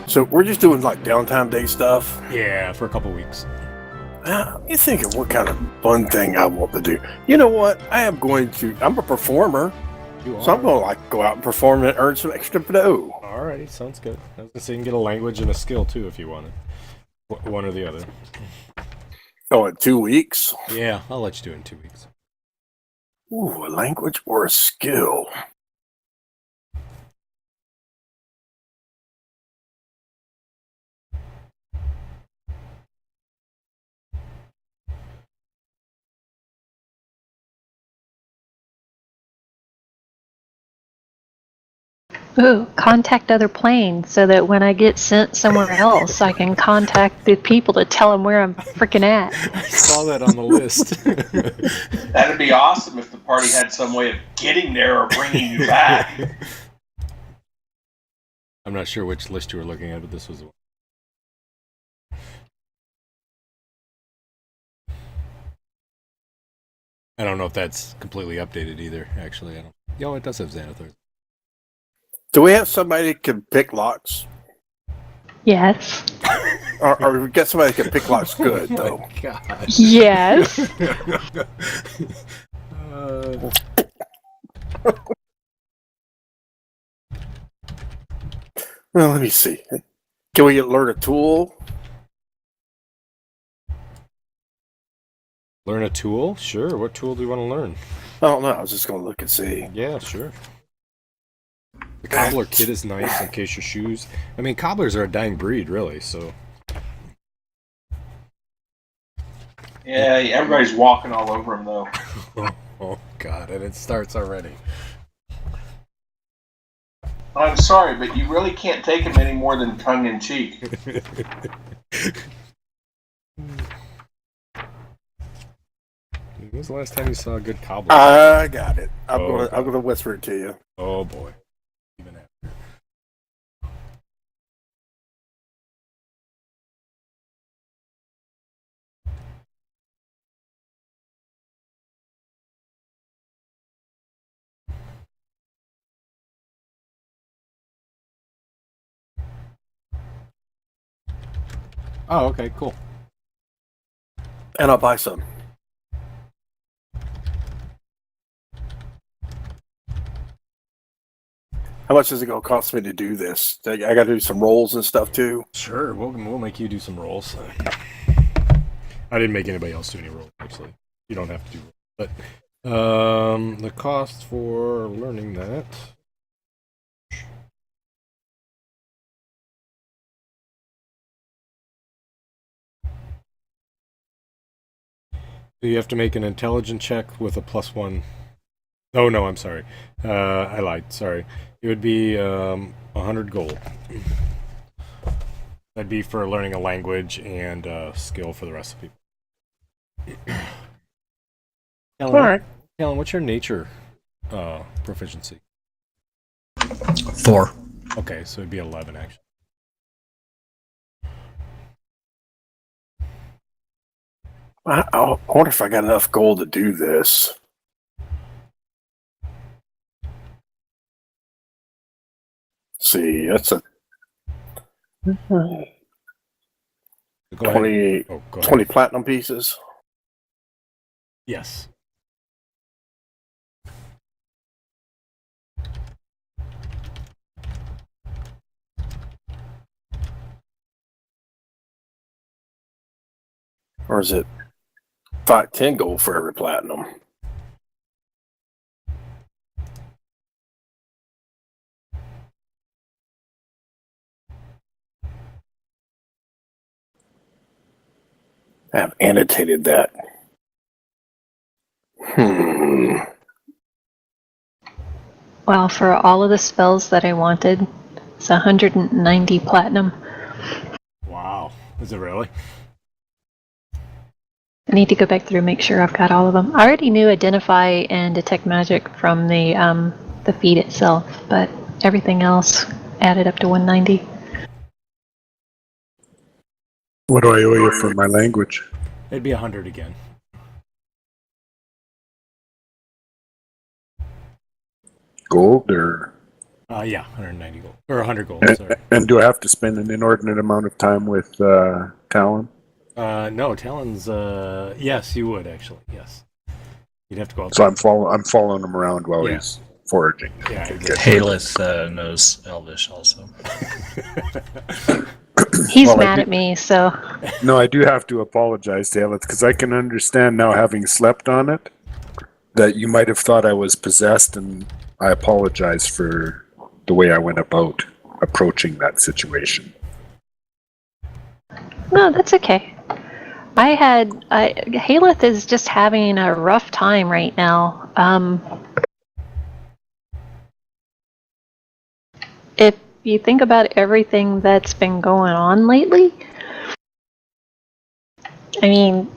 So we're just doing like downtime day stuff. Yeah, for a couple weeks. You thinking what kind of fun thing I want to do? You know what? I'm a performer. You are. So I'm going to like go out and perform and earn some extra dough. Alrighty, sounds good. I was gonna say you can get a language and a skill too if you wanted. One or the other. Oh, in 2 weeks? Yeah, I'll let you do it in 2 weeks. Ooh, a language or a skill? Ooh, contact other planes so that when I get sent somewhere else, I can contact the people to tell them where I'm freaking at. I saw that on the list. That'd be awesome if the party had some way of getting there or bringing you back. I'm not sure which list you were looking at, but this was the one. I don't know if that's completely updated either, actually. I don't. Yo, it does have Xanathar. Do we have somebody that can pick locks? Yes. Or we got somebody that can pick locks good, though? Oh my gosh. Yes. Well, let me see. Can we learn a tool? Learn a tool? Sure. What tool do you want to learn? I don't know. I was just going to look and see. Yeah, sure. The cobbler kit is nice in case your shoes. I mean, cobblers are a dying breed, really. So. Yeah, everybody's walking all over him, though. Oh God! And it starts already. I'm sorry, but you really can't take him any more than tongue in cheek. When was the last time you saw a good cobbler? I got it. I'm Oh, going to whisper it to you. Oh boy. Even after. Oh, okay, cool. And I'll buy some. How much is it going to cost me to do this? I got to do some rolls and stuff too. Sure, we'll make you do some rolls. I didn't make anybody else do any rolls, actually. You don't have to do rolls. But the cost for learning that. You have to make an intelligence check with a +1. Oh no, I'm sorry. I lied. Sorry. It would be 100 gold. That'd be for learning a language and skill for the rest of the people. All right. Alan, what's your nature proficiency? 4. Okay, so it'd be 11 actually. I wonder if I got enough gold to do this. See, that's a Go 20, ahead. Oh, go 20 ahead. platinum pieces. Yes. Or is it 10 gold for every platinum? I have annotated that. Well, for all of the spells that I wanted, it's 190 platinum. Wow. Is it really? I need to go back through and make sure I've got all of them. I already knew Identify and Detect Magic from the feat itself, but everything else added up to 190. What do I owe you for my language? It'd be 100 again. Gold or Yeah, 190 gold or 100 gold. And, Sorry. and do I have to spend an inordinate amount of time with Talon? No, Talon's. Yes, you would actually. Yes, you'd have to go out. So I'm following him around while Yeah. he's foraging. Yeah, Okay, exactly. Haleth knows Elvish also. He's Well, I mad do- at me, so No, I do have to apologize to Elith because I can understand now, having slept on it, that you might have thought I was possessed, and I apologize for the way I went about approaching that situation. no, that's okay. Haleth is just having a rough time right now. If you think about everything that's been going on lately, I mean,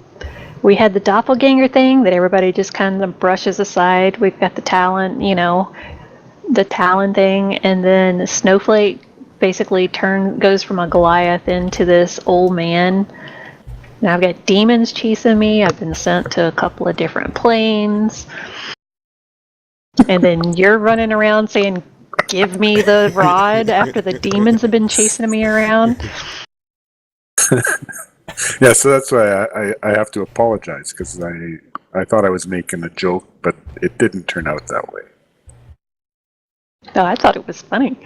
we had the doppelganger thing that everybody just kind of brushes aside. We've got the Talon, the Talon thing, and then the Snowflake basically goes from a Goliath into this old man. Now I've got demons chasing me. I've been sent to a couple of different planes. And then you're running around saying, "Give me the rod," after the demons have been chasing me around. Yeah, so that's why I have to apologize because I thought I was making a joke, but it didn't turn out that way. No, I thought it was funny.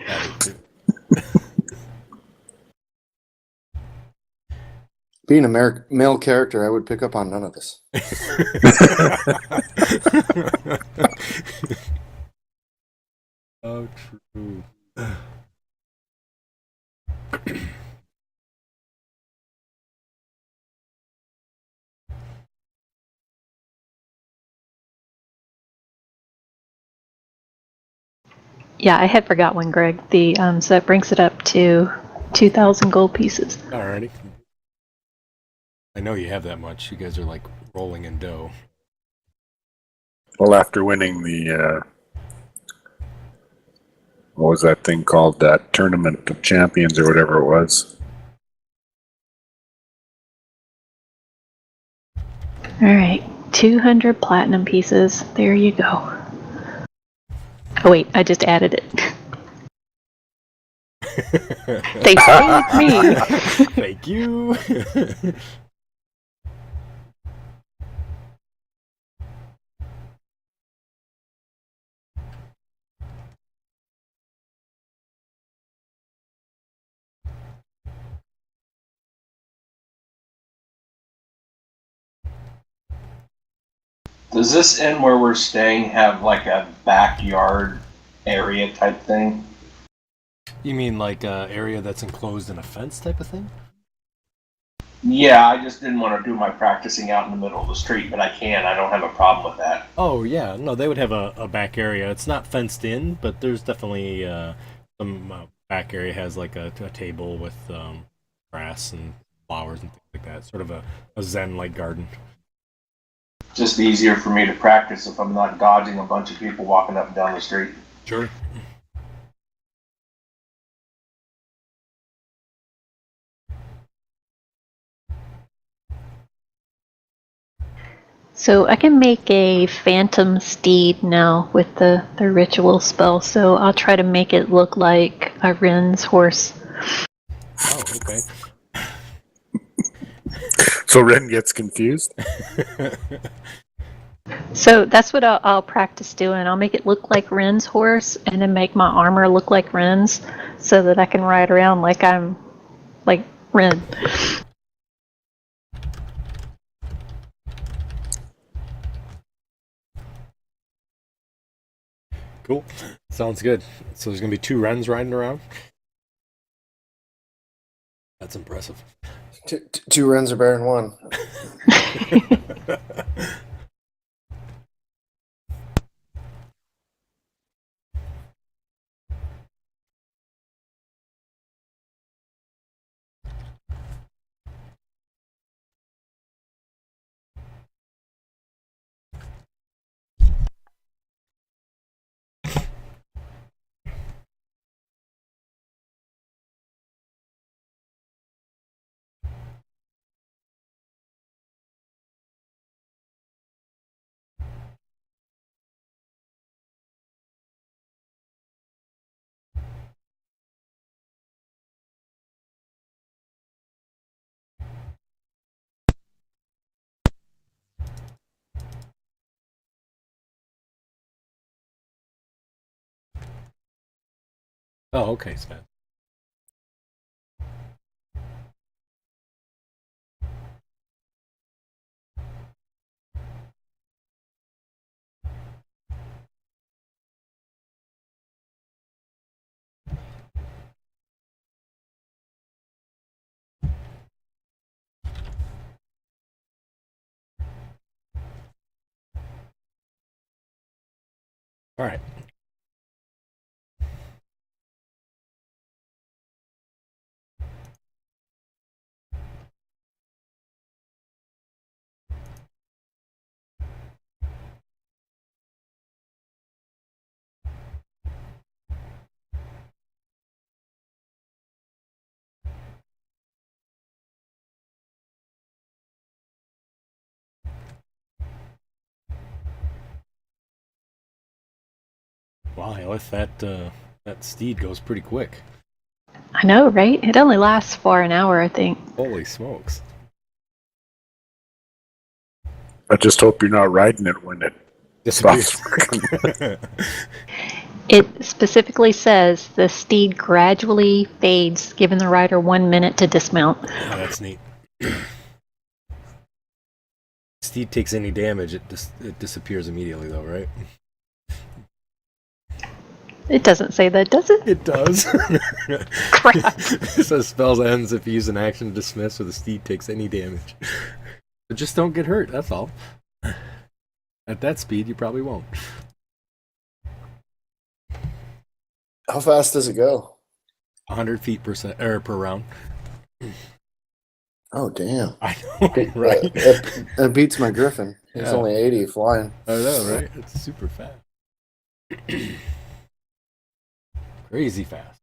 Being a male character, I would pick up on none of this. Oh, true. Yeah, I had forgot one, Greg. So that brings it up to 2,000 gold pieces. Alrighty. I know you have that much. You guys are like rolling in dough. Well, after winning the what was that thing called? That Tournament of Champions or whatever it was. All right, 200 platinum pieces. There you go. Oh wait, I just added it. They saved me. Thank you. Does this inn where we're staying have like a backyard area type thing? You mean like a area that's enclosed in a fence type of thing? Yeah, I just didn't want to do my practicing out in the middle of the street, but I can. I don't have a problem with that. Oh yeah, no, they would have a back area. It's not fenced in, but there's definitely some back area has like a table with grass and flowers and things like that. Sort of a zen-like garden. Just easier for me to practice if I'm not dodging a bunch of people walking up and down the street. Sure. So I can make a phantom steed now with the ritual spell. So I'll try to make it look like a Ren's horse. Oh, okay. So Ren gets confused. So that's what I'll practice doing. I'll make it look like Ren's horse, and then make my armor look like Ren's, so that I can ride around like I'm like Ren. Cool. Sounds good. So there's gonna be 2 Wrens riding around. That's impressive. Two Wrens are better than one. Oh, okay, Sven. All right. Wow, Elif, that steed goes pretty quick. I know, right? It only lasts for an hour, I think. Holy smokes! I just hope you're not riding it when it Disappears. stops working. It specifically says the steed gradually fades, giving the rider 1 minute to dismount. Oh, that's neat. Steed takes any damage, it disappears immediately, though, right? It doesn't say that, does it? It does. Crap. It says spells ends if you use an action to dismiss or the steed takes any damage. But just don't get hurt, that's all. At that speed, you probably won't. How fast does it go? 100 feet per round. Oh, damn. I know, right? It beats my Griffin. It's Yeah. only 80 flying. I know, right? It's super fast. Crazy fast.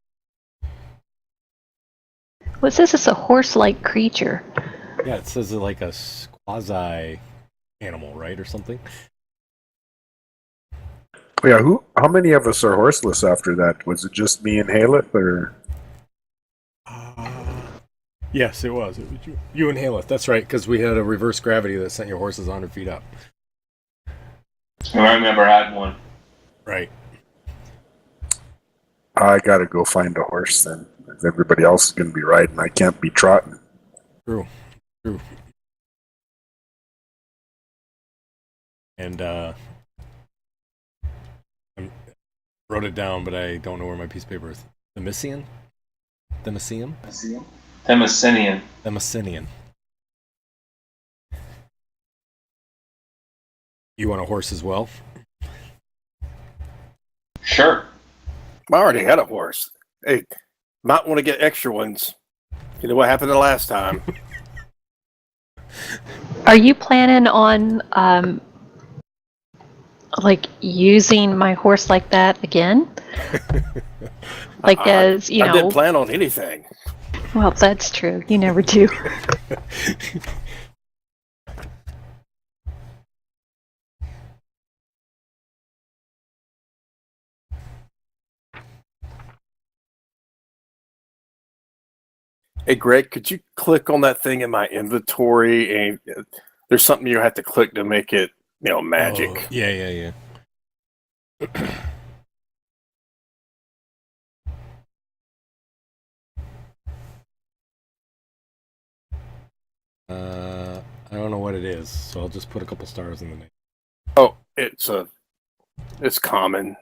What says it's a horse-like creature? Yeah, it says it's like a quasi animal, right, or something. Yeah, how many of us are horseless after that? Was it just me and Haleth, or? Yes, it was. It was you and Haleth. That's right, because we had a reverse gravity that sent your horses 100 feet up. I remember having one. Right. I gotta go find a horse then. If everybody else is gonna be riding, I can't be trotting. True. And I wrote it down, but I don't know where my piece of paper is. Themisian? Temesinian. You want a horse as well? Sure. I already had a horse. Hey, might want to get extra ones. You know what happened the last time? Are you planning on like using my horse like that again? Like as you I know? didn't plan on anything. Well, that's true. You never do. Hey, Greg, could you click on that thing in my inventory? And there's something you have to click to make it, magic. Oh, yeah. I don't know what it is, so I'll just put a couple stars in the name. Oh, it's common.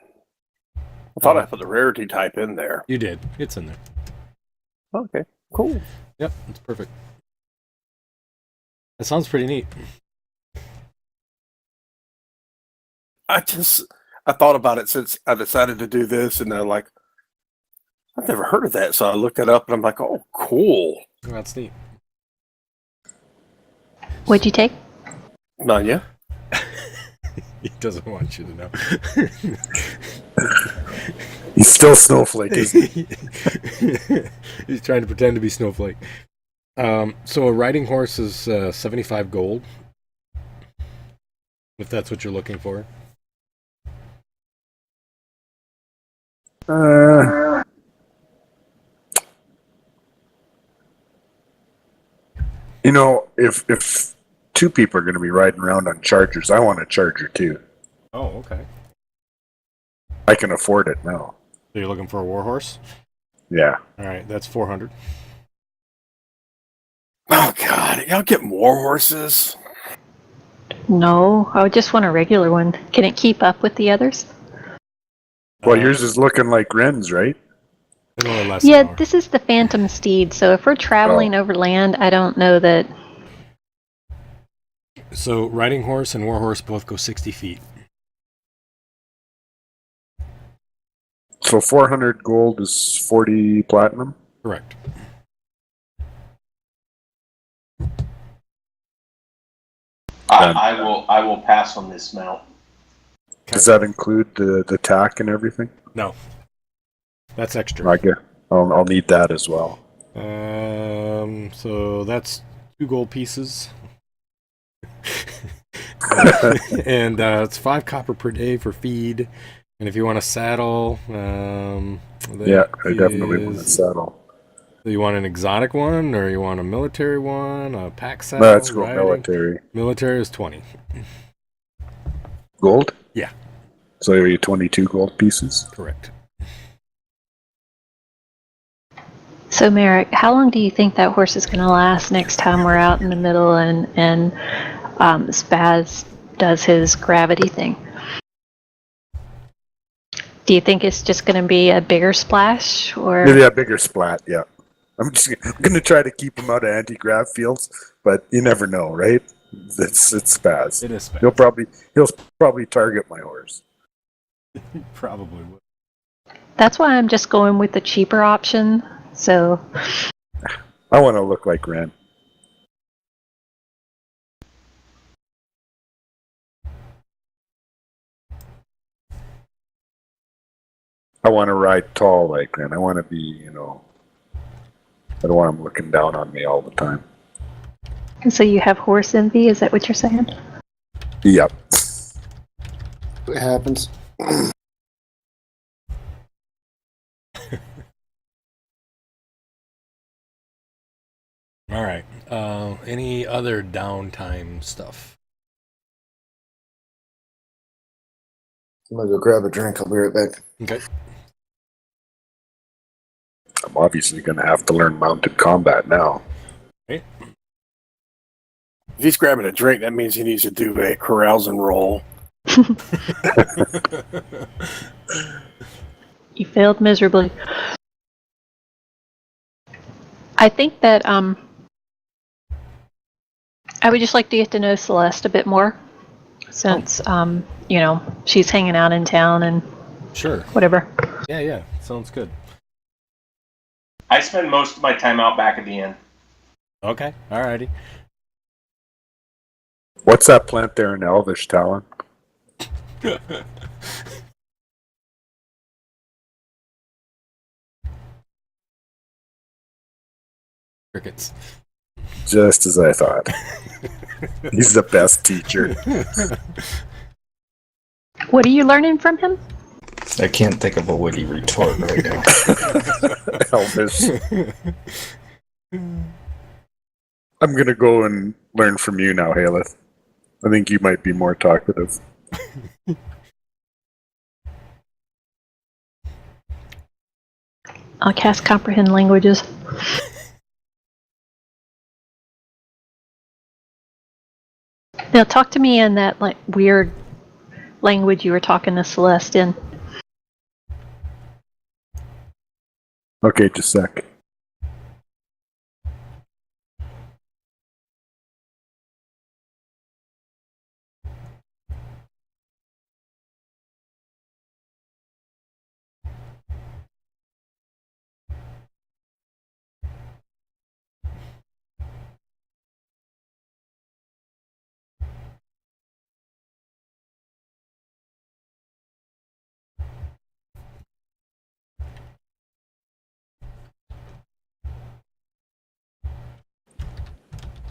I thought I put the rarity type in there. You did. It's in there. Okay, cool. Yep, it's perfect. That sounds pretty neat. I thought about it since I decided to do this, and I'm like, I've never heard of that. So I looked it up, and I'm like, oh, cool. Oh, that's neat. What'd you take? Nanya? He doesn't want you to know. He's still Snowflake, isn't he? He's trying to pretend to be Snowflake. So a riding horse is 75 gold, if that's what you're looking for. If two people are going to be riding around on Chargers, I want a Charger too. Oh, okay. I can afford it now. So you're looking for a warhorse? Yeah. All right, that's 400. Oh God, y'all get more horses? No, I would just want a regular one. Can it keep up with the others? Well, Uh, yours is looking like Ren's, right? it'll only last Yeah, an hour. this is the Phantom Steed, so if we're traveling over land, I don't know that. So riding horse and warhorse both go 60 feet. So 400 gold is 40 platinum. Correct. I will pass on this mount. Does that include the tack and everything? No, that's extra. I guess I'll need that as well. So that's 2 gold pieces. And it's 5 copper per day for feed. And if you want a saddle, Yeah, I definitely want a saddle. So you want an exotic one, or you want a military one, a pack saddle? Let's go riding? military. Military is 20. Gold? Yeah. So you 22 gold pieces? Correct. So, Merrick, how long do you think that horse is going to last next time we're out in the middle and Spaz does his gravity thing? Do you think it's just going to be a bigger splash, or? Yeah, bigger splat, yeah. I'm going to try to keep him out of anti-grav fields, but you never know, right? It's Spaz. It is Spaz. He'll probably target my horse. Probably would. That's why I'm just going with the cheaper option. So, I want to look like Ren. I want to ride tall like Ren. I want to be, I don't want him looking down on me all the time. so you have horse envy? Is that what you're saying? Yep. It happens. All right. Any other downtime stuff? I'm gonna go grab a drink. I'll be right back. Okay. I'm obviously going to have to learn mounted combat now. If he's grabbing a drink, that means he needs to do a carouse and roll. You failed miserably. I think that I would just like to get to know Celeste a bit more, since she's hanging out in town and Sure. whatever. Yeah. Sounds good. I spend most of my time out back at the inn. Okay. Alrighty. What's that plant there in Elvish, Talon? Crickets. Just as I thought. He's the best teacher. What are you learning from him? I can't think of a witty retort right now. Elvish. I'm going to go and learn from you now, Haleth. I think you might be more talkative. I'll cast comprehend languages. Now talk to me in that weird language you were talking to Celeste in. Okay, just a sec.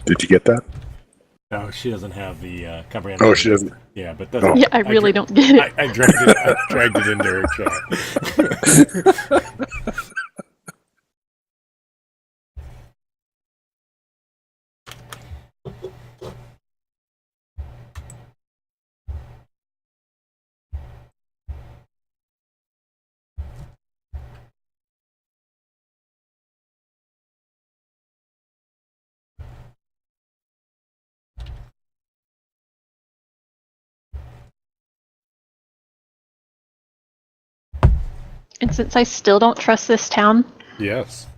Did you get that? No, she doesn't have the comprehend. Oh, she doesn't. Yeah, but Oh. Yeah, I really don't get it. I dragged it into her chat. And since I still don't trust this town Yes.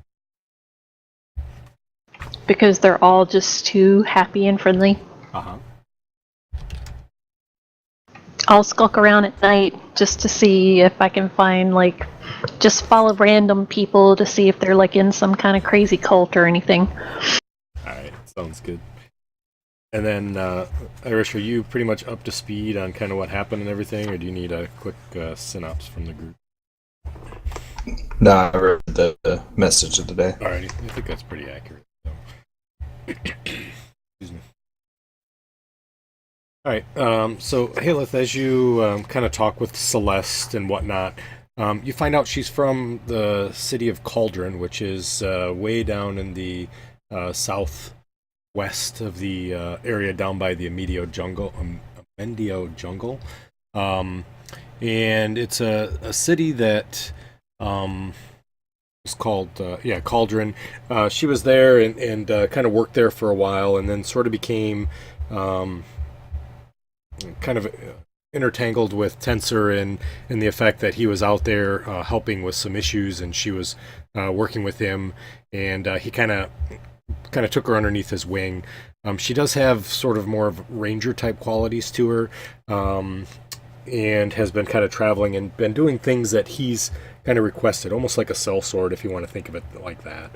because they're all just too happy and friendly, Uh-huh. I'll skulk around at night just to see if I can find, like, just follow random people to see if they're, like, in some kind of crazy cult or anything. Alright, sounds good. And then, Irish, are you pretty much up to speed on kind of what happened and everything, or do you need a quick synopsis from the group? Nah, I read the message of the day. Alrighty, I think that's pretty accurate. So. Excuse me. Alright, so Haleth, as you kind of talk with Celeste and whatnot, you find out she's from the city of Cauldron, which is way down in the southwest of the area down by the Amendio jungle. And it's a city that was called Cauldron. She was there and kind of worked there for a while, and then sort of became kind of intertangled with Tensor in the effect that he was out there helping with some issues, and she was working with him, and he kind of took her underneath his wing. She does have sort of more of ranger type qualities to her, and has been kind of traveling and been doing things that he's kind of requested, almost like a sellsword, if you want to think of it like that.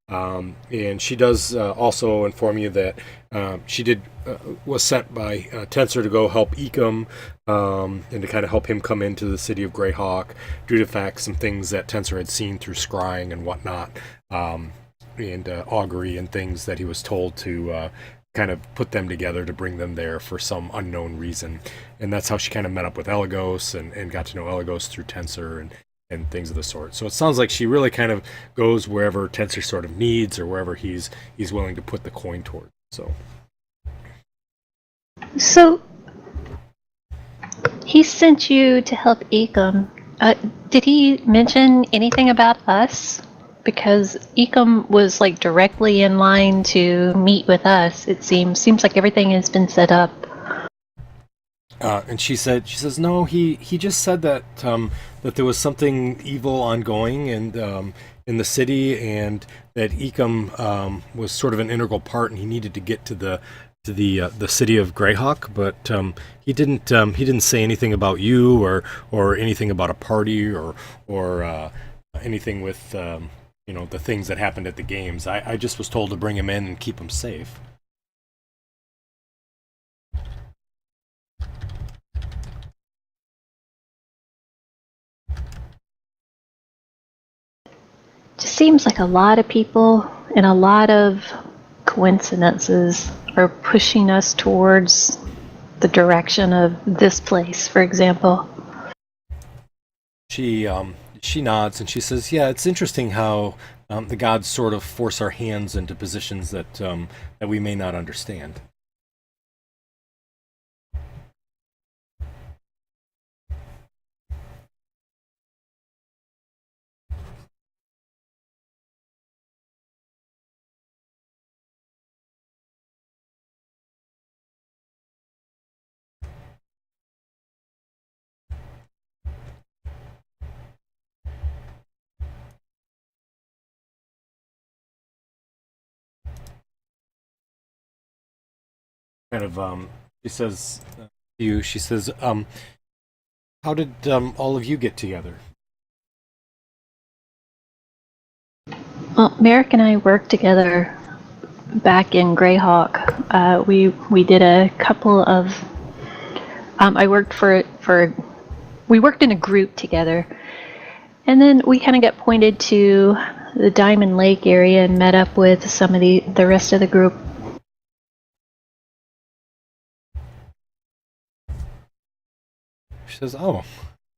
And she does also inform you that she was sent by Tensor to go help Ecom, and to kind of help him come into the city of Greyhawk due to fact some things that Tensor had seen through scrying and whatnot, and augury and things that he was told to kind of put them together to bring them there for some unknown reason. And that's how she kind of met up with Elagos and got to know Elagos through Tensor and things of the sort. So it sounds like she really kind of goes wherever Tensor sort of needs, or wherever he's willing to put the coin toward. So, he sent you to help Ecom. Did he mention anything about us? Because Ecom was, like, directly in line to meet with us, it seems. Seems like everything has been set up. And she says, no, he just said that that there was something evil ongoing and in the city, and that Ecom was sort of an integral part, and he needed to get to the city of Greyhawk, but he didn't say anything about you or anything about a party or anything with the things that happened at the games. I just was told to bring him in and keep him safe. Just seems like a lot of people and a lot of coincidences are pushing us towards the direction of this place, for example. She nods and she says, "Yeah, it's interesting how the gods sort of force our hands into positions that we may not understand." Kind of, she says to you, she says, how did all of you get together? Well, Merrick and I worked together back in Greyhawk. We did a couple of. I worked we worked in a group together, and then we kind of got pointed to the Diamond Lake area and met up with some of the rest of the group. She says, "Oh,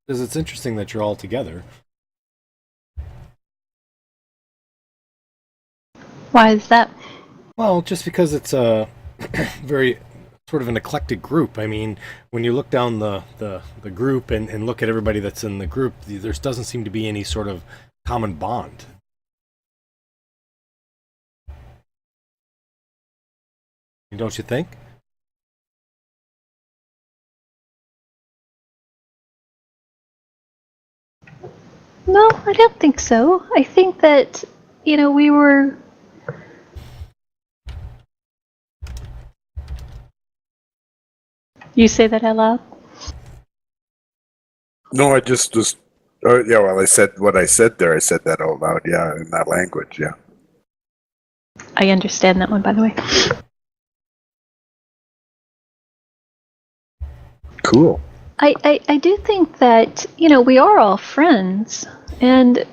because it's interesting that you're all together." Why is that? Well, just because it's a very sort of an eclectic group. I mean, when you look down the group and look at everybody that's in the group, there doesn't seem to be any sort of common bond. Don't you think? No, I don't think so. I think that, we were. You say that out loud? No, I just was. Oh, yeah, well, I said what I said there. I said that out loud, yeah, in that language, yeah. I understand that one, by the way. Cool. I do think that, we are all friends, and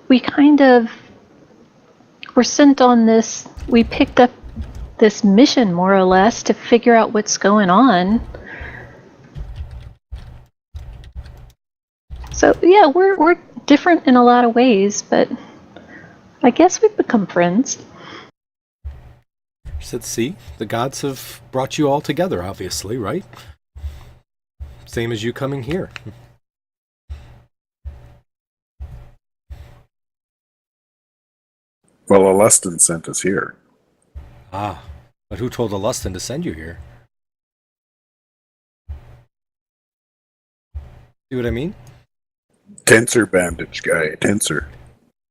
we kind of were sent on this, we picked up this mission, more or less, to figure out what's going on. So, yeah, we're different in a lot of ways, but I guess we've become friends. Said, see, the gods have brought you all together, obviously, right? Same as you coming here. Well, Alustin sent us here. Ah, but who told Alustin to send you here? See what I mean? Tensor bandage guy, Tensor.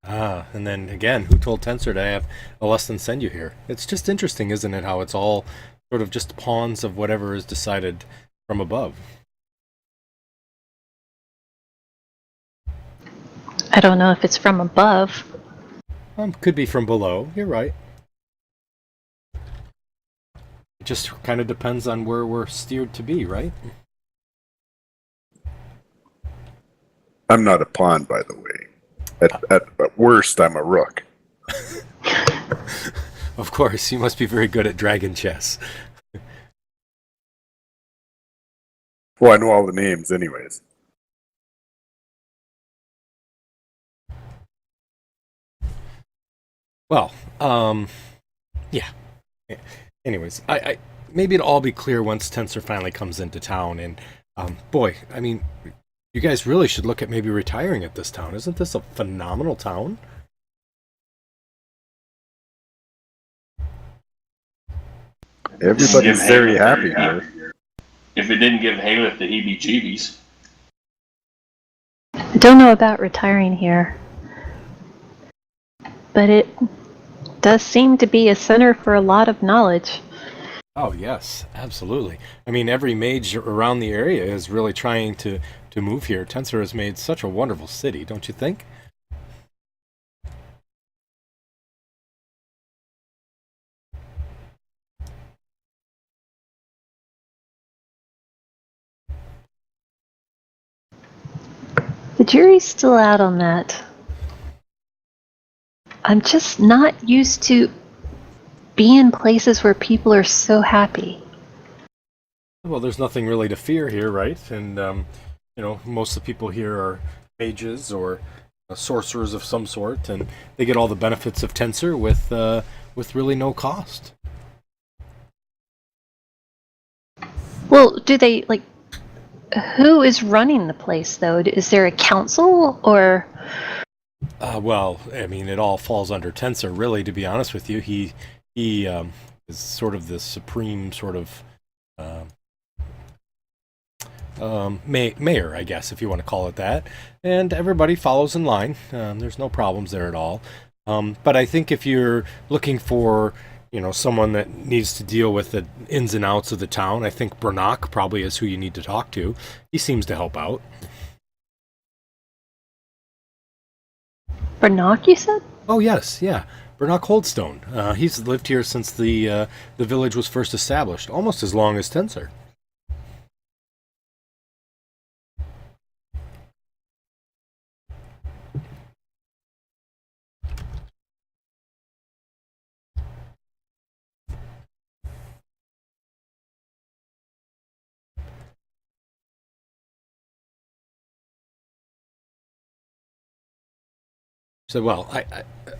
Ah, and then again, who told Tensor to have Alustin send you here? It's just interesting, isn't it, how it's all sort of just pawns of whatever is decided from above. I don't know if it's from above. Could be from below, you're right. It just kind of depends on where we're steered to be, right? I'm not a pawn, by the way. At worst, I'm a rook. Of course, you must be very good at dragon chess. Well, I know all the names anyways. Well, yeah. Anyways, I maybe it'll all be clear once Tensor finally comes into town. And boy, I mean, you guys really should look at maybe retiring at this town. Isn't this a phenomenal town? Everybody's very happy here. If it didn't give Haleth the heebie-jeebies. I don't know about retiring here, but it does seem to be a center for a lot of knowledge. Oh yes, absolutely. I mean, every mage around the area is really trying to move here. Tensor has made such a wonderful city, don't you think? The jury's still out on that. I'm just not used to being places where people are so happy. Well, there's nothing really to fear here, right? And most of the people here are mages or sorcerers of some sort, and they get all the benefits of Tensor with really no cost. Well, do they, who is running the place, though? Is there a council, or? Well, I mean, it all falls under Tensor, really, to be honest with you. He is sort of the supreme sort of mayor, I guess, if you want to call it that. And everybody follows in line. There's no problems there at all. But I think if you're looking for, someone that needs to deal with the ins and outs of the town, I think Brannock probably is who you need to talk to. He seems to help out. Brannock, you said? Oh yes, yeah, Brannock Holdstone. He's lived here since the village was first established, almost as long as Tensor. So, well,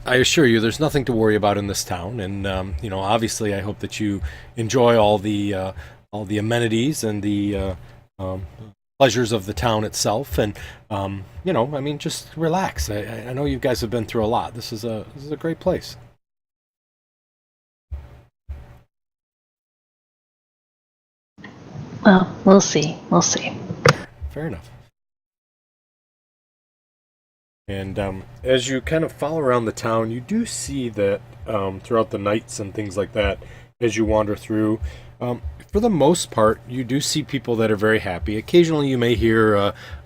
I assure you, there's nothing to worry about in this town, and obviously, I hope that you enjoy all the amenities and the pleasures of the town itself, and I mean, just relax. I know you guys have been through a lot. This is a great place. Well, we'll see. We'll see. Fair enough. And as you kind of follow around the town, you do see that throughout the nights and things like that, as you wander through, for the most part, you do see people that are very happy. Occasionally, you may hear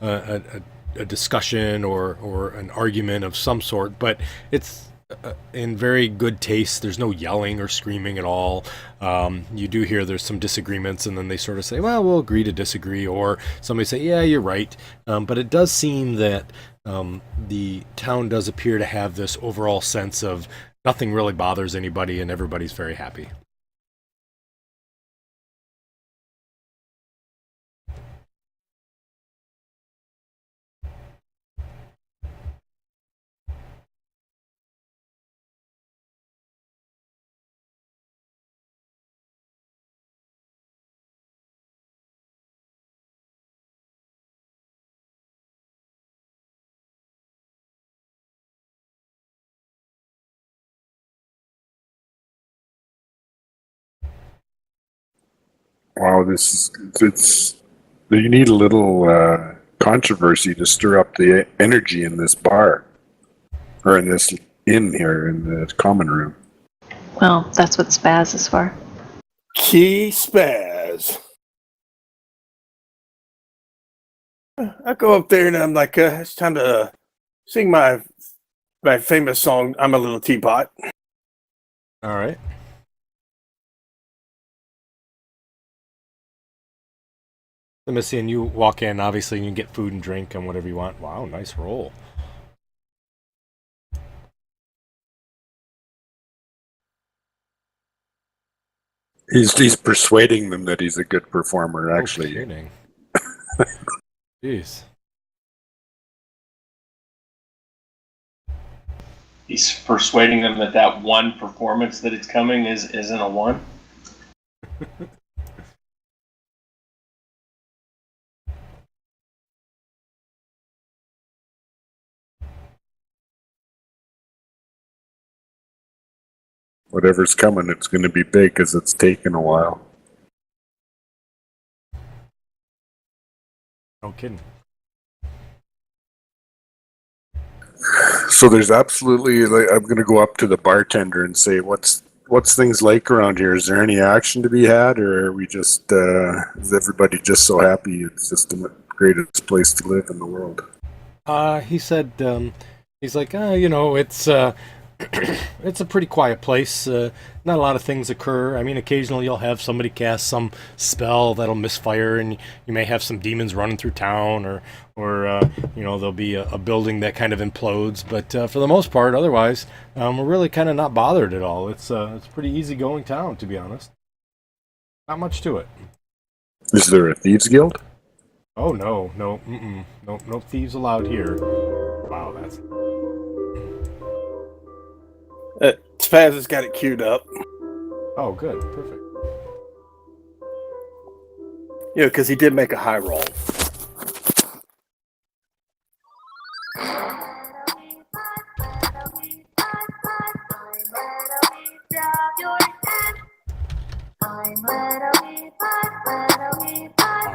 a discussion or an argument of some sort, but it's in very good taste. There's no yelling or screaming at all. You do hear there's some disagreements, and then they sort of say, well, we'll agree to disagree, or somebody say, yeah, you're right. But it does seem that the town does appear to have this overall sense of nothing really bothers anybody, and everybody's very happy. Wow, it's you need a little controversy to stir up the energy in this bar or in this inn here in the common room. Well, that's what Spaz is for. Key Spaz. I go up there and I'm like, it's time to sing my famous song, I'm a Little Teapot. All right. So, Missy, and you walk in, obviously, and you get food and drink and whatever you want. Wow, nice roll. He's persuading them that he's a good performer, actually. No kidding. Jeez. He's persuading them that that one performance that it's coming isn't a one. Whatever's coming, it's going to be big because it's taken a while. No kidding. So there's absolutely, like, I'm going to go up to the bartender and say, what's things like around here? Is there any action to be had, or are we just is everybody just so happy it's just the greatest place to live in the world? He said, he's like, it's it's a pretty quiet place. Not a lot of things occur. I mean, occasionally you'll have somebody cast some spell that'll misfire, and you may have some demons running through town, or there'll be a building that kind of implodes. But for the most part, otherwise, we're really kind of not bothered at all. It's a pretty easygoing town, to be honest. Not much to it. Is there a thieves guild? Oh no, no thieves allowed here. Wow, that's. Spaz has got it queued up. Oh, good, perfect. Yeah, because he did make a high roll. Wow,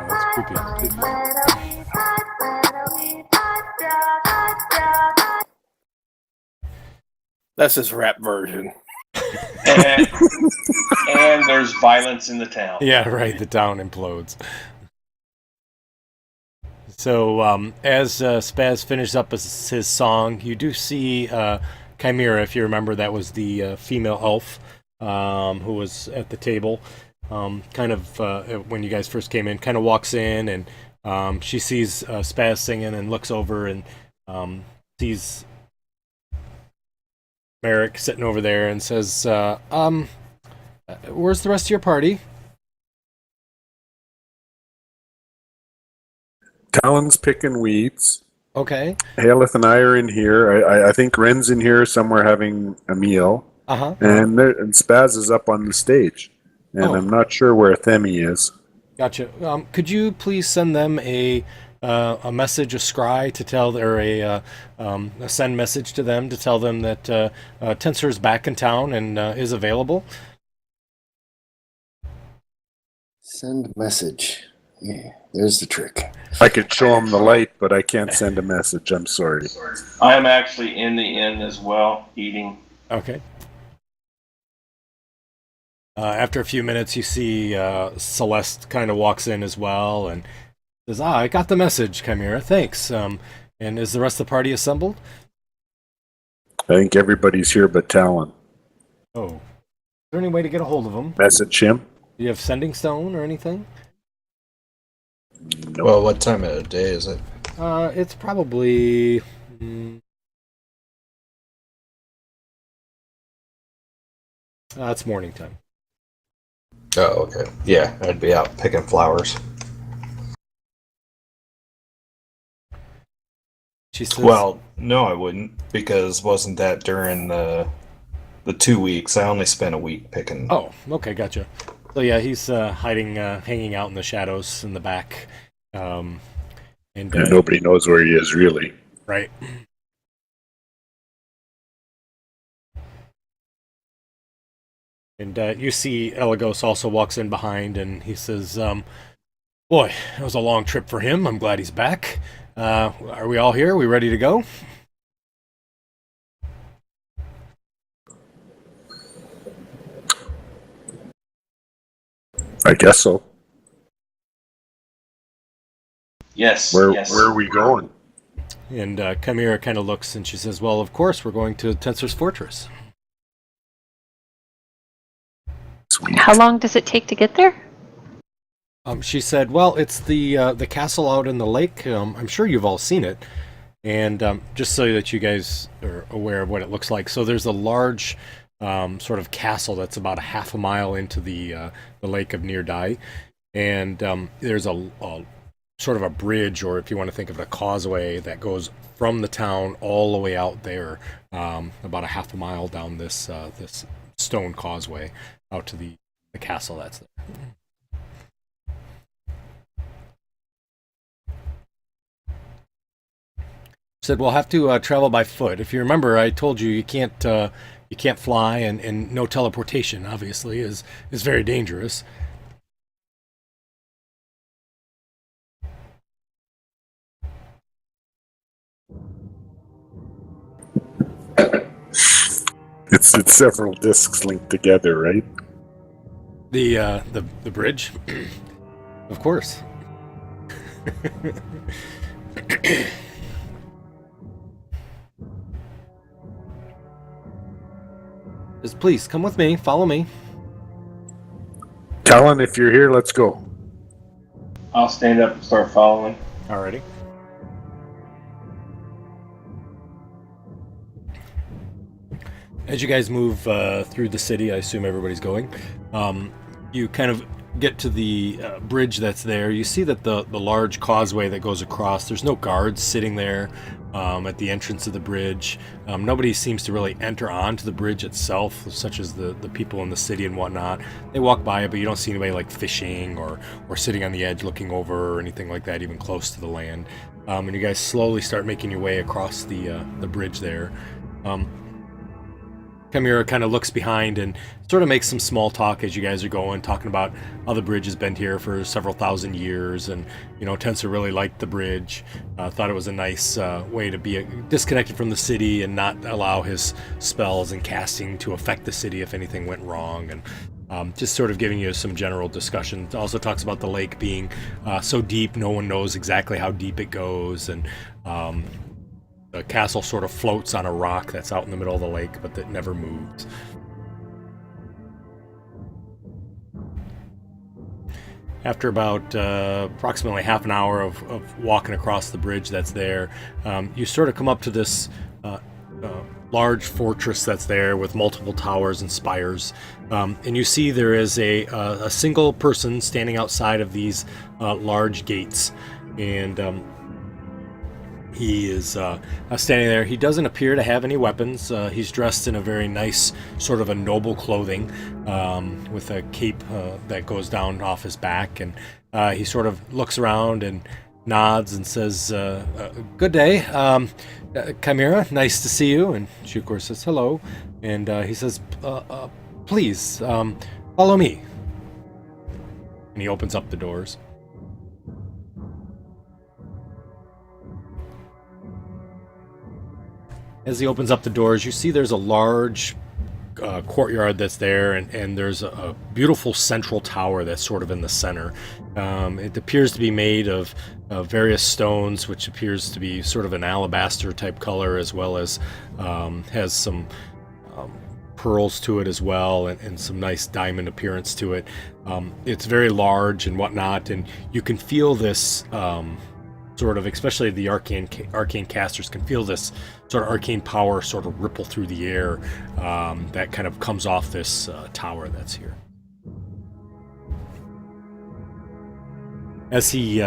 that's creepy. That's his rap version. And there's violence in the town. Yeah, right. The town implodes. So, as Spaz finishes up his song, you do see Chimera, if you remember, that was the female elf who was at the table. When you guys first came in, kind of walks in, and she sees Spaz singing and looks over and sees Merrick sitting over there and says, where's the rest of your party? Talon's picking weeds. Okay. Haleth and I are in here. I think Ren's in here somewhere having a meal. Uh-huh. And Spaz is up on the stage. And I'm not sure where Themi is. Gotcha. Could you please send them a message, a scry, to tell, or a send message to them to tell them that Tensor is back in town and is available? Send message. Yeah, there's the trick. I could show him the light, but I can't send a message. I'm sorry. I am actually in the inn as well, eating. Okay. After a few minutes, you see Celeste kind of walks in as well and says, I got the message, Chimera. Thanks. And is the rest of the party assembled? I think everybody's here but Talon. Oh. Is there any way to get a hold of him? Message him? Do you have sending stone or anything? No. Well, what time of the day is it? It's probably... it's morning time. Oh, okay. Yeah, I'd be out picking flowers. She says, Well, no, I wouldn't, because wasn't that during the 2 weeks? I only spent a week picking. Oh, okay, gotcha. So yeah, he's hiding, hanging out in the shadows in the back. And Nobody knows where he is, really. right. And you see Elagos also walks in behind, and he says, boy, it was a long trip for him. I'm glad he's back. Are we all here? Are we ready to go? I guess so. Yes. Where yes. are we going? And Chimera kind of looks, and she says, well, of course, we're going to Tensor's Fortress. Sweet. How long does it take to get there? She said, well, it's the castle out in the lake. I'm sure you've all seen it. And just so that you guys are aware of what it looks like. So there's a large sort of castle that's about a half a mile into the lake of Neerdai. And there's a sort of a bridge, or if you want to think of it, a causeway that goes from the town all the way out there, about a half a mile down this this stone causeway out to the castle that's there. Said we'll have to travel by foot. If you remember, I told you you can't fly, and no teleportation obviously is very dangerous. It's several discs linked together, right? The bridge, of course. Just please come with me. Follow me. Talon, if you're here, let's go. I'll stand up and start following. Alrighty. As you guys move through the city, I assume everybody's going. You kind of get to the bridge that's there. You see that the large causeway that goes across, there's no guards sitting there at the entrance of the bridge. Nobody seems to really enter onto the bridge itself, such as the people in the city and whatnot. They walk by it, but you don't see anybody like fishing or sitting on the edge looking over or anything like that, even close to the land. And you guys slowly start making your way across the bridge there. Chimera kind of looks behind and sort of makes some small talk as you guys are going, talking about how the bridge has been here for several thousand years, and Tensor really liked the bridge, thought it was a nice way to be disconnected from the city and not allow his spells and casting to affect the city if anything went wrong, and just sort of giving you some general discussion. It also talks about the lake being so deep, no one knows exactly how deep it goes, and the castle sort of floats on a rock that's out in the middle of the lake, but that never moves. After about approximately half an hour of walking across the bridge that's there, you sort of come up to this large fortress that's there with multiple towers and spires. And you see there is a single person standing outside of these large gates. And he is standing there. He doesn't appear to have any weapons. He's dressed in a very nice, sort of a noble clothing, with a cape that goes down off his back. And he sort of looks around and nods and says, good day, Chimera, nice to see you. And she, of course, says hello. And he says, please, follow me. And he opens up the doors. as he opens up the doors, you see there's a large courtyard that's there, and there's a beautiful central tower that's sort of in the center. It appears to be made of various stones, which appears to be sort of an alabaster type color, as well as has some pearls to it as well, and some nice diamond appearance to it. It's very large and whatnot, and you can feel this sort of, especially the arcane casters can feel this sort of arcane power sort of ripple through the air that kind of comes off this tower that's here. As he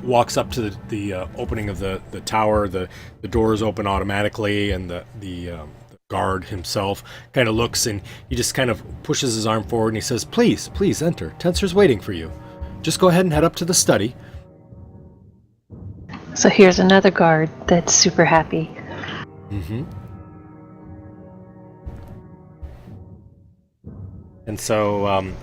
walks up to the opening of the tower, the doors open automatically, and the guard himself kind of looks, and he just kind of pushes his arm forward and he says, please enter. Tenser's waiting for you. Just go ahead and head up to the study. So here's another guard that's super happy. Mm-hmm. And so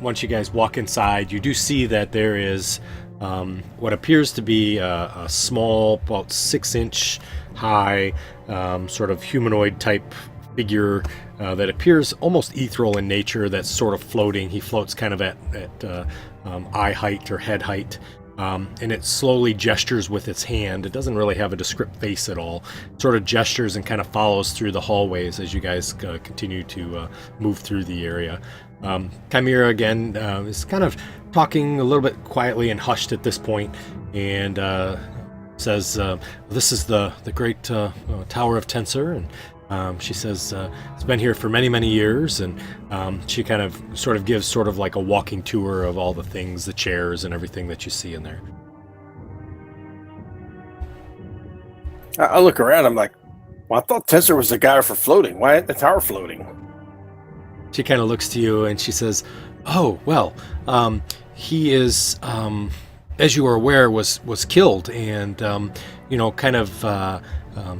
once you guys walk inside, you do see that there is what appears to be a small, about 6-inch high, sort of humanoid type figure that appears almost ethereal in nature, that's sort of floating. He floats kind of at eye height or head height. And it slowly gestures with its hand. It doesn't really have a descript face at all. It sort of gestures and kind of follows through the hallways as you guys continue to move through the area. Chimera, again, is kind of talking a little bit quietly and hushed at this point, and says, this is the great Tower of Tenser, and she says it's been here for many, many years, and she kind of sort of gives sort of like a walking tour of all the things, the chairs and everything that you see in there. I look around. I'm like, well, I thought Tenser was the guy for floating. Why ain't the tower floating? She kind of looks to you and she says, oh, well, he is, as you are aware, was killed, and kind of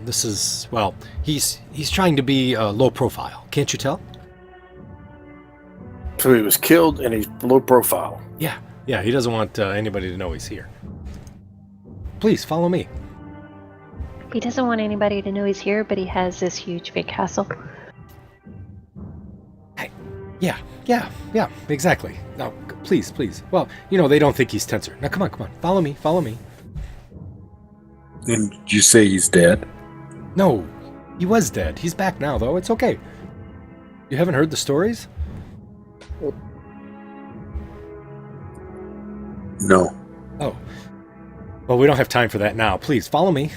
this is, well, he's trying to be low profile. Can't you tell? So he was killed and he's low profile. Yeah, he doesn't want anybody to know he's here. Please follow me. He doesn't want anybody to know he's here, but he has this huge big castle. Yeah, exactly. Now, please. Well, they don't think he's Tenser. Now, come on. Follow me. And did you say he's dead? No, he was dead. He's back now, though. It's okay. You haven't heard the stories? No. Oh. Well, we don't have time for that now. Please, follow me.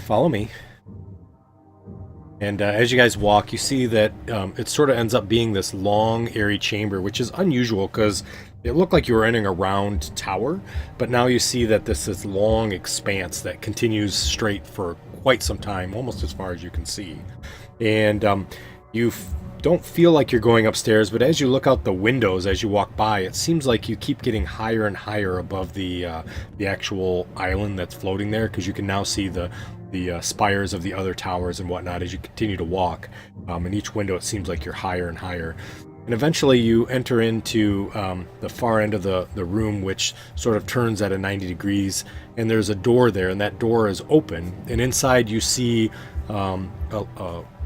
And as you guys walk, you see that it sort of ends up being this long, airy chamber, which is unusual because it looked like you were entering a round tower, but now you see that this is long expanse that continues straight for quite some time, almost as far as you can see. And you don't feel like you're going upstairs, but as you look out the windows as you walk by, it seems like you keep getting higher and higher above the actual island that's floating there, because you can now see the spires of the other towers and whatnot as you continue to walk. In each window, it seems like you're higher and higher. And eventually you enter into the far end of the room, which sort of turns at a 90 degrees, and there's a door there, and that door is open. And inside you see a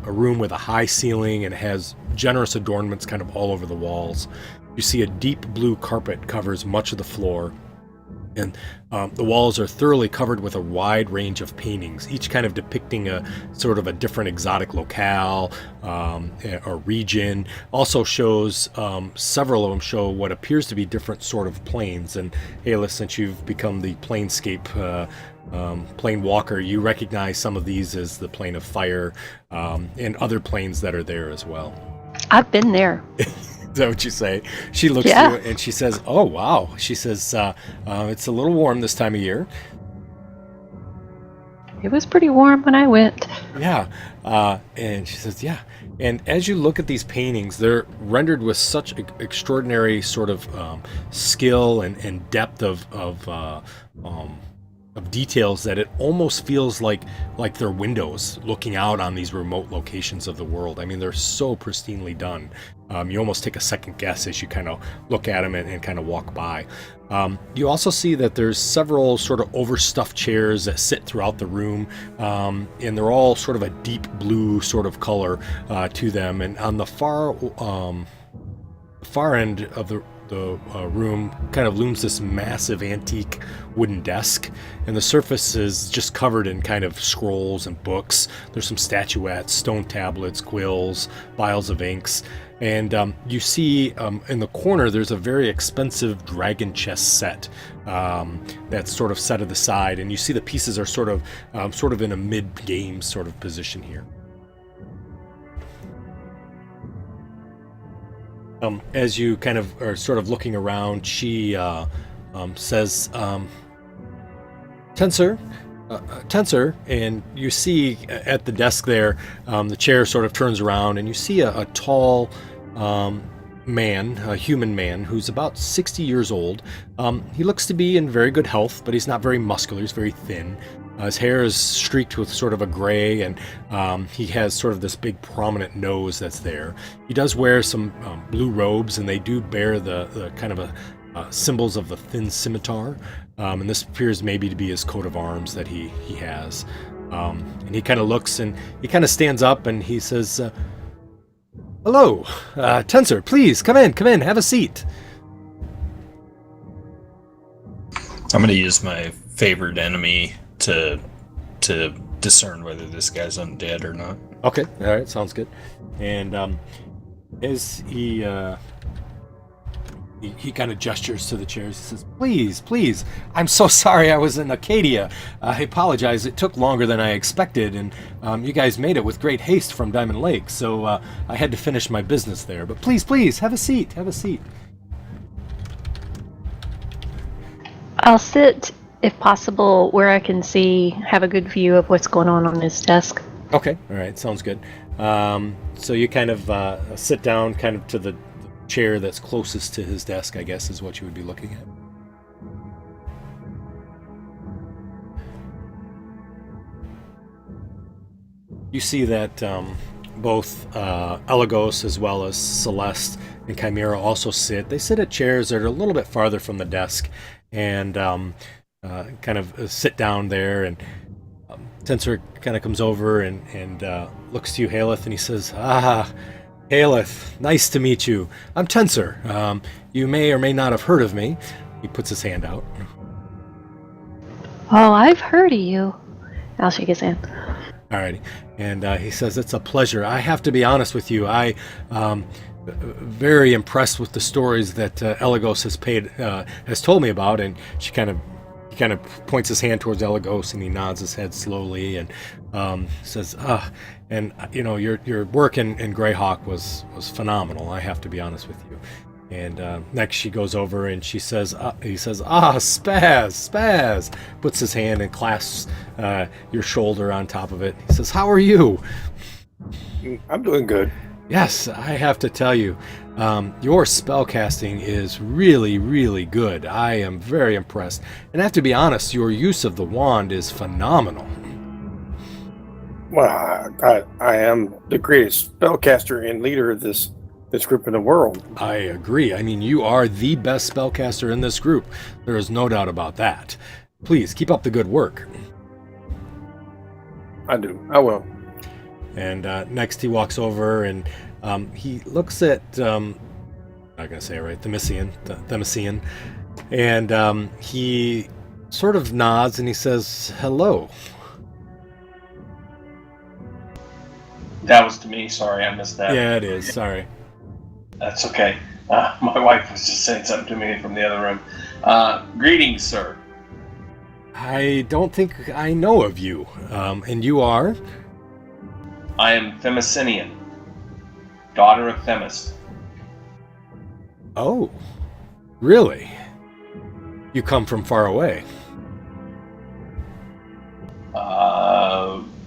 room with a high ceiling, and it has generous adornments kind of all over the walls. You see a deep blue carpet covers much of the floor. And the walls are thoroughly covered with a wide range of paintings, each kind of depicting a sort of a different exotic locale or region. Also shows, several of them show what appears to be different sort of planes. And Ayla, since you've become the planescape plane walker, you recognize some of these as the plane of fire and other planes that are there as well. I've been there. Is that what you say? She looks at you and she says, oh, wow. She says, it's a little warm this time of year. It was pretty warm when I went. Yeah. And she says, yeah. And as you look at these paintings, they're rendered with such extraordinary sort of skill and depth of details that it almost feels like they're windows looking out on these remote locations of the world. I mean, they're so pristinely done. You almost take a second guess as you kind of look at them and kind of walk by. You also see that there's several sort of overstuffed chairs that sit throughout the room, and they're all sort of a deep blue sort of color to them. And on the far end of the room kind of looms this massive antique wooden desk, and the surface is just covered in kind of scrolls and books. There's some statuettes, stone tablets, quills, vials of inks, and you see in the corner there's a very expensive dragon chess set that's sort of set to the side, and you see the pieces are sort of in a mid-game sort of position here. As you kind of are sort of looking around, she says, Tensor, and you see at the desk there, the chair sort of turns around, and you see a tall man, a human man, who's about 60 years old. He looks to be in very good health, but he's not very muscular, he's very thin. His hair is streaked with sort of a gray, and he has sort of this big prominent nose that's there. He does wear some blue robes, and they do bear the kind of symbols of the thin scimitar, and this appears maybe to be his coat of arms that he has. And he kind of looks, and he kind of stands up, and he says, "Hello, Tensor, please come in, have a seat." I'm going to use my favored enemy to discern whether this guy's undead or not. Okay, all right, sounds good. And as he kind of gestures to the chairs, he says, please, I'm so sorry I was in Acadia. I apologize, it took longer than I expected, and you guys made it with great haste from Diamond Lake, so I had to finish my business there. But please, have a seat. I'll sit, if possible, where I can have a good view of what's going on his desk. Okay, all right, sounds good. So you kind of sit down kind of to the chair that's closest to his desk, I guess, is what you would be looking at. You see that both Elagos as well as Celeste and Chimera also sit. They sit at chairs that are a little bit farther from the desk, and kind of sit down there, and Tensor kind of comes over and looks to you, Haleth, and he says, Haleth, nice to meet you. I'm Tensor. You may or may not have heard of me. He puts his hand out. Oh, I've heard of you. I'll shake his hand. Alrighty. And he says, it's a pleasure. I have to be honest with you. I very impressed with the stories that Elagos has told me about, and he kind of points his hand towards Elagos, and he nods his head slowly and says, and you know, your work in Greyhawk was phenomenal. I have to be honest with you. And next she goes over and he says, Spaz, puts his hand and clasps your shoulder on top of it. He says, how are you? I'm doing good. Yes, I have to tell you, your spellcasting is really, really good. I am very impressed. And I have to be honest, your use of the wand is phenomenal. Well, I am the greatest spellcaster and leader of this group in the world. I agree. I mean, you are the best spellcaster in this group. There is no doubt about that. Please, keep up the good work. I do. I will. And next he walks over and he looks at, I'm not going to say it right, Themisian. And he sort of nods and he says, hello. That was to me. Sorry, I missed that. Yeah, it is. Sorry. That's okay. My wife was just saying something to me from the other room. Greetings, sir. I don't think I know of you. And you are? I am Themisian, daughter of Themis. Oh, really? You come from far away?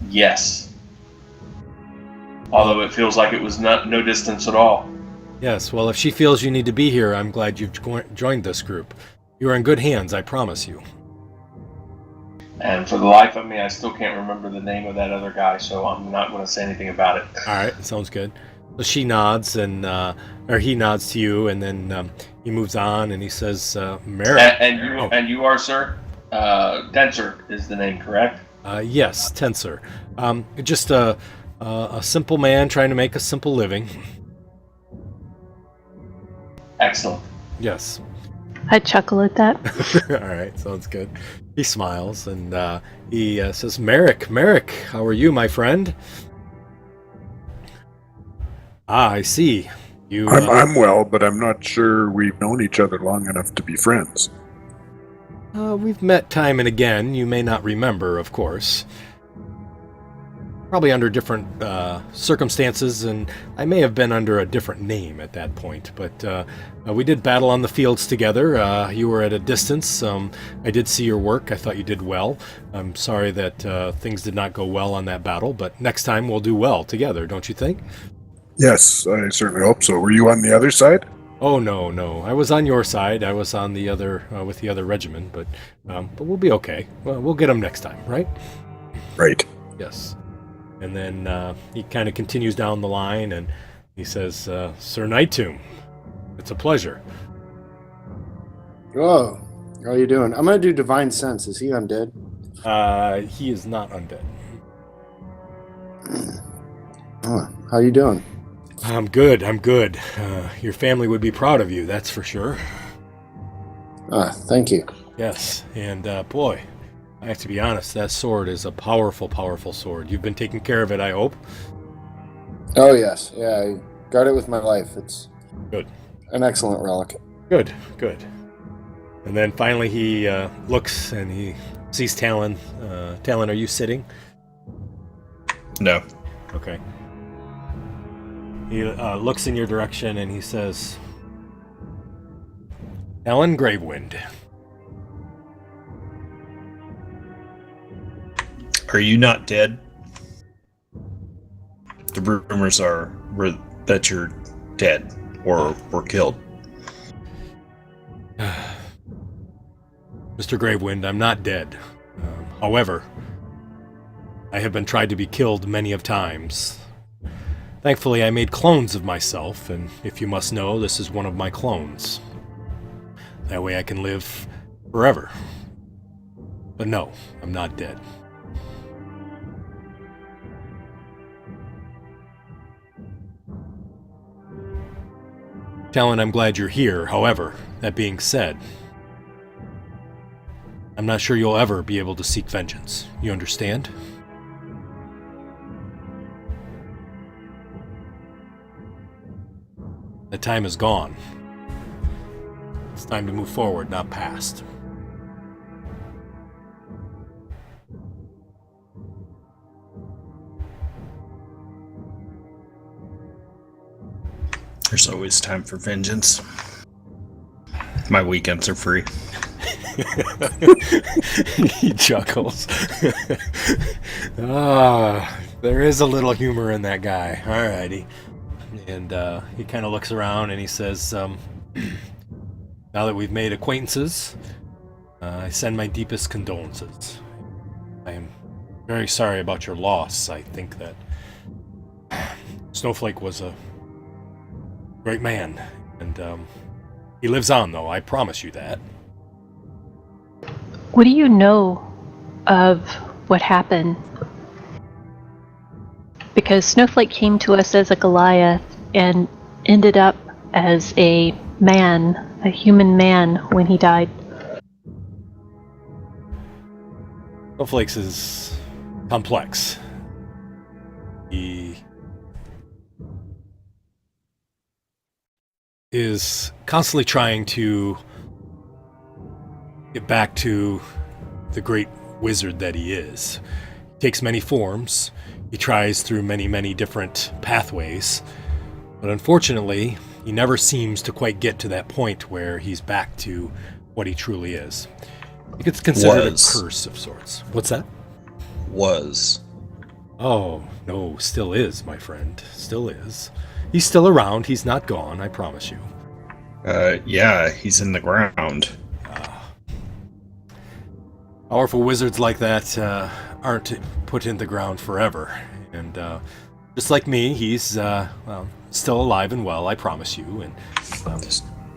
Yes. Although it feels like it was no distance at all. Yes, well, if she feels you need to be here, I'm glad you've joined this group. You are in good hands, I promise you. And for the life of me, I still can't remember the name of that other guy, so I'm not going to say anything about it. All right, sounds good. So she nods, and or he nods to you, and then he moves on, and he says, "Merrick." And you are, sir? Denser is the name, correct? Yes, Tensor. Just a simple man trying to make a simple living. Excellent. Yes. I chuckle at that. All right, sounds good. He smiles, and he says, Merrick, how are you, my friend? Ah, I see. You. I'm well, but I'm not sure we've known each other long enough to be friends. We've met time and again. You may not remember, of course. Probably under different circumstances, and I may have been under a different name at that point. But we did battle on the fields together. You were at a distance. I did see your work. I thought you did well. I'm sorry that things did not go well on that battle, but next time we'll do well together, don't you think? Yes, I certainly hope so. Were you on the other side? Oh no, I was on your side. I was on the other with the other regiment, but we'll be okay. Well, we'll get them next time, right? Right. Yes. And then he kind of continues down the line, and he says, Sir Nighttomb, it's a pleasure. Oh, how are you doing? I'm gonna do divine sense. Is he undead? He is not undead. Oh, how you doing? I'm good. Your family would be proud of you, that's for sure. Thank you. Yes, and boy, I have to be honest, that sword is a powerful, powerful sword. You've been taking care of it, I hope? Oh yes, yeah. I guard it with my life. It's good. An excellent relic. Good. And then finally he looks and he sees Talon. Talon, are you sitting? No. Okay. He looks in your direction and he says, Talon Gravewind. Are you not dead? The rumors are that you're dead or were killed. Mr. Gravewind, I'm not dead. However, I have been tried to be killed many of times. Thankfully, I made clones of myself, and if you must know, this is one of my clones. That way I can live forever. But no, I'm not dead. Talon, I'm glad you're here. However, that being said, I'm not sure you'll ever be able to seek vengeance. You understand? The time is gone. It's time to move forward, not past. There's always time for vengeance. My weekends are free. He chuckles. There is a little humor in that guy. Alrighty. And he kind of looks around and he says, now that we've made acquaintances, I send my deepest condolences. I am very sorry about your loss. I think that Snowflake was a great man. And he lives on, though. I promise you that. What do you know of what happened? Because Snowflake came to us as a Goliath and ended up as a man, a human man, when he died. Snowflakes is complex. He is constantly trying to get back to the great wizard that he is. He takes many forms. He tries through many, many different pathways. But unfortunately, he never seems to quite get to that point where he's back to what he truly is. It's considered a curse of sorts. What's that? Was. Oh, no, still is, my friend. Still is. He's still around. He's not gone, I promise you. Yeah, he's in the ground. Powerful wizards like that aren't put in the ground forever. And just like me, he's well, still alive and well, I promise you. And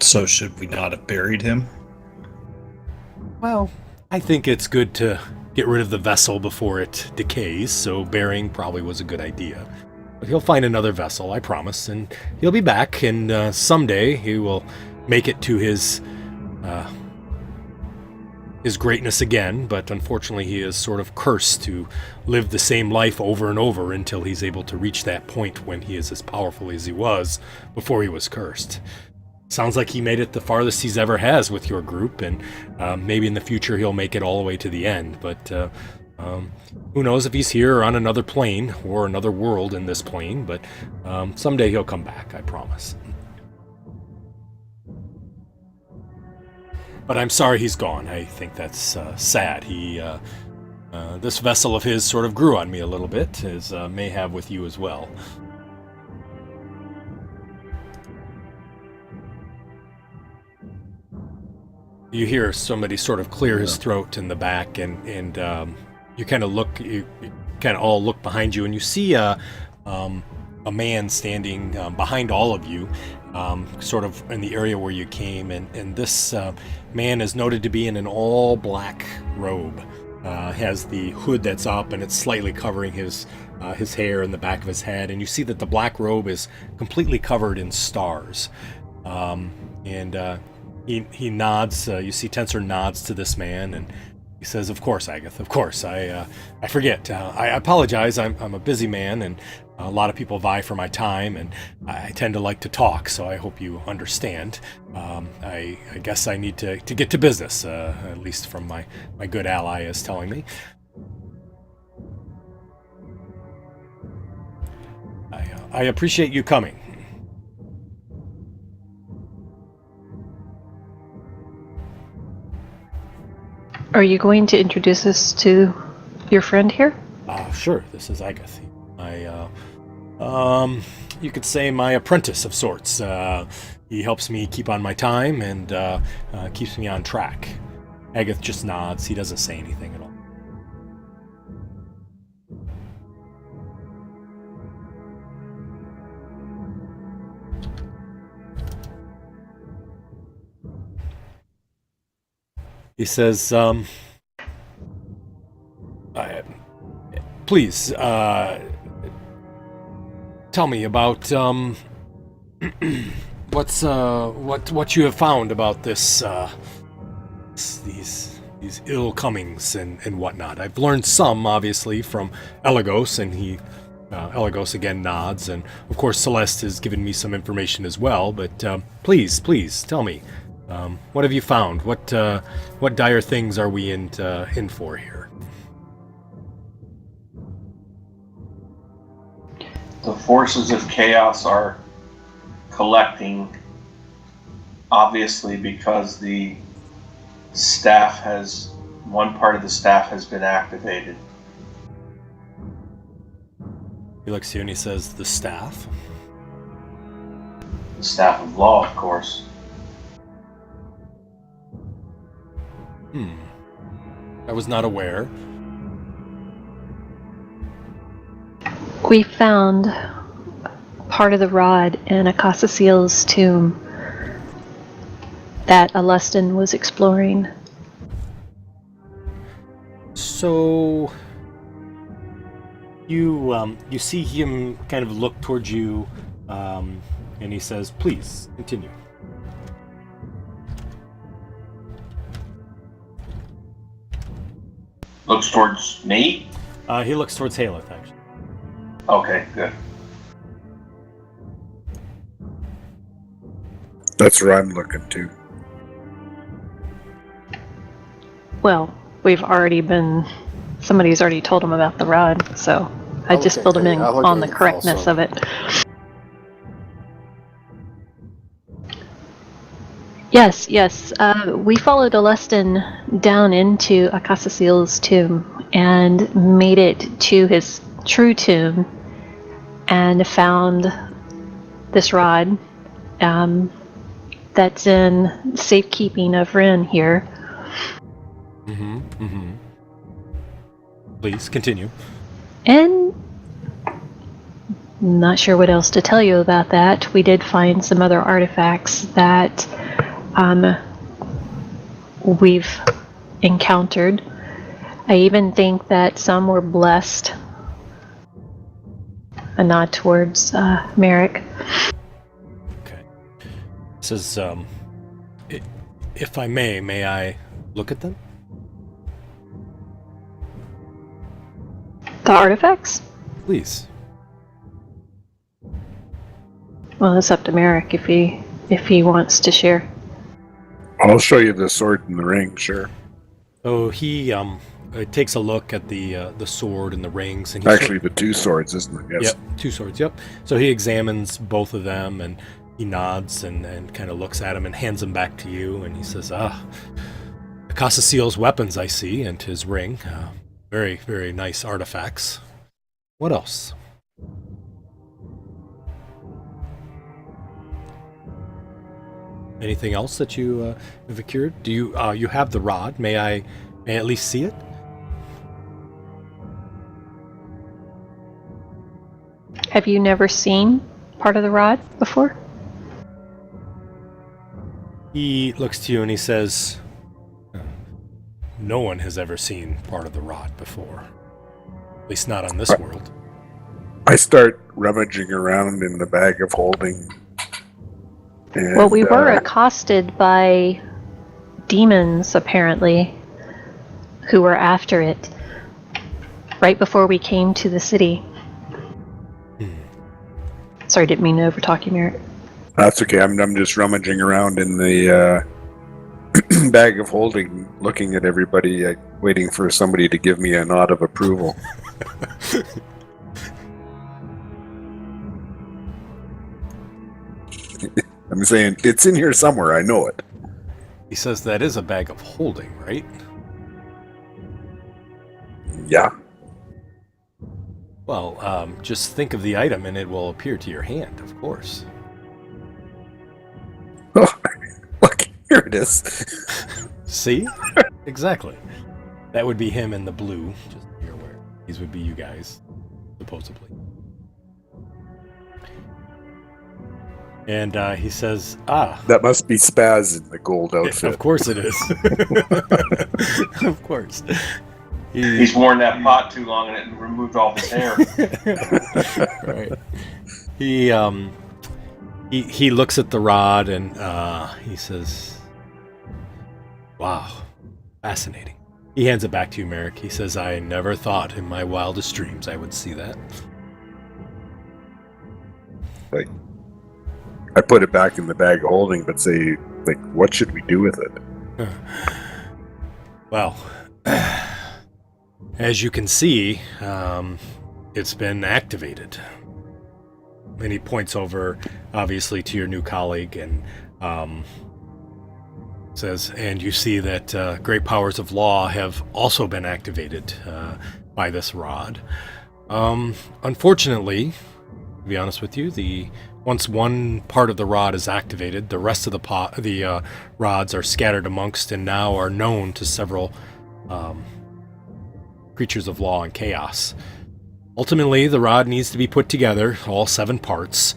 So should we not have buried him? well, I think it's good to get rid of the vessel before it decays, so burying probably was a good idea. But he'll find another vessel, I promise, and he'll be back, and someday he will make it to his greatness again, but unfortunately he is sort of cursed to live the same life over and over until he's able to reach that point when he is as powerful as he was before he was cursed. Sounds like he made it the farthest he's ever has with your group, and maybe in the future he'll make it all the way to the end, but who knows if he's here or on another plane or another world in this plane, but someday he'll come back, I promise. But I'm sorry he's gone. I think that's sad. This vessel of his sort of grew on me a little bit, as may have with you as well. You hear somebody sort of clear his throat in the back, and you kind of look, you kind of all look behind you, and you see a man standing behind all of you, sort of in the area where you came, and this man is noted to be in an all black robe. Has the hood that's up, and it's slightly covering his hair and the back of his head, and you see that the black robe is completely covered in stars. He nods. You see Tensor nods to this man, and he says, "Of course, Agath. Of course. I forget. I apologize. I'm a busy man, and a lot of people vie for my time, and I tend to like to talk. So I hope you understand. I guess I need to get to business. At least from my good ally is telling me. I appreciate you coming." Are you going to introduce us to your friend here? Sure. This is Agath. You could say my apprentice of sorts. He helps me keep on my time and keeps me on track. Agath just nods. He doesn't say anything at all. He says, please, tell me about, what you have found about this, these ill comings and whatnot. I've learned some, obviously, from Elagos, and Elagos again nods, and of course Celeste has given me some information as well, but please, tell me. What have you found? What dire things are we in for here? The forces of chaos are collecting, obviously, because one part of the staff has been activated. He looks here and he says, "The staff?" The staff of law, of course. I was not aware. We found part of the rod in Akasasiel's tomb that Alustin was exploring. So you see him kind of look towards you, and he says, "Please continue." Looks towards me? He looks towards Haleth, actually. Okay, good. That's where I'm looking to. Well, somebody's already told him about the rod, so I I'll just look filled at him in it. I'll look on at the it correctness also. of it. Yes. We followed Alustin down into Akasasiel's tomb and made it to his true tomb and found this rod that's in safekeeping of Rin here. Please continue. And not sure what else to tell you about that. We did find some other artifacts that we've encountered. I even think that some were blessed. A nod towards Merrick. Okay. It says, if I may I look at them? The artifacts? Please. Well, it's up to Merrick if he wants to share. I'll show you the sword and the ring, sure. So he takes a look at the sword and the rings, and he Actually, the two swords, isn't it? Yes. Yep, two swords. Yep. So he examines both of them, and he nods and kind of looks at them and hands them back to you, and he says, Akasa Seal's weapons, I see, and his ring. Very, very nice artifacts. What else? Anything else that you have secured? Do you have the rod? May I at least see it? Have you never seen part of the rod before? He looks to you and he says, no one has ever seen part of the rod before. At least not on this world. I start rummaging around in the bag of holding. And, Well, we were accosted by demons, apparently, who were after it right before we came to the city. Sorry, didn't mean to overtalk you, Merritt. That's okay. I'm just rummaging around in the bag of holding, looking at everybody, waiting for somebody to give me a nod of approval. I'm saying, it's in here somewhere, I know it. He says that is a bag of holding, right? Yeah. Well, just think of the item and it will appear to your hand, of course. Oh, look, here it is. See? Exactly. That would be him in the blue, just so you're aware. These would be you guys, supposedly. And he says, That must be Spaz in the gold outfit. of course it is. Of course. He's worn that pot too long and it removed all his hair. Right. He looks at the rod and he says, wow, fascinating. He hands it back to you, Merrick. He says, I never thought in my wildest dreams I would see that. Like, I put it back in the bag of holding, but say, like, what should we do with it? Well, as you can see, it's been activated. And he points over, obviously, to your new colleague and says, and you see that great powers of law have also been activated by this rod. Unfortunately, to be honest with you, once one part of the rod is activated, the rest of the rods are scattered amongst and now are known to several creatures of law and chaos. Ultimately, the rod needs to be put together, all 7 parts.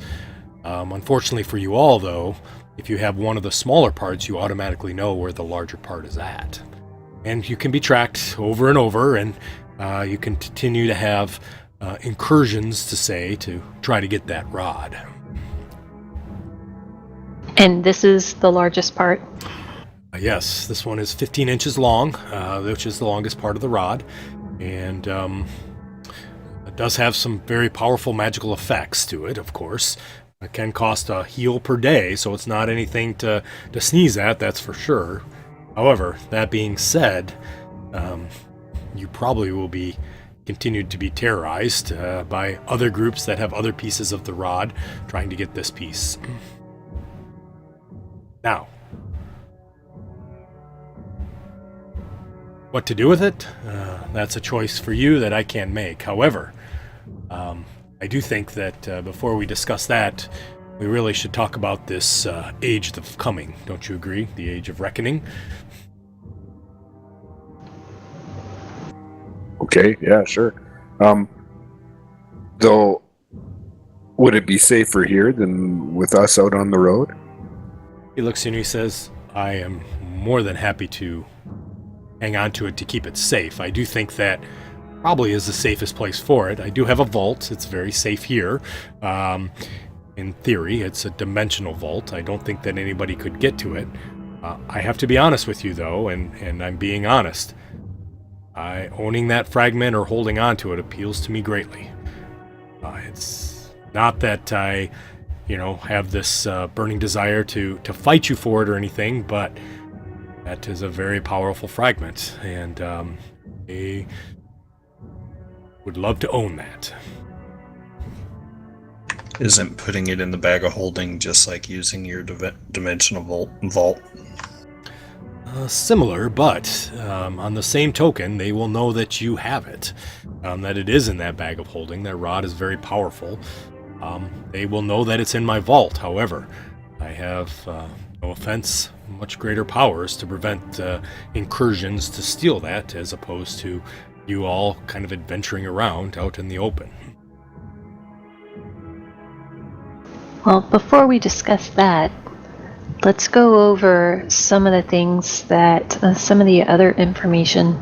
Unfortunately for you all, though, if you have one of the smaller parts, you automatically know where the larger part is at. And you can be tracked over and over, and you can continue to have incursions, to try to get that rod. And this is the largest part. Yes, this one is 15 inches long, which is the longest part of the rod. And it does have some very powerful magical effects to it, of course. It can cost a heal per day, so it's not anything to sneeze at, that's for sure. However, that being said, you probably will be continued to be terrorized by other groups that have other pieces of the rod trying to get this piece. Now, what to do with it? That's a choice for you that I can't make. However, I do think that before we discuss that, we really should talk about this age of coming. Don't you agree? The age of reckoning. Okay, yeah, sure. Though, would it be safer here than with us out on the road? He looks in and he says, I am more than happy to hang on to it to keep it safe. I do think that probably is the safest place for it. I do have a vault. It's very safe here. In theory, it's a dimensional vault. I don't think that anybody could get to it. I have to be honest with you, though, and I'm being honest. Owning that fragment or holding on to it appeals to me greatly. It's not that I, have this burning desire to fight you for it or anything, but that is a very powerful fragment, and I would love to own that. Isn't putting it in the bag of holding just like using your dimensional vault? Similar, but on the same token, they will know that you have it, that it is in that bag of holding. That rod is very powerful. They will know that it's in my vault. However, I have, no offense, much greater powers to prevent incursions to steal that, as opposed to you all kind of adventuring around out in the open. Well, before we discuss that, let's go over some of the things that, some of the other information.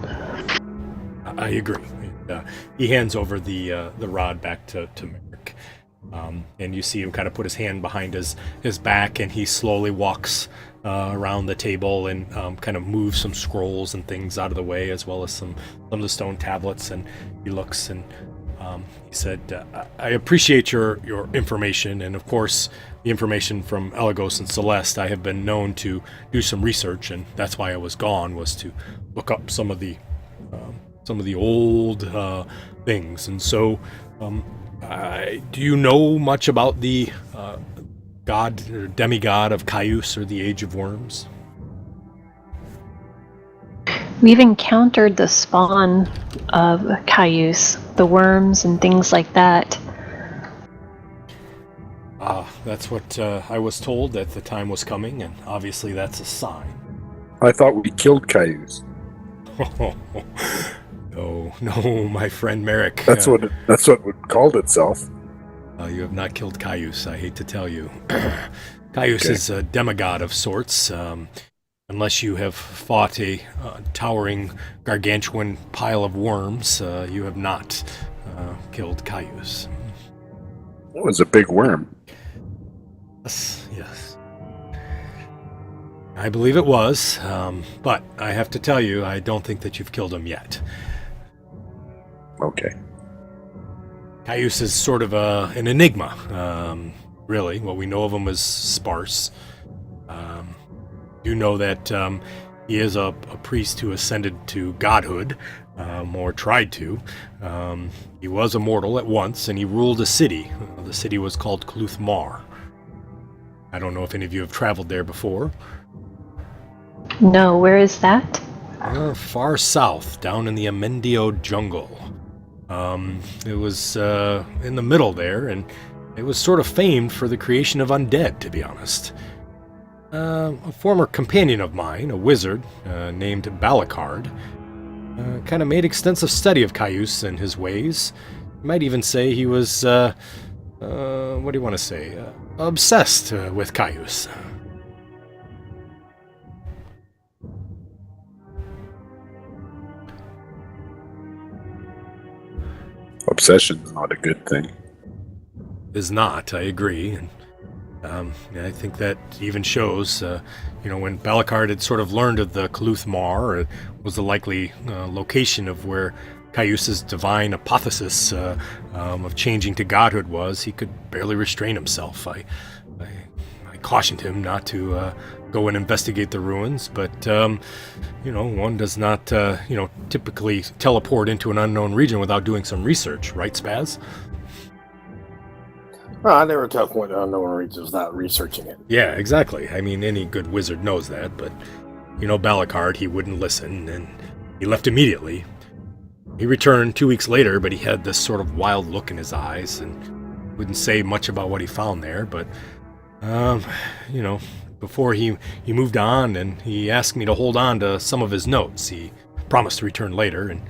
I agree. He hands over the rod back to Merrick. And you see him kind of put his hand behind his back, and he slowly walks around the table and kind of moves some scrolls and things out of the way, as well as some of the stone tablets. And he looks and he said, I appreciate your information, and of course the information from Elagos and Celeste. I have been known to do some research, and that's why I was gone, was to look up some of the old things. And so do you know much about the god or demigod of Caius, or the Age of Worms? We've encountered the spawn of Caius, the worms and things like that. That's what I was told that the time was coming, and obviously that's a sign. I thought we killed Caius. No, my friend Merrick. That's what it called itself. You have not killed Caius, I hate to tell you. Caius is a demigod of sorts. Unless you have fought a towering, gargantuan pile of worms, you have not killed Caius. It was a big worm. Yes. I believe it was, but I have to tell you, I don't think that you've killed him yet. Okay. Caius is sort of an enigma, really. What we know of him is sparse. You know that he is a priest who ascended to godhood, or tried to. He was immortal at once, and he ruled a city. The city was called Cluth-Mar. I don't know if any of you have traveled there before. No, where is that? Far south, down in the Amendio jungle. It was in the middle there, and it was sort of famed for the creation of undead, to be honest. A former companion of mine, a wizard named Balakard, kind of made extensive study of Caius and his ways. You might even say he was, what do you want to say, obsessed with Caius. Obsession's not a good thing. Is not, I agree. And I think that even shows, when Balakard had sort of learned of the Cluth-Mar, it was the likely location of where Caius's divine hypothesis of changing to godhood was, he could barely restrain himself. I cautioned him not to go and investigate the ruins, but, one does not, typically teleport into an unknown region without doing some research, right, Spaz? Well, I never teleported to unknown regions without researching it. Yeah, exactly. I mean, any good wizard knows that, but, Balakard, he wouldn't listen, and he left immediately. He returned 2 weeks later, but he had this sort of wild look in his eyes, and wouldn't say much about what he found there, but, before he moved on, and he asked me to hold on to some of his notes. He promised to return later, and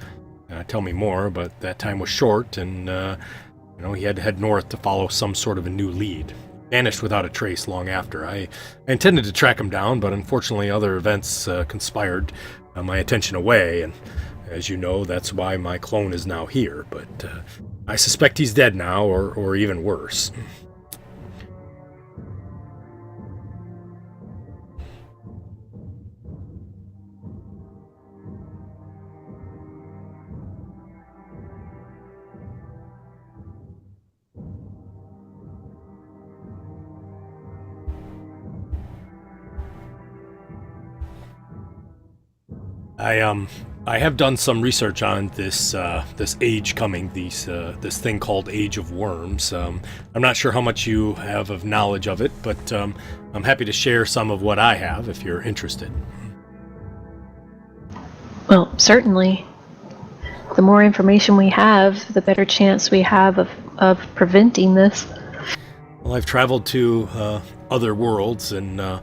tell me more, but that time was short, and he had to head north to follow some sort of a new lead. Vanished without a trace long after. I intended to track him down, but unfortunately other events conspired my attention away, and as you know, that's why my clone is now here, but I suspect he's dead now, or even worse. I have done some research on this age coming, this thing called Age of Worms. I'm not sure how much you have of knowledge of it, but I'm happy to share some of what I have if you're interested. Well, certainly. The more information we have, the better chance we have of preventing this. Well, I've traveled to other worlds and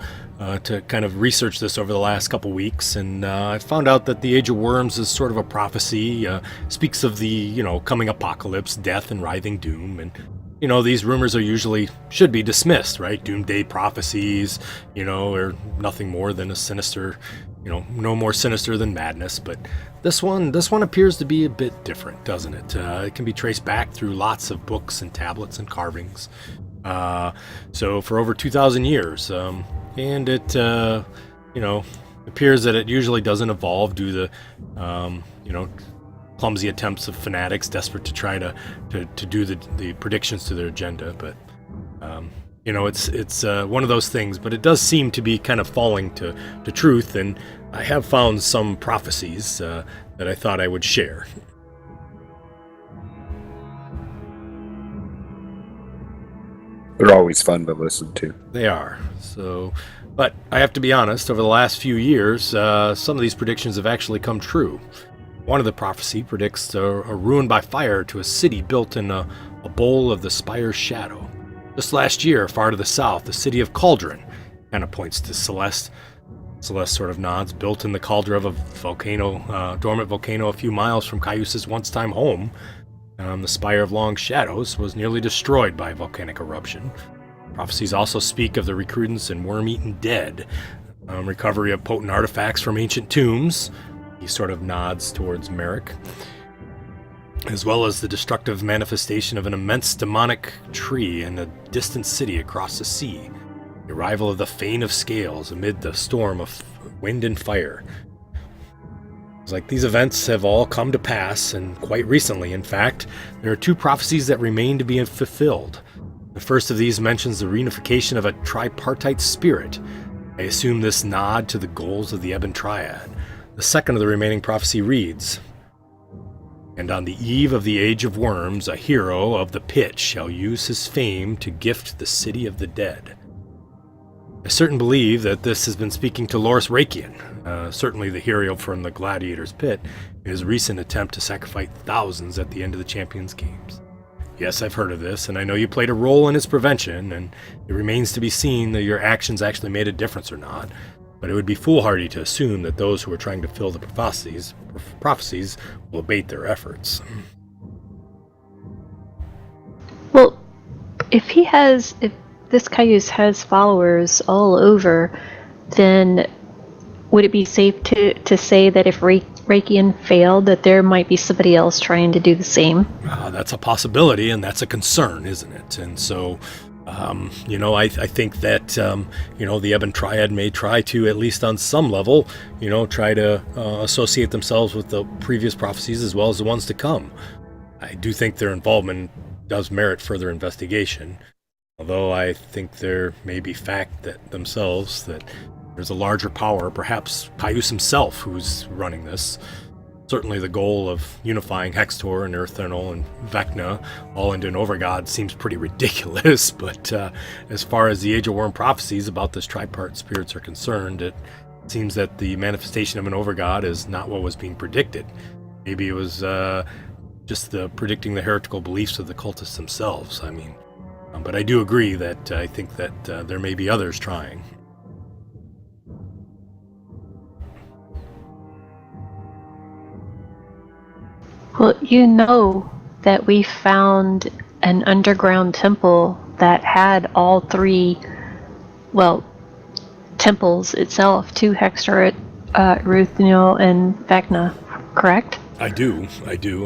to kind of research this over the last couple weeks, and I found out that the Age of Worms is sort of a prophecy, speaks of the, coming apocalypse, death, and writhing doom, and, these rumors should be dismissed, right? Doomsday prophecies, are nothing more than a sinister, no more sinister than madness, but this one appears to be a bit different, doesn't it? It can be traced back through lots of books and tablets and carvings. So for over 2,000 years, and it, appears that it usually doesn't evolve due to, clumsy attempts of fanatics desperate to try to do the predictions to their agenda. But, it's one of those things, but it does seem to be kind of falling to truth, and I have found some prophecies that I thought I would share. They're always fun to listen to. They are. So, but I have to be honest, over the last few years, some of these predictions have actually come true. One of the prophecy predicts a ruin by fire to a city built in a bowl of the Spire's shadow. Just last year, far to the south, the city of Cauldron, kind of points to Celeste. Celeste sort of nods, built in the cauldron of a dormant volcano a few miles from Caius's once-time home. The Spire of Long Shadows was nearly destroyed by volcanic eruption. Prophecies also speak of the recrudescence and worm-eaten dead, recovery of potent artifacts from ancient tombs. He sort of nods towards Merrick, as well as the destructive manifestation of an immense demonic tree in a distant city across the sea. The arrival of the Fane of Scales amid the storm of wind and fire. It's like these events have all come to pass, and quite recently, in fact, there are two prophecies that remain to be fulfilled. The first of these mentions the reunification of a tripartite spirit. I assume this nod to the goals of the Ebon Triad. The second of the remaining prophecy reads, "And on the eve of the Age of Worms, a hero of the pit shall use his fame to gift the city of the dead." I certainly believe that this has been speaking to Loris Rakian, certainly the hero from the Gladiator's Pit, in his recent attempt to sacrifice thousands at the end of the Champions Games. Yes, I've heard of this, and I know you played a role in its prevention, and it remains to be seen that your actions actually made a difference or not, but it would be foolhardy to assume that those who are trying to fill the prophecies will abate their efforts. Well, if this Caius has followers all over, then would it be safe to say that if Rakian failed, that there might be somebody else trying to do the same? That's a possibility, and that's a concern, isn't it? And so, I think that, the Ebon Triad may try to, at least on some level, try to associate themselves with the previous prophecies as well as the ones to come. I do think their involvement does merit further investigation. Although I think there may be fact that themselves that there's a larger power, perhaps Caius himself, who's running this. Certainly the goal of unifying Hextor and Earthenol and Vecna all into an overgod seems pretty ridiculous, but as far as the Age of Worm prophecies about this tripart spirits are concerned, it seems that the manifestation of an overgod is not what was being predicted. Maybe it was just predicting the heretical beliefs of the cultists themselves. But I do agree that I think that there may be others trying. Well, you know that we found an underground temple that had all three, well, temples itself to Hexter, Rutheniel, and Vecna, correct? I do,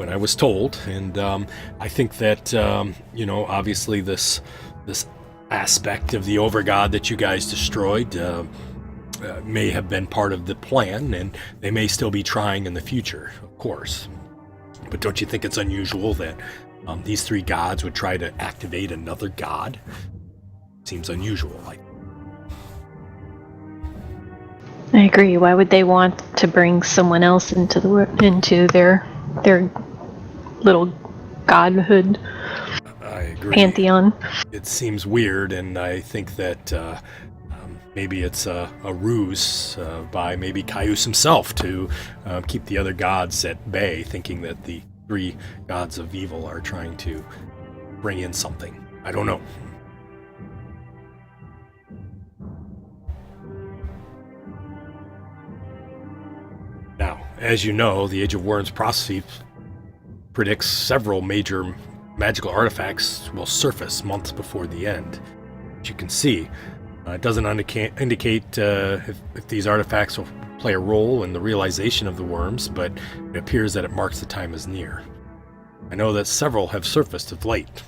and I was told, and I think that obviously this aspect of the Overgod that you guys destroyed may have been part of the plan, and they may still be trying in the future, of course. But don't you think it's unusual that these three gods would try to activate another god? Seems unusual. I agree. Why would they want to bring someone else into their little godhood I agree. pantheon? It seems weird, and I think that maybe it's a ruse by maybe Caius himself to keep the other gods at bay, thinking that the three gods of evil are trying to bring in something. I don't know. Now, as you know, the Age of Worms prophecy predicts several major magical artifacts will surface months before the end. As you can see, it doesn't indicate if these artifacts will play a role in the realization of the worms, but it appears that it marks the time as near. I know that several have surfaced of late,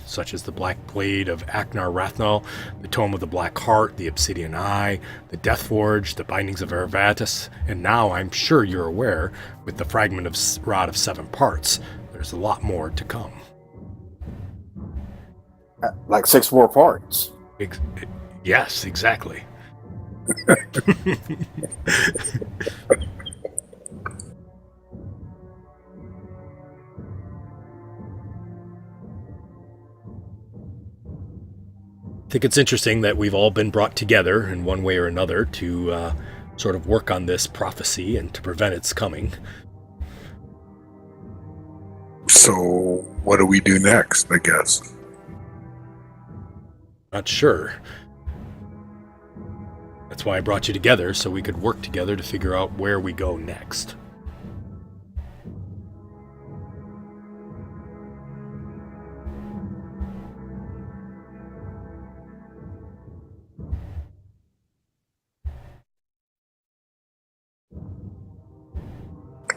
such as the Black Blade of Aknar Rathnal, the Tome of the Black Heart, the Obsidian Eye, the Death Forge, the Bindings of Ervatus, and now I'm sure you're aware, with the Fragment of Rod of 7 Parts, there's a lot more to come. Like 6 more parts. Yes, exactly. I think it's interesting that we've all been brought together in one way or another to sort of work on this prophecy and to prevent its coming. So, what do we do next, I guess? Not sure. That's why I brought you together, so we could work together to figure out where we go next.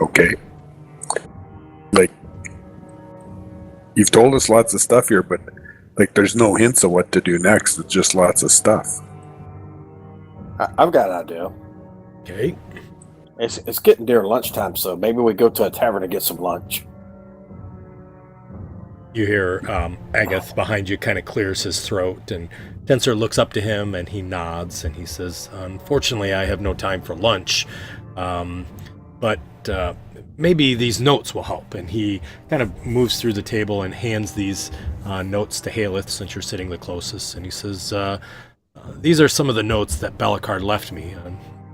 Okay. Like, you've told us lots of stuff here, but like, there's no hints of what to do next. It's just lots of stuff. I've got an idea. Okay. It's getting near lunchtime, so maybe we go to a tavern and get some lunch. You hear Agath behind you kind of clears his throat, and Tensor looks up to him and he nods and he says, "Unfortunately, I have no time for lunch, but maybe these notes will help." And he kind of moves through the table and hands these notes to Haleth, since you're sitting the closest, and he says, "These are some of the notes that Belikard left me.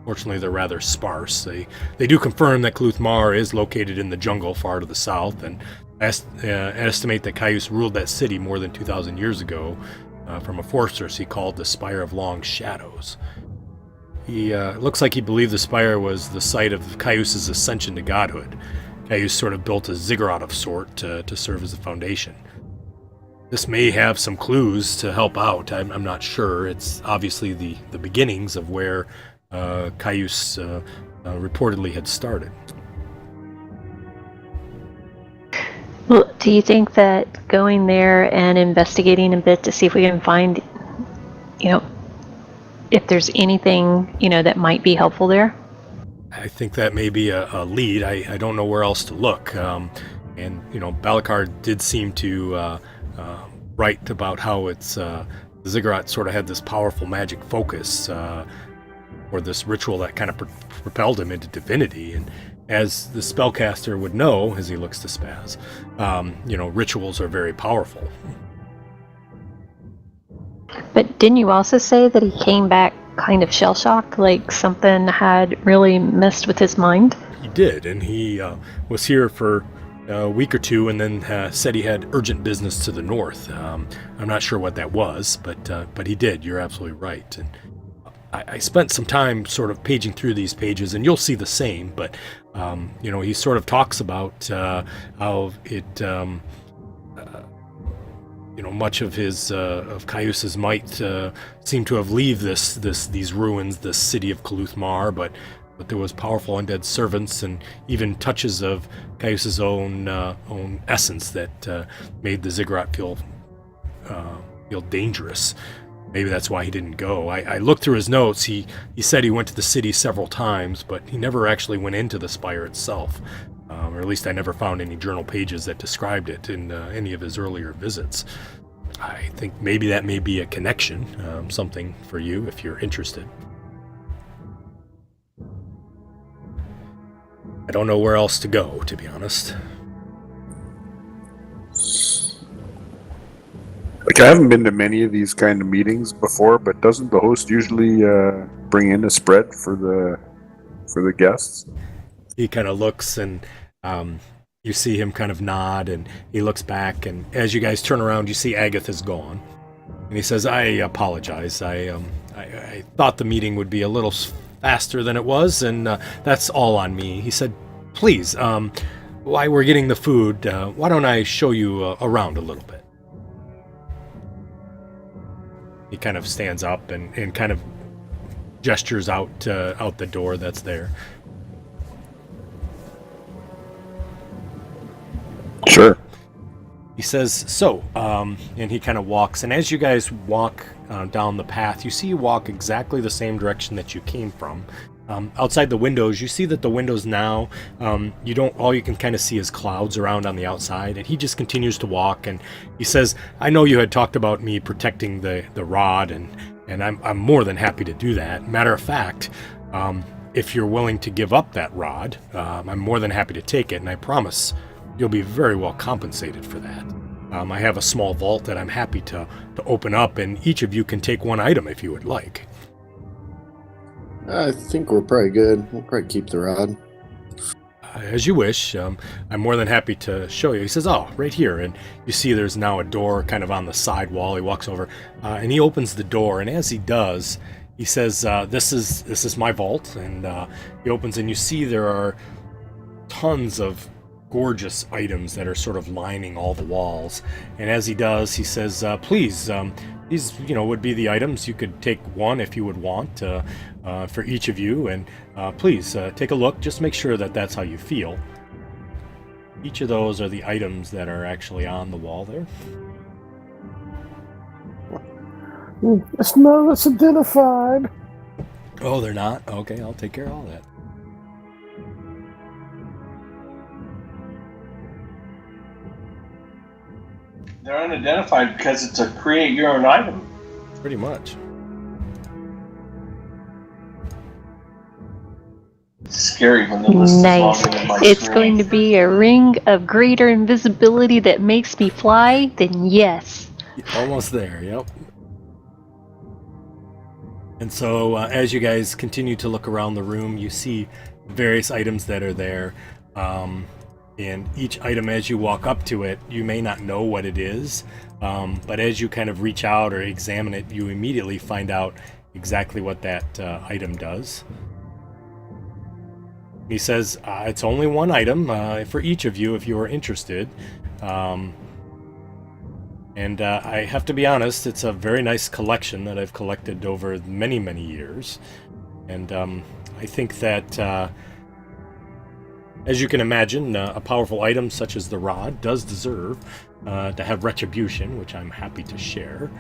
Unfortunately, they're rather sparse. They do confirm that Kluthmar is located in the jungle far to the south, and estimate that Caius ruled that city more than 2,000 years ago from a fortress he called the Spire of Long Shadows. He looks like he believed the spire was the site of Caius's ascension to godhood. Caius sort of built a ziggurat of sort to serve as a foundation. This may have some clues to help out. I'm not sure. It's obviously the beginnings of where Caius reportedly had started." Well, do you think that going there and investigating a bit to see if we can find, if there's anything, that might be helpful there? I think that may be a lead. I don't know where else to look. And Belikard did seem to write about how the ziggurat sort of had this powerful magic focus, or this ritual that kind of propelled him into divinity. And as the spellcaster would know, as he looks to Spaz, rituals are very powerful. But didn't you also say that he came back kind of shell-shocked, like something had really messed with his mind? He did, and he was here for a week or two, and then said he had urgent business to the north. I'm not sure what that was, but he did. You're absolutely right. And I spent some time sort of paging through these pages, and you'll see the same. But he sort of talks about how it, much of his of Caius's might seemed to have leave these ruins, this city of Kaluth-Mar, but there was powerful undead servants and even touches of Caius's own essence that made the ziggurat feel dangerous. Maybe that's why he didn't go. I looked through his notes. He said he went to the city several times, but he never actually went into the spire itself. Or at least I never found any journal pages that described it in any of his earlier visits. I think maybe that may be a connection, something for you if you're interested. I don't know where else to go, to be honest. Like, I haven't been to many of these kind of meetings before, but doesn't the host usually bring in a spread for the guests? He kind of looks, and you see him kind of nod, and he looks back, and as you guys turn around, you see Agatha's gone. And he says, I apologize. I thought the meeting would be a little faster than it was, and that's all on me. He said, please, while we're getting the food, why don't I show you around a little bit? He kind of stands up and kind of gestures out the door that's there. Sure. He says, so, and he kind of walks, and as you guys walk down the path, you walk exactly the same direction that you came from. Outside the windows, you see that the windows now, all you can kind of see is clouds around on the outside, and he just continues to walk, and he says, I know you had talked about me protecting the rod, and I'm more than happy to do that. Matter of fact, if you're willing to give up that rod, I'm more than happy to take it, and I promise you'll be very well compensated for that. I have a small vault that I'm happy to open up, and each of you can take one item if you would like. I think we're probably good. We'll probably keep the rod. As you wish. I'm more than happy to show you. He says, oh, right here. And you see there's now a door kind of on the side wall. He walks over, and he opens the door, and as he does, he says, this is my vault. And he opens, and you see there are tons of gorgeous items that are sort of lining all the walls. And as he does, he says, please, these would be the items. You could take one if you would want for each of you, and please take a look. Just make sure that that's how you feel. Each of those are the items that are actually on the wall there. It's none that's identified. Oh, they're not? Okay, I'll take care of all that. They're unidentified because it's a create your own item. Pretty much. It's scary when the list Nice. is longer than my It's screen. going to be a ring of greater invisibility that makes me fly, then yes. Almost there, yep. And so as you guys continue to look around the room, you see various items that are there. And each item, as you walk up to it, you may not know what it is, but as you kind of reach out or examine it, you immediately find out exactly what that item does. He says, it's only one item for each of you if you are interested. And I have to be honest, it's a very nice collection that I've collected over many, many years. And I think that... as you can imagine, a powerful item such as the rod does deserve to have retribution, which I'm happy to share.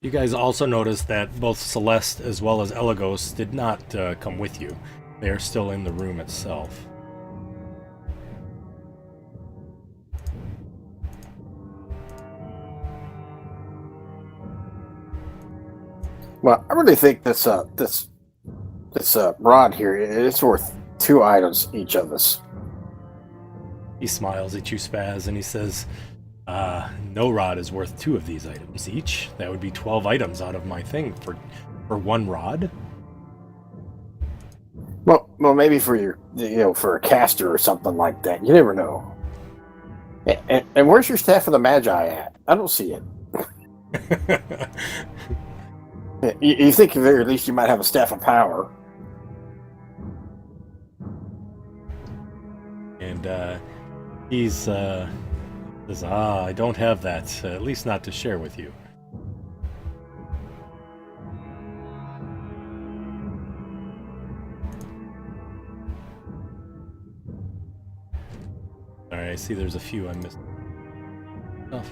You guys also notice that both Celeste as well as Elagos did not come with you. They are still in the room itself. Well, I really think this rod here, it's worth 2 items each of us. He smiles at you, Spaz, and he says, no rod is worth 2 of these items each. That would be 12 items out of my thing for 1 rod. Well, maybe for for a caster or something like that. You never know. And where's your staff of the Magi at? I don't see it. You think at the very least you might have a staff of power. And he says, I don't have that, at least not to share with you. Alright, I see there's a few I missed. Oh.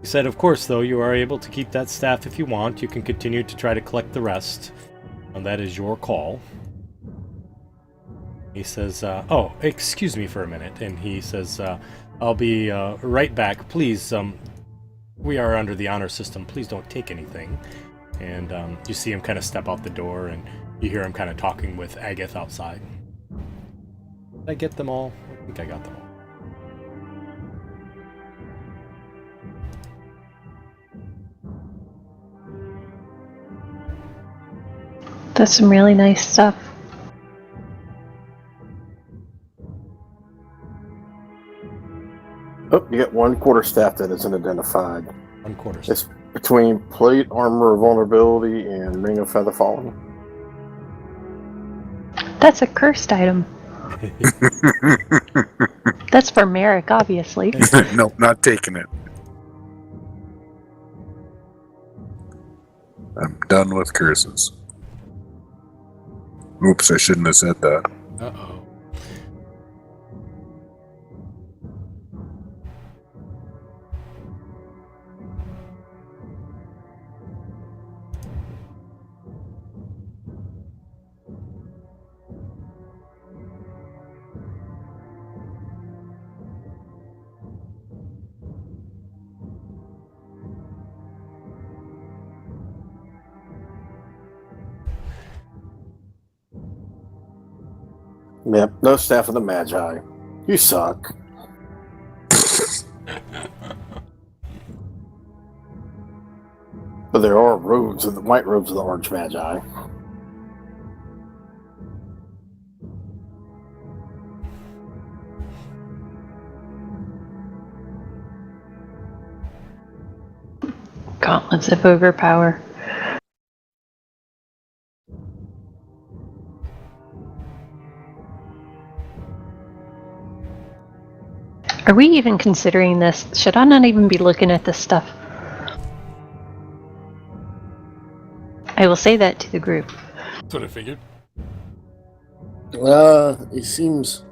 He said, of course, though, you are able to keep that staff if you want. You can continue to try to collect the rest. And that is your call. He says, oh, excuse me for a minute. And he says, I'll be right back. Please, we are under the honor system. Please don't take anything. And you see him kind of step out the door, and you hear him kind of talking with Agath outside. Did I get them all? I think I got them all. That's some really nice stuff. Oh, you got one quarterstaff that isn't identified. One quarter. It's between plate armor of vulnerability and ring of feather falling. That's a cursed item. That's for Merrick, obviously. Nope, not taking it. I'm done with curses. Oops, I shouldn't have said that. Uh-oh. Yep, no staff of the Magi. You suck. But there are robes, the white robes of the Orange Magi. Gauntlets of overpower. Are we even considering this? Should I not even be looking at this stuff? I will say that to the group. That's what I figured. He seems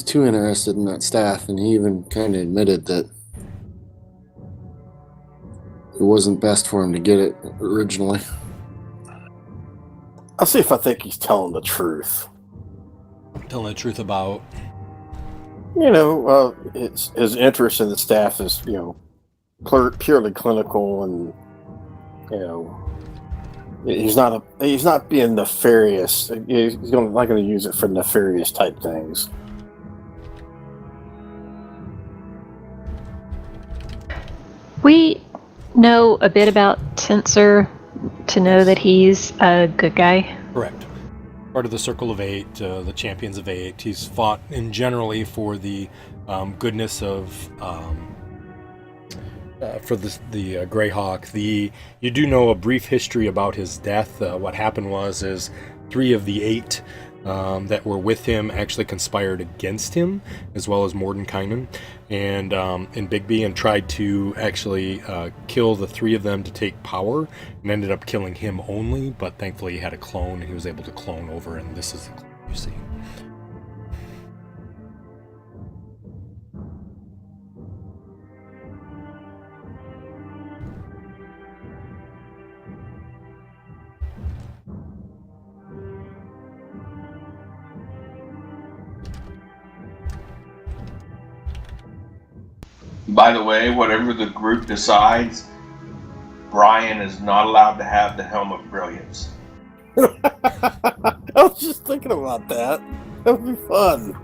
too interested in that staff, and he even kind of admitted that it wasn't best for him to get it originally. I'll see if I think he's telling the truth. Telling the truth about... His interest in the staff is, purely clinical, and he's not being nefarious. He's not going to use it for nefarious type things. We know a bit about Tensor to know that he's a good guy. Correct. Part of the Circle of Eight, the Champions of Eight. He's fought in generally for the goodness of for the Greyhawk. You do know a brief history about his death. What happened was 3 of the 8 that were with him actually conspired against him, as well as Mordenkainen and Bigby, and tried to actually kill the 3 of them to take power, and ended up killing him only. But thankfully, he had a clone, and he was able to clone over, and this is the clone you see. By the way, whatever the group decides, Brian is not allowed to have the Helm of Brilliance. I was just thinking about that. That would be fun.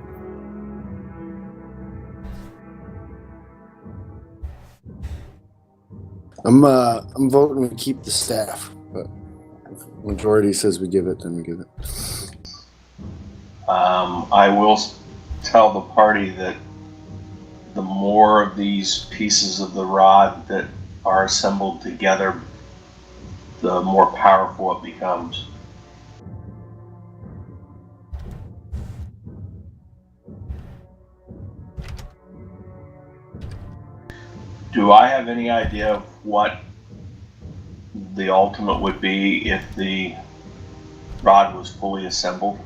I'm voting we keep the staff, but if majority says we give it, then we give it. I will tell the party that the more of these pieces of the rod that are assembled together, the more powerful it becomes. Do I have any idea of what the ultimate would be if the rod was fully assembled?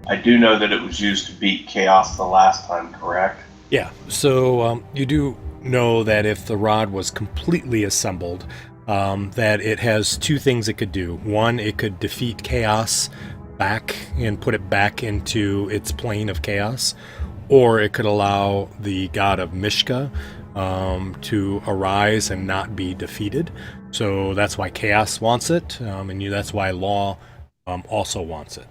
I do know that it was used to beat Chaos the last time, correct? Yeah, so you do know that if the rod was completely assembled, that it has two things it could do. One, it could defeat Chaos back and put it back into its plane of chaos, or it could allow the god of Mishka to arise and not be defeated. So that's why Chaos wants it, and that's why Law also wants it.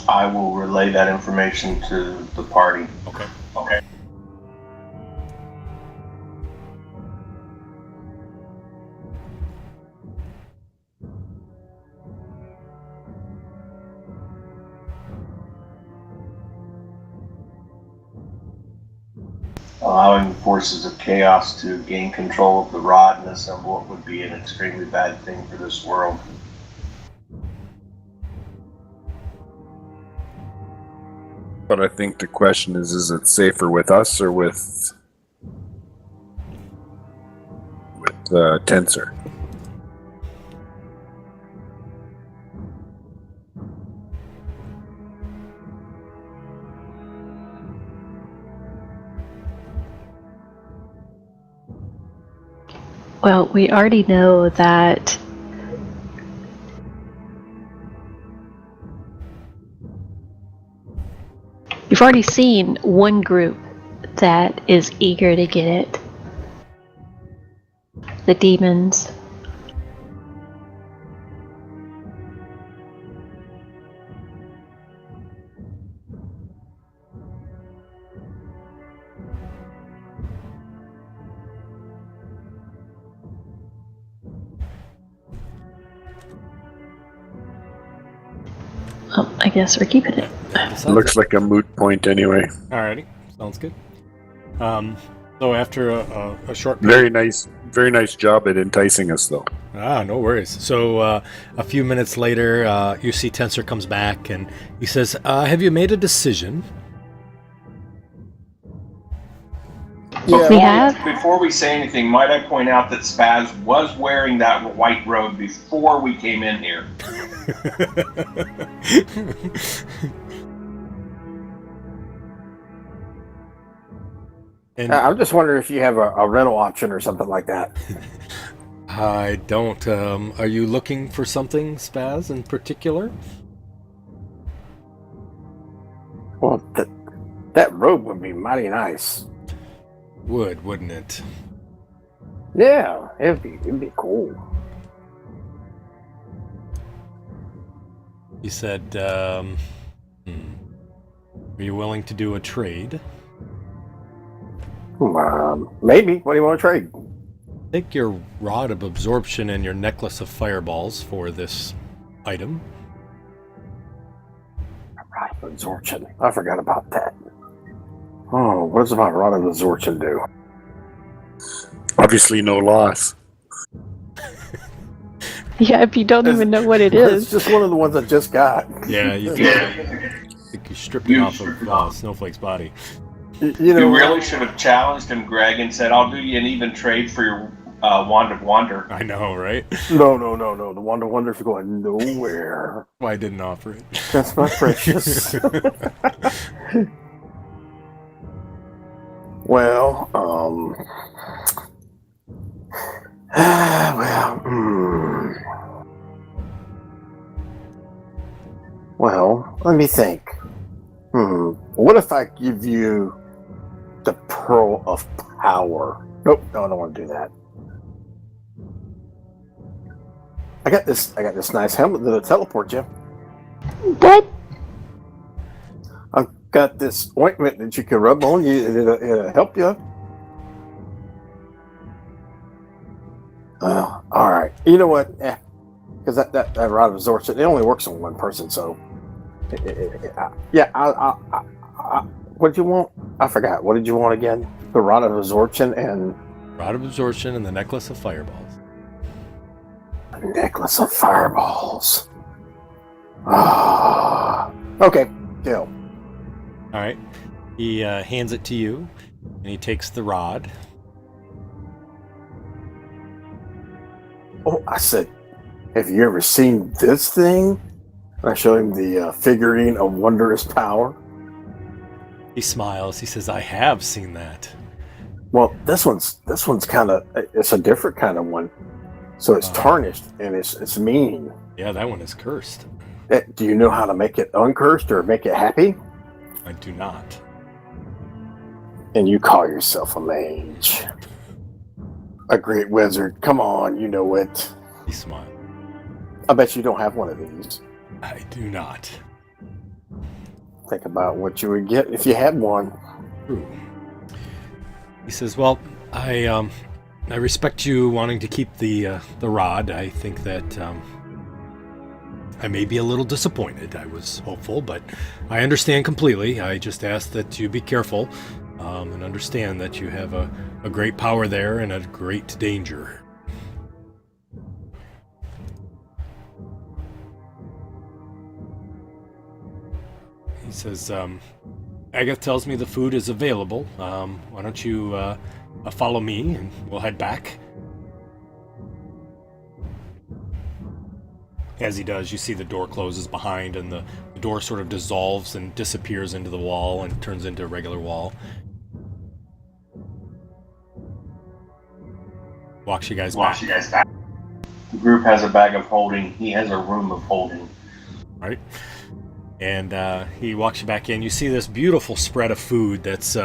I will relay that information to the party. Okay. Okay. Allowing the forces of chaos to gain control of the rod and assemble it would be an extremely bad thing for this world. But I think the question is it safer with us or with Tensor? Well, we already know that you've already seen one group that is eager to get it. The demons. Well, I guess we're keeping it. Looks like a moot point anyway. Alrighty, sounds good. So after a short Very nice job at enticing us, though. no worries. So a few minutes later, you see Tensor comes back and he says, "Have you made a decision?" We have. Before we say anything, might I point out that Spaz was wearing that white robe before we came in here? And I'm just wondering if you have a rental option or something like that. I don't. Are you looking for something, Spaz, in particular? Well, that robe would be mighty nice. Wouldn't it? Yeah, it'd be cool. He said, "Are you willing to do a trade? Maybe. What do you want to trade? Take your rod of absorption and your necklace of fireballs for this item." Rod of absorption. I forgot about that. Oh, what does my rod of absorption do? Obviously, no loss. Yeah, if you don't even know what it It's is. just one of the ones I just got. Yeah, you think you stripped it off of Snowflake's body. You You know, really should have challenged him, Greg, and said, "I'll do you an even trade for your wand of wonder." I know, right? No. The Wonder Wonder's going nowhere. Why I didn't offer it? That's my precious. Well, well, let me think. What if I give you the Pearl of Power? Nope, no, I don't want to do that. I got this nice helmet that'll teleport you. What? got this ointment that you can rub on you, and it'll help you. All right. You know what? Because that rod of absorption, it only works on one person. So, yeah. What did you want? I forgot. What did you want again? The rod of absorption and Rod of absorption and the necklace of fireballs. a necklace of fireballs. Ah. Okay. Deal. All right. He hands it to you, and he takes the rod. Oh, I said, have you ever seen this thing? I show him the figurine of wondrous power. He smiles. He says, I have seen that. Well, this one's kind of, it's a different kind of one. So it's tarnished and it's mean. Yeah, that one is cursed. Do you know how to make it uncursed or make it happy? I do not. And you call yourself a mage. A great wizard. Come on, you know it. He smiled. I bet you don't have one of these. I do not. Think about what you would get if you had one. True. He says, well, I respect you wanting to keep the rod. I think that I may be a little disappointed. I was hopeful, but I understand completely. I just ask that you be careful and understand that you have a great power there and a great danger. He says, Agatha tells me the food is available. Why don't you follow me and we'll head back? As he does, you see the door closes behind and the door sort of dissolves and disappears into the wall and turns into a regular wall. Walks you guys back. The group has a bag of holding. He has a room of holding. Right. And he walks you back in. You see this beautiful spread of food that's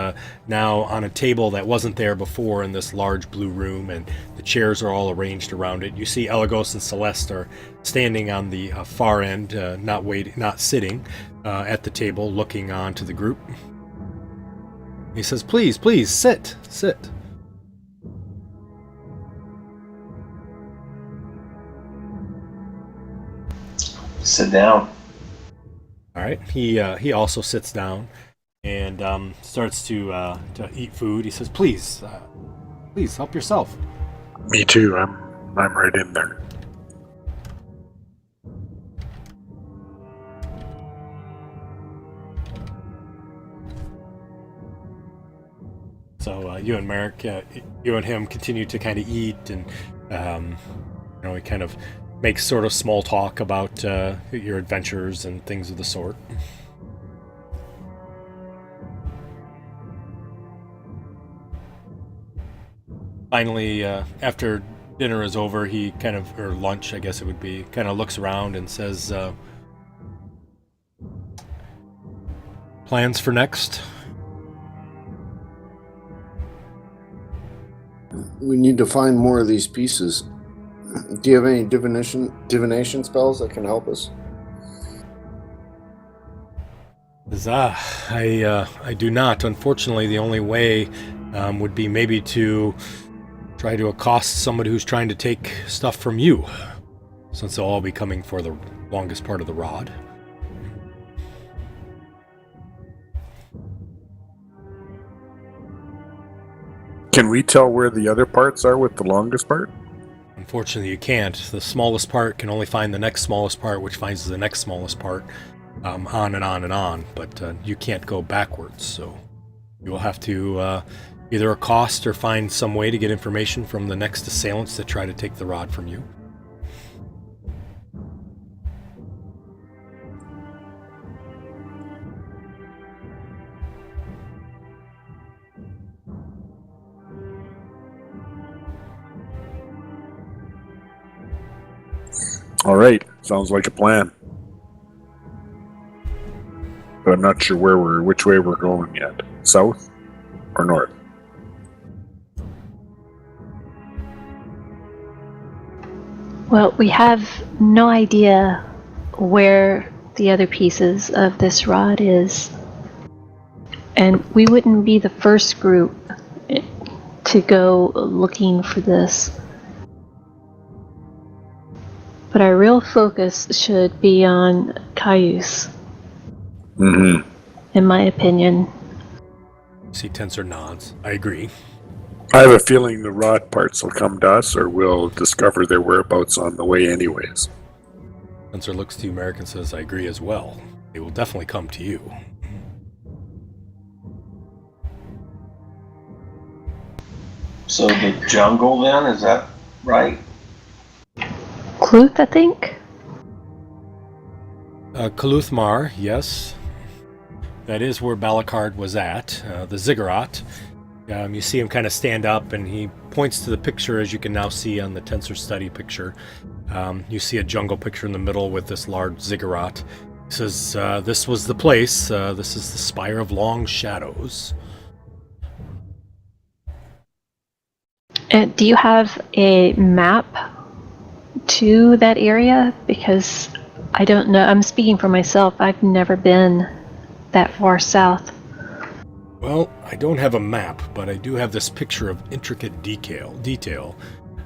now on a table that wasn't there before in this large blue room, and the chairs are all arranged around it. You see Elagos and Celeste are standing on the far end, not sitting at the table, looking on to the group. He says, "Please, please, sit." Sit down. All right. He also sits down and starts to eat food. He says, "Please, please help yourself." Me too. I'm right in there. So you and Merrick, you and him continue to kind of eat, and he kind of makes sort of small talk about your adventures and things of the sort. Finally, after dinner is over, he or lunch, I guess it would be, kind of looks around and says, "Plans for next?" We need to find more of these pieces. Do you have any divination spells that can help us? I do not. Unfortunately, the only way would be maybe to try to accost somebody who's trying to take stuff from you, since they'll all be coming for the longest part of the rod. Can we tell where the other parts are with the longest part? Unfortunately, you can't. The smallest part can only find the next smallest part, which finds the next smallest part, on and on and on. But you can't go backwards, so you will have to either accost or find some way to get information from the next assailants that try to take the rod from you. All right, sounds like a plan. But I'm not sure which way we're going yet. South or north? Well, we have no idea where the other pieces of this rod is. And we wouldn't be the first group to go looking for this. But our real focus should be on Cayuse, Mm-hmm. in my opinion. See, Tensor nods. I agree. I have a feeling the rod parts will come to us, or we'll discover their whereabouts on the way anyways. Tensor looks to you, Merrick, and says, I agree as well. They will definitely come to you. So the jungle then, is that right? Cluth, I think? Kaluthmar, yes. That is where Balakard was at, the ziggurat. You see him kind of stand up, and he points to the picture, as you can now see on the Tensor Study picture. You see a jungle picture in the middle with this large ziggurat. He says, this was the place. This is the Spire of Long Shadows. Do you have a map to that area? Because I don't know. I'm speaking for myself. I've never been that far south. Well, I don't have a map, but I do have this picture of intricate detail.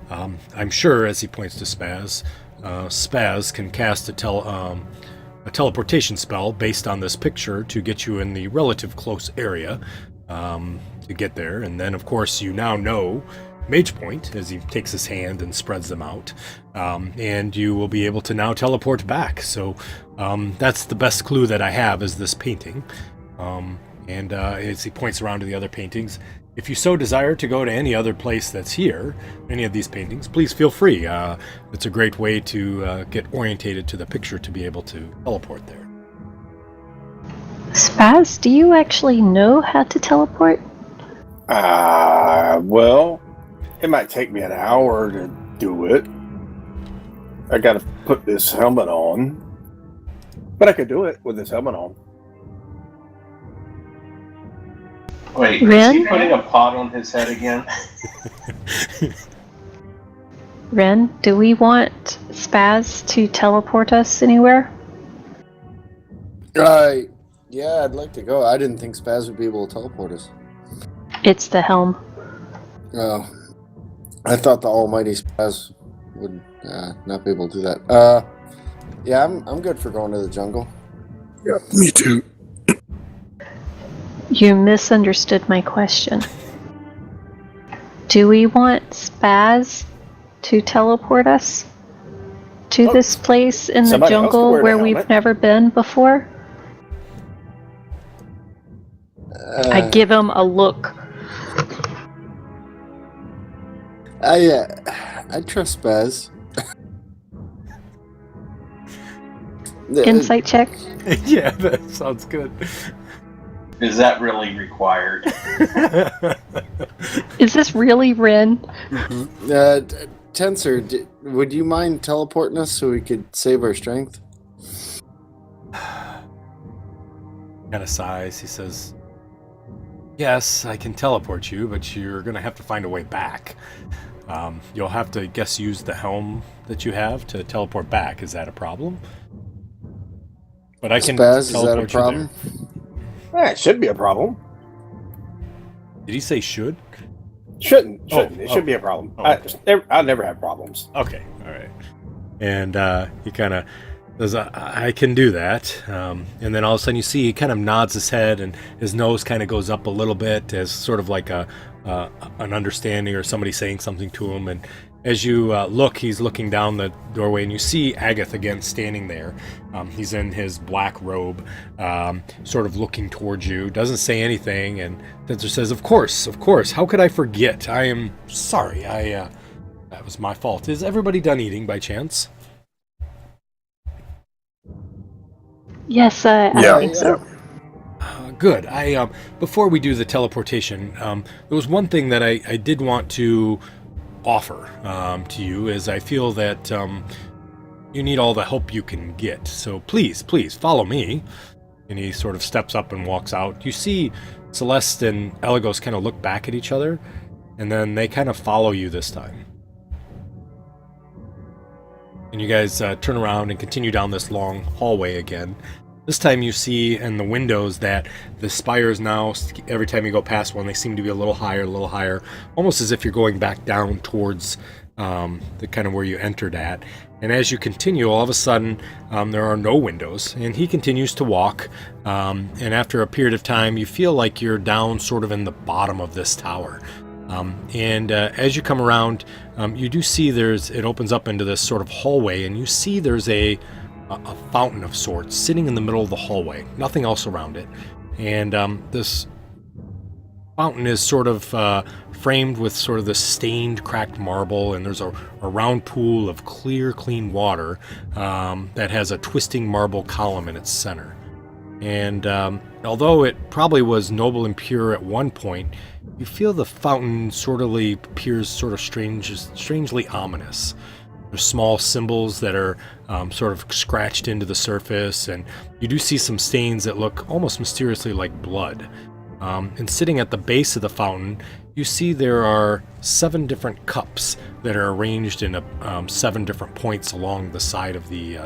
I'm sure, as he points to Spaz, Spaz can cast a teleportation spell based on this picture to get you in the relative close area to get there. And then, of course, you now know Mage Point, as he takes his hand and spreads them out, and you will be able to now teleport back. So that's the best clue that I have, is this painting. And as he points around to the other paintings, if you so desire to go to any other place that's here, any of these paintings, please feel free. It's a great way to get orientated to the picture to be able to teleport there. Spaz, do you actually know how to teleport? Well, it might take me an hour to do it. I gotta put this helmet on. But I could do it with this helmet on. Wait, is Ren? he putting a pot on his head again? Ren, do we want Spaz to teleport us anywhere? Yeah, I'd like to go. I didn't think Spaz would be able to teleport us. It's the helm. Oh, I thought the almighty Spaz would not be able to do that. Yeah, I'm good for going to the jungle. Yeah, me too. You misunderstood my question. Do we want Spaz to teleport us to this place in the somebody else jungle could wear the where we've helmet. never been before? I give him a look. I trust Spaz. Insight check. Yeah, that sounds good. Is that really required? Is this really Ren? Tensor, would you mind teleporting us so we could save our strength? Kind of sighs. He says, yes, I can teleport you, but you're going to have to find a way back. You'll have to, use the helm that you have to teleport back. Is that a problem? But I can Spaz, is teleport that a problem? you there. It should be a problem. Did he say should? Shouldn't. Oh, It should be a problem. oh, I never have problems. Okay, all right. And he kind of says, I can do that. And then all of a sudden you see he kind of nods his head and his nose kind of goes up a little bit as sort of like an understanding or somebody saying something to him. And as you look, he's looking down the doorway and you see Agath again standing there. He's in his black robe, sort of looking towards you, doesn't say anything. And Tensor says, of course, how could I forget? I am sorry. That was my fault. Is everybody done eating by chance? Yes, I think so. Good. Before we do the teleportation, there was one thing that I did want to offer to you, is I feel that you need all the help you can get. So please follow me. And he sort of steps up and walks out. You see Celeste and Elagos kind of look back at each other, and then they kind of follow you this time. And you guys turn around and continue down this long hallway again. This time you see in the windows that the spires now, every time you go past one, they seem to be a little higher, almost as if you're going back down towards the kind of where you entered at. And as you continue, all of a sudden, there are no windows, and he continues to walk. And after a period of time, you feel like you're down sort of in the bottom of this tower. And as you come around, you do see it opens up into this sort of hallway, and you see there's a fountain of sorts sitting in the middle of the hallway, nothing else around it. And this fountain is sort of framed with sort of this stained, cracked marble, and there's a round pool of clear, clean water that has a twisting marble column in its center. And although it probably was noble and pure at one point, you feel the fountain appears sort of strangely ominous. There's small symbols that are sort of scratched into the surface, and you do see some stains that look almost mysteriously like blood. And sitting at the base of the fountain, you see there are 7 different cups that are arranged in 7 different points along the side of the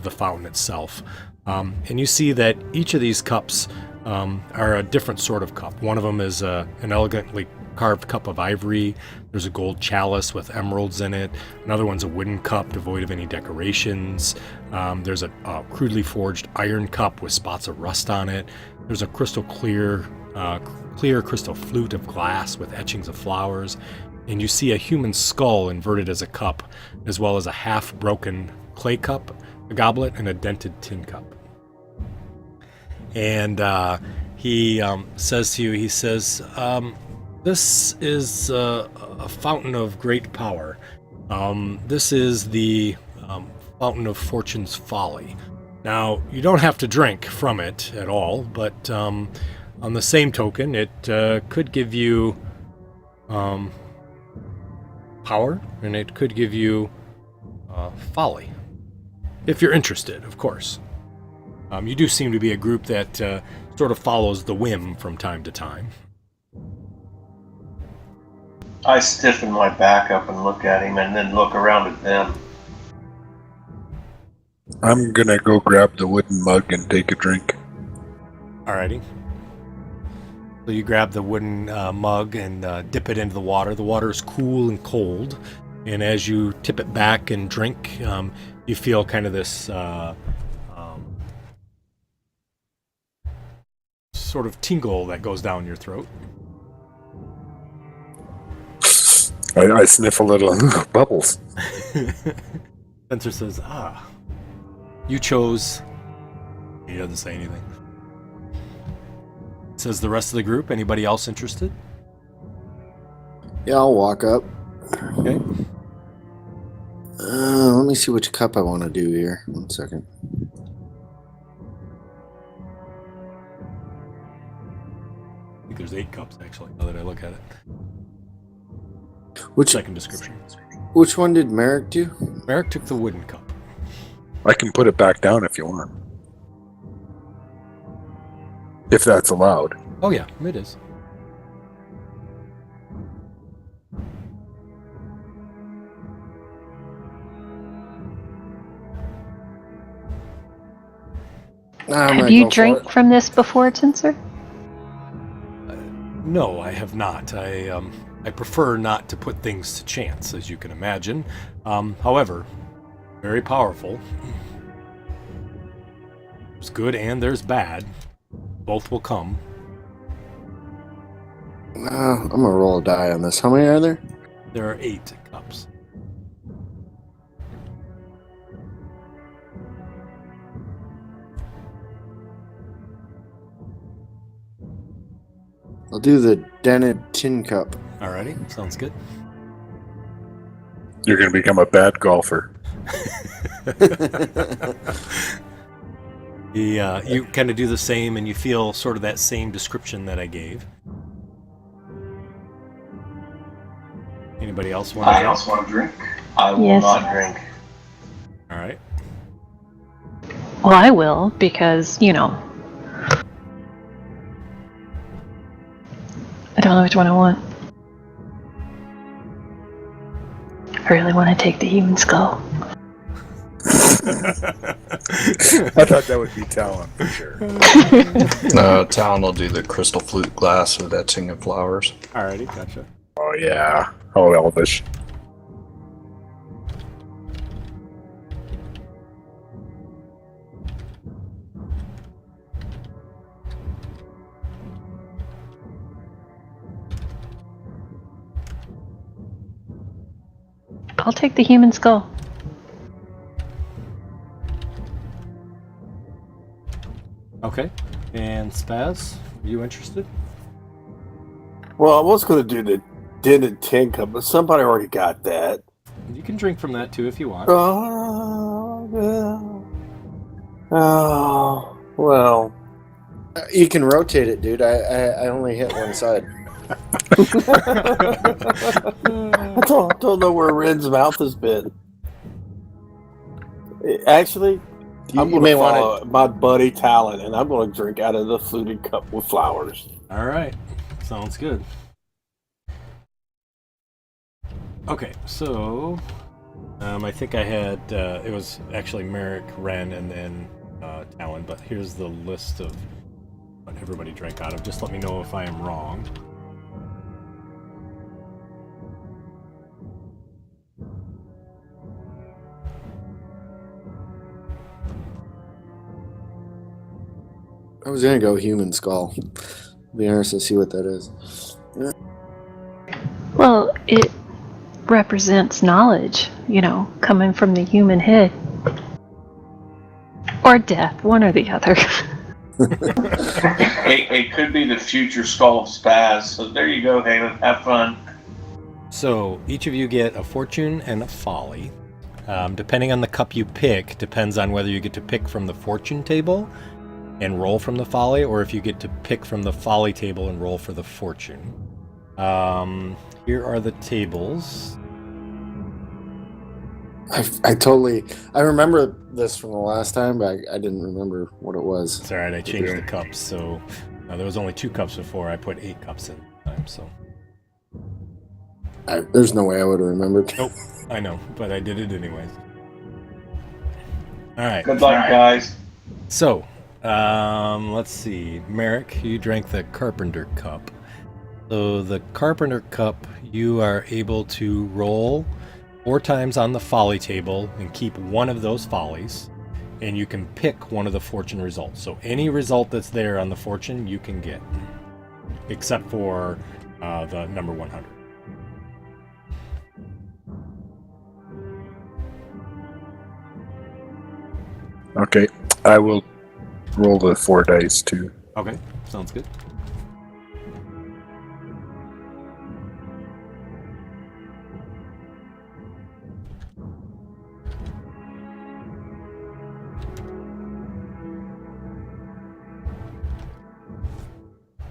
fountain itself. And you see that each of these cups are a different sort of cup. One of them is an elegantly carved cup of ivory. There's a gold chalice with emeralds in it. Another one's a wooden cup devoid of any decorations. There's a crudely forged iron cup with spots of rust on it. There's a crystal clear crystal flute of glass with etchings of flowers. And you see a human skull inverted as a cup, as well as a half-broken clay cup, a goblet, and a dented tin cup. And he says to you, this is a fountain of great power. This is the fountain of fortune's folly. Now, you don't have to drink from it at all, but on the same token, it could give you power, and it could give you folly. If you're interested, of course. You do seem to be a group that sort of follows the whim from time to time. I stiffen my back up and look at him, and then look around at them. I'm gonna go grab the wooden mug and take a drink. Alrighty. So you grab the wooden mug and dip it into the water. The water is cool and cold, and as you tip it back and drink, you feel kind of this sort of tingle that goes down your throat. I sniff a little bubbles. Spencer says, you chose... He doesn't say anything. Says the rest of the group, anybody else interested? Yeah, I'll walk up. Okay. Let me see which cup I want to do here. 1 second. I think there's 8 cups, actually, now that I look at it. Which Second description. Which one did Merrick do? Merrick took the wooden cup. I can put it back down if you want. If that's allowed. Oh yeah, it is. Have you drank from this before, Tensor? No, I have not. I prefer not to put things to chance, as you can imagine. However, very powerful. There's good and there's bad. Both will come. I'm gonna roll a die on this. How many are there? There are 8 cups. I'll do the dented tin cup. Alrighty, sounds good. You're going to become a bad golfer. You kind of do the same, and you feel sort of that same description that I gave. Anybody else want to drink? I will Yes. not drink. All right. Well, I will, because, I don't know which one I want. I really want to take the human skull. I thought that would be Talon for sure. Talon will do the crystal flute glass with etching of flowers. Alrighty, gotcha. Oh yeah. Oh, Elvish. I'll take the human skull. Okay. And Spaz, are you interested? Well, I was going to do the dented tin cup, but somebody already got that. You can drink from that too if you want. Oh, well. Oh, well. You can rotate it, dude. I only hit one side. I don't know where Ren's mouth has been. Actually, I'm You going may to want follow my buddy Talon, and I'm going to drink out of the fluted cup with flowers. Alright. Sounds good. Okay, so I think I had it was actually Merrick, Ren, and then Talon, but here's the list of what everybody drank out of. Just let me know if I am wrong. I was gonna go human skull. Be interested to see what that is. Well, it represents knowledge, coming from the human head. Or death, one or the other. It could be the future skull of Spaz. So there you go, Halen. Have fun. So each of you get a fortune and a folly. Depending on the cup you pick, depends on whether you get to pick from the fortune table and roll from the folly, or if you get to pick from the folly table and roll for the fortune. Here are the tables. I remember this from the last time, but I didn't remember what it was. It's alright, I changed the cups, so there was only 2 cups before. I put 8 cups in this time, so. There's no way I would have remembered. Nope, I know, but I did it anyways. Alright. Good luck, guys. So, let's see. Merrick, you drank the Carpenter Cup. So the Carpenter Cup, you are able to roll 4 times on the folly table and keep one of those follies, and you can pick one of the fortune results. So any result that's there on the fortune, you can get, except for the number 100. Okay, I will roll the 4 dice too. Okay, sounds good.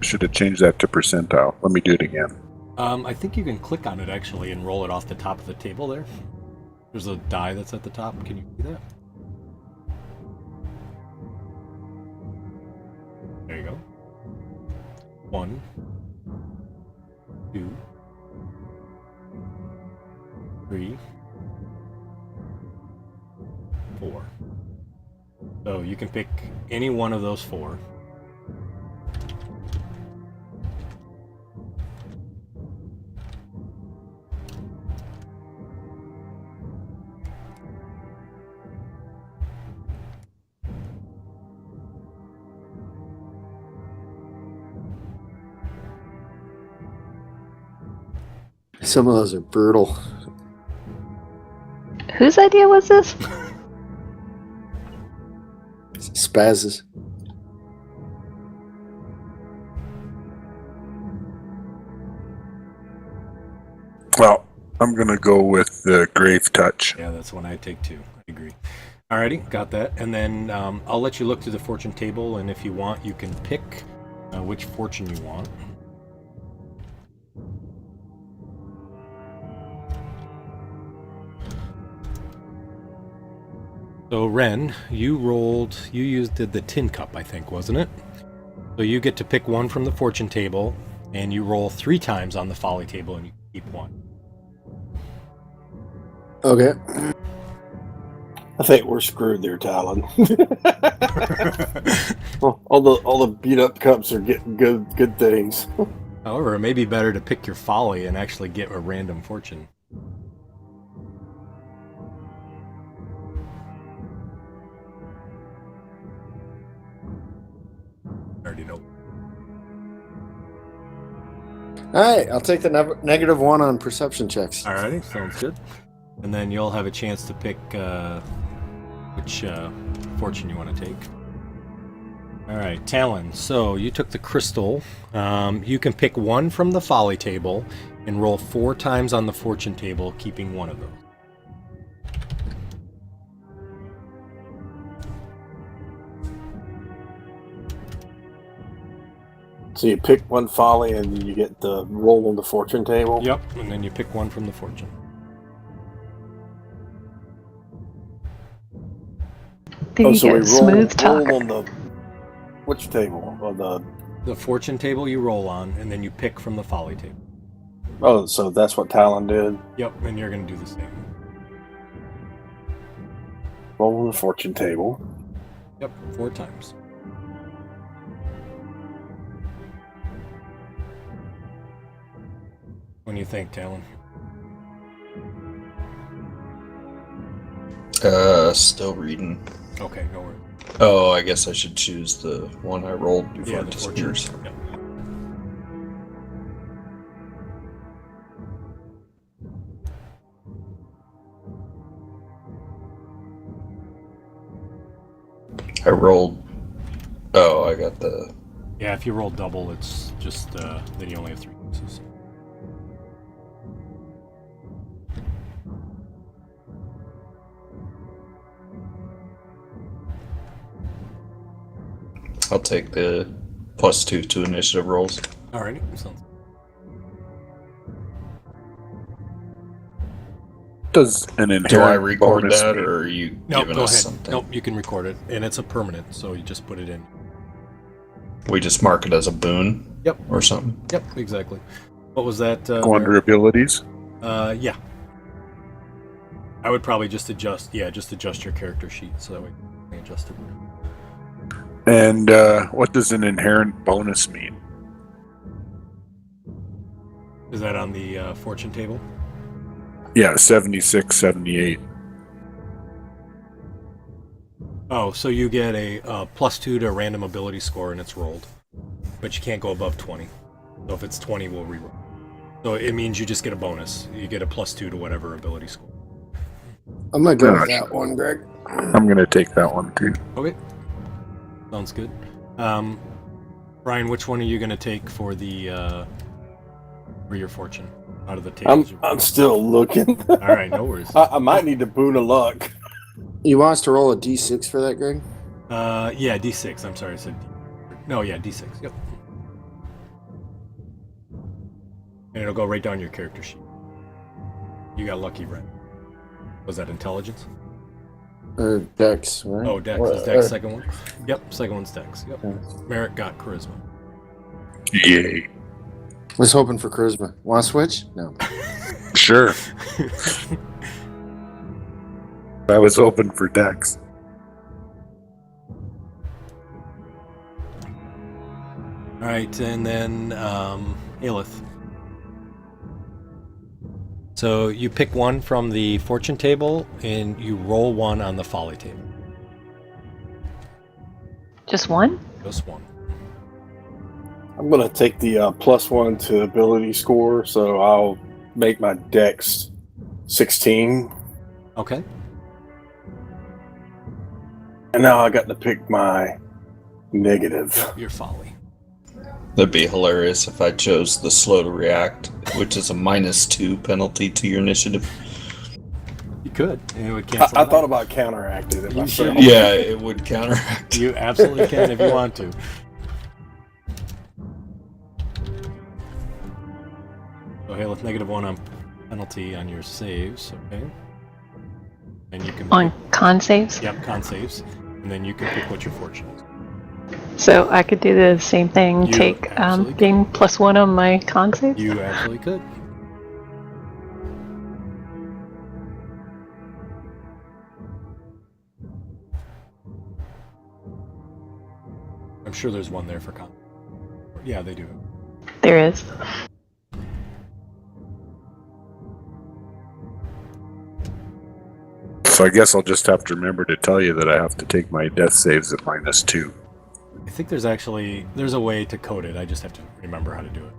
Should have changed that to percentile. Let me do it again. I think you can click on it actually and roll it off the top of the table there. There's a die that's at the top. Can you see that? There you go. 1, 2, 3, 4. So you can pick any one of those 4. Some of those are brutal. Whose idea was this? Spazzes. Well, I'm gonna go with the Grave Touch. Yeah, that's one I take too. I agree. Alrighty, got that. And then I'll let you look through the fortune table, and if you want, you can pick which fortune you want. So Ren, you used the tin cup, I think, wasn't it? So you get to pick one from the fortune table, and you roll 3 times on the folly table, and you keep one. Okay. I think we're screwed there, Talon. all the beat up cups are getting good things. However, it may be better to pick your folly and actually get a random fortune. I already know. All right, I'll take the -1 on perception checks. Alrighty, sounds good. And then you'll have a chance to pick which fortune you want to take. Alright, Talon. So you took the crystal. You can pick one from the folly table and roll 4 times on the fortune table, keeping one of those. So you pick one folly and you get the roll on the fortune table. Yep, and then you pick one from the fortune. There you so go. we Smooth talk. roll on the which table? On The fortune table you roll on, and then you pick from the folly table. so that's what Talon did. Yep, and you're going to do the same. Roll on the fortune table. Yep, 4 times. What do you think, Talon? Still reading. Okay, no worries. Oh, I guess I should choose the one I rolled before Yeah, it the fortune. disappears. Yep. I rolled. Oh, I got the. Yeah, if you roll double, it's just then you only have 3 pieces. I'll take the +2 to initiative rolls. Alrighty, sounds. Does an inherent Do I record bonus that, mean- or are you No, giving go us ahead. something? Nope, you can record it, and it's a permanent, so you just put it in. We just mark it as a boon. Yep. Or something. Yep, exactly. What was that? Go under abilities? Yeah. I would probably just adjust your character sheet so that way you can adjust it. And what does an inherent bonus mean? Is that on the fortune table? Yeah, 76, 78. Oh, so you get a +2 to a random ability score and it's rolled. But you can't go above 20. So if it's 20, we'll reroll. So it means you just get a bonus. You get a +2 to whatever ability score. I'm gonna go with that one, Greg. I'm going to take that one too. Okay. Sounds good. Brian, which one are you going to take for the for your fortune out of the tables? I'm still looking. All right, no worries. I might need a boon of luck. You want us to roll a d6 for that, Greg? Yeah, D6. I'm sorry, I said D. No, yeah, D6. Yep. And it'll go right down your character sheet. You got lucky, right? Was that intelligence? Or Dex, right? Oh, Dex. Or- Is Dex or- second one? Yep, second one's Dex. Yep. Merrick got charisma. Yay. Was hoping for charisma. Want to switch? No. Sure. I was open for Dex. All right, and then Aelith. So you pick one from the fortune table and you roll one on the folly table. Just one? Just one. I'm gonna take the +1 to ability score, so I'll make my Dex 16, Okay. and now I got to pick my negative. Yep, your folly. That'd be hilarious if I chose the slow to react, which is a -2 penalty to your initiative. You could, and it would cancel. I it thought out. about counteracting it You myself. should. Yeah, it would counteract. You absolutely can if you want to. So Aelith, -1 on penalty on your saves, okay? And you can On con saves? Yep, con saves, and then you can pick what your fortune is. So I could do the same thing, You take absolutely gain +1 on my con saves? You absolutely could. I'm sure there's one there for con. Yeah, they do. There is. So I guess I'll just have to remember to tell you that I have to take my death saves at -2. I think there's a way to code it. I just have to remember how to do it.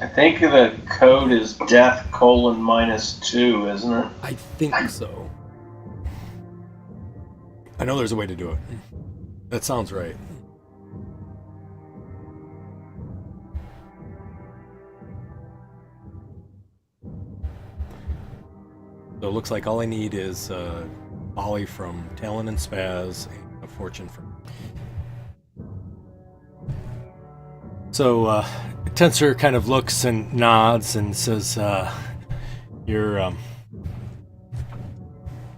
I think the code is death :-2, isn't it? I think so. I know there's a way to do it. That sounds right. So it looks like all I need is Ollie from Talon and Spaz and a fortune from. So Tensor kind of looks and nods and says, "You're.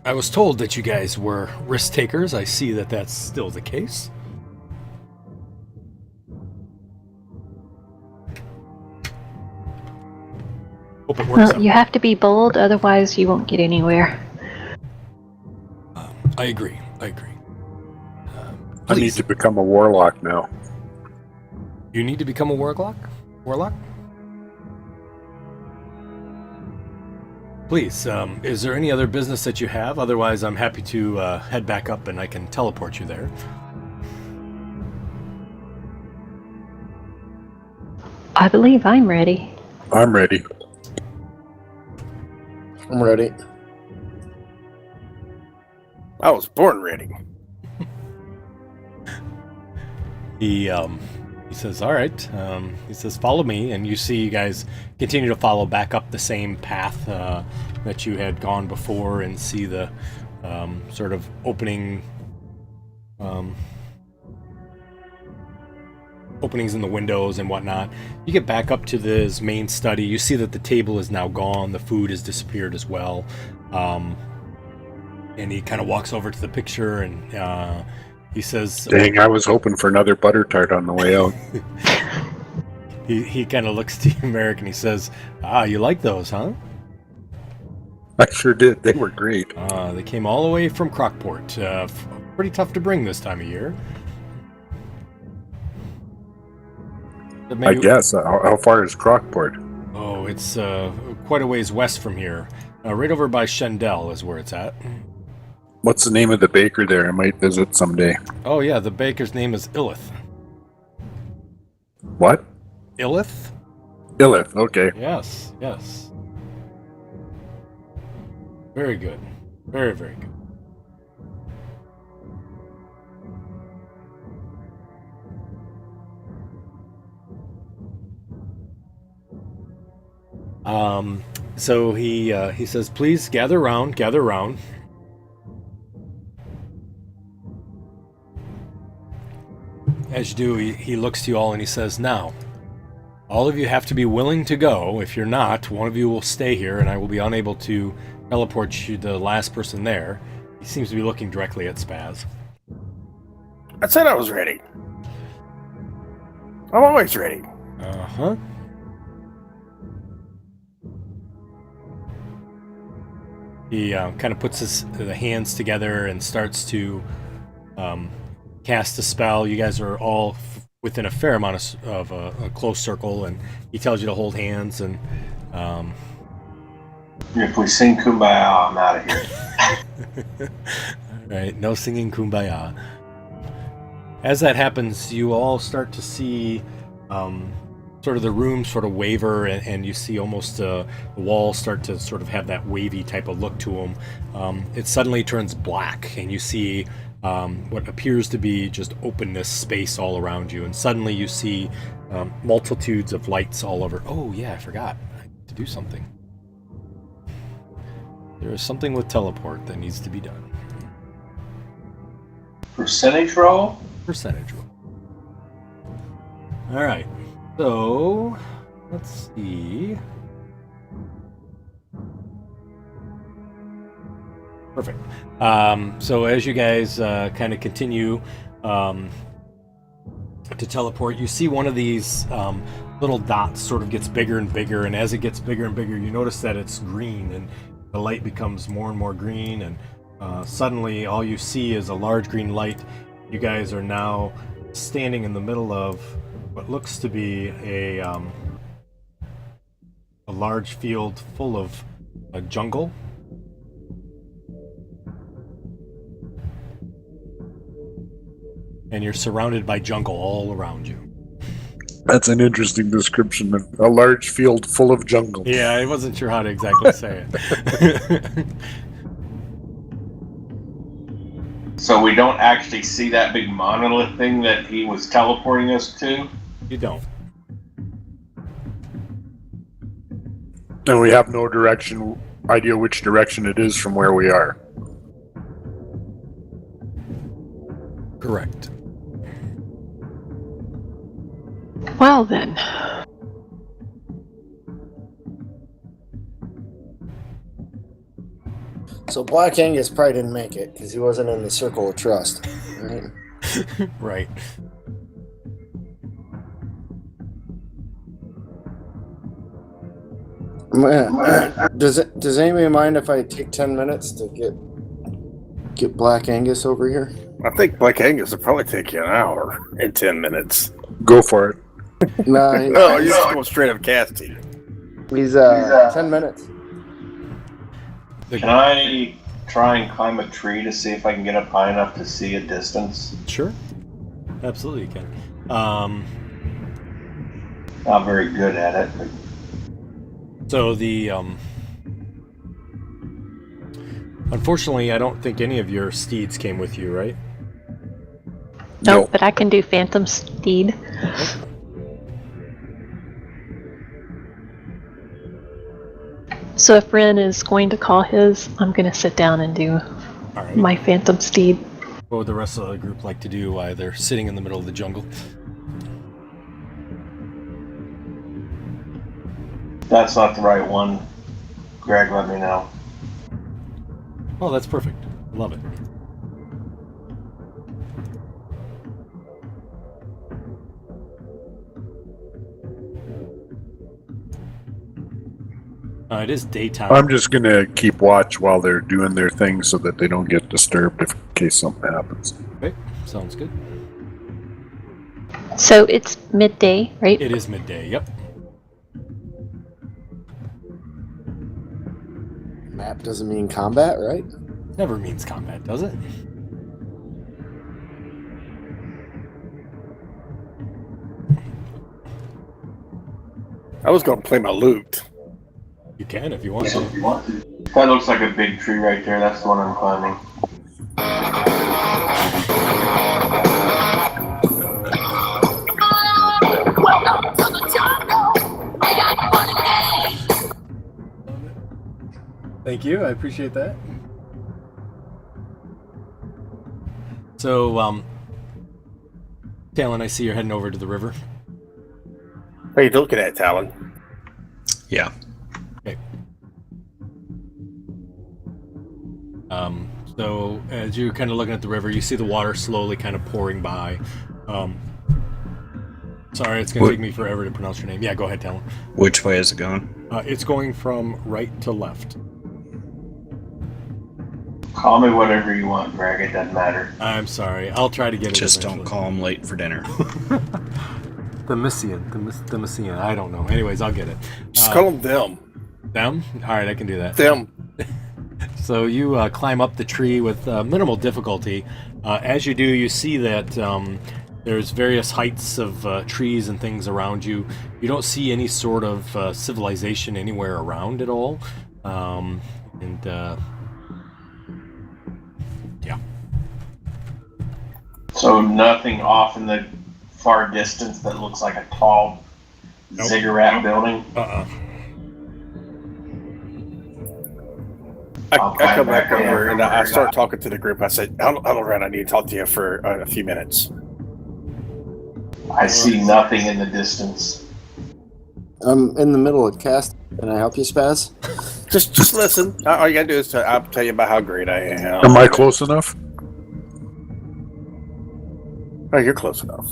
I was told that you guys were risk takers. I see that that's still the case." Hope it works Well, out. you have to be bold, otherwise you won't get anywhere. I agree. I need Please, to become a warlock now. you need to become a warlock? Warlock? Please, is there any other business that you have? Otherwise, I'm happy to head back up and I can teleport you there. I believe I'm ready. I'm ready. I'm ready. I was born ready. He says, "All right." He says, "Follow me," and you see you guys continue to follow back up the same path that you had gone before, and see the sort of openings in the windows and whatnot. You get back up to this main study. You see that the table is now gone. The food has disappeared as well. And he kind of walks over to the picture and he says, Dang, I was hoping for another butter tart on the way out. he kind of looks to you, Merrick, and he says, you like those, huh? I sure did. They were great. They came all the way from Crockport. Pretty tough to bring this time of year. But I maybe- guess. How far is Crockport? Oh, it's quite a ways west from here. Right over by Shendell is where it's at. What's the name of the baker there? I might visit someday. Oh, yeah, the baker's name is Illith. What? Illith? Illith. Okay. Yes, yes. Very good. Very, very good. So he says, "Please gather round, gather round." As you do, he looks to you all and he says, "Now, all of you have to be willing to go. If you're not, one of you will stay here, and I will be unable to teleport you, the last person there." He seems to be looking directly at Spaz. I said I was ready. I'm always ready. Uh-huh. He kind of puts the hands together and starts to cast a spell. You guys are all within a fair amount of a close circle, and he tells you to hold hands. And If we sing Kumbaya, I'm out of here. all right, no singing Kumbaya. As that happens, you all start to see sort of the room sort of waver, and you see almost the walls start to sort of have that wavy type of look to them. It suddenly turns black, and you see what appears to be just openness, space all around you, and suddenly you see multitudes of lights all over. Oh yeah, I forgot. I need to do something. There is something with teleport that needs to be done. Percentage roll? Percentage roll. All right. So, let's see. Perfect. So as you guys kind of continue to teleport, you see one of these little dots sort of gets bigger and bigger, and as it gets bigger and bigger, you notice that it's green, and the light becomes more and more green, and suddenly all you see is a large green light You guys are now standing in the middle of what looks to be a large field full of jungle. And you're surrounded by jungle all around you. That's an interesting description. A large field full of jungle. Yeah, I wasn't sure how to exactly say it. So we don't actually see that big monolith thing that he was teleporting us to? You don't. And we have no idea which direction it is from where we are. Correct. Well then. So Black Angus probably didn't make it because he wasn't in the circle of trust. Right? Right. Does anybody mind if I take 10 minutes to get Black Angus over here? I think Black Angus will probably take you an hour and 10 minutes. Go for it. No, No, you're just going straight up casting. he's 10 minutes. Can I try and climb a tree to see if I can get up high enough to see a distance? Sure. Absolutely, you can. Not very good at it, but So the unfortunately, I don't think any of your steeds came with you, right? No, but I can do Phantom Steed. So if Ren is going to call his, I'm going to sit down and do All right. my Phantom Steed. What would the rest of the group like to do while they're sitting in the middle of the jungle? if that's not the right one. Greg, let me know. Oh, that's perfect. Love it. It is daytime. I'm just going to keep watch while they're doing their thing so that they don't get disturbed in case something happens. Okay, sounds good. So it's midday, right? It is midday, yep. Map doesn't mean combat, right? Never means combat, does it? I was going to play my lute. You can if you want to. That looks like a big tree right there. That's the one I'm climbing. Thank you, I appreciate that. So, Talon, I see you're heading over to the river. What are you looking at, Talon? Yeah. Okay. So as you're kind of looking at the river, you see the water slowly kind of pouring by. Sorry, it's going to take me forever to pronounce your name. Yeah, go ahead, Talon. Which way is it going? It's going from right to left. Call me whatever you want, Greg. It doesn't matter. I'm sorry. I'll try to get it. Just don't eventually. call him late for dinner. The Messian. I don't know. Anyways, I'll get it. Just call them them. Them? All right, I can do that. Them. So you climb up the tree with minimal difficulty. As you do, you see that there's various heights of trees and things around you. You don't see any sort of civilization anywhere around at all. Yeah. So nothing off in the far distance that looks like a tall ziggurat building. I come back over and I start talking to the group. I said, Ren, I need to talk to you for a few minutes. I see nothing in the distance. I'm in the middle of cast. Can I help you, Spaz? Just listen. All you gotta do is I'll tell you about how great I am. Am I close enough? Oh, you're close enough.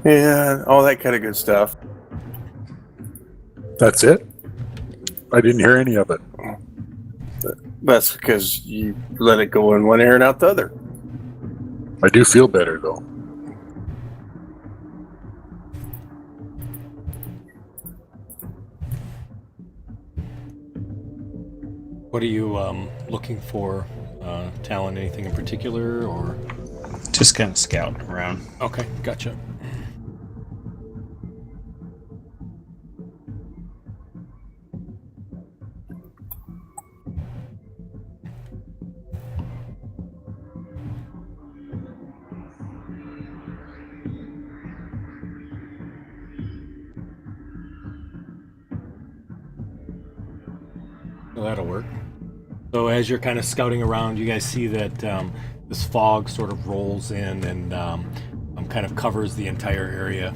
Yeah, all that kind of good stuff. That's it? I didn't hear any of it. That's because you let it go in one ear and out the other. I do feel better though. What are you looking for, Talon? Anything in particular, or? Just kind of scouting around. Okay, gotcha. Well, that'll work. So as you're kind of scouting around, you guys see that this fog sort of rolls in and kind of covers the entire area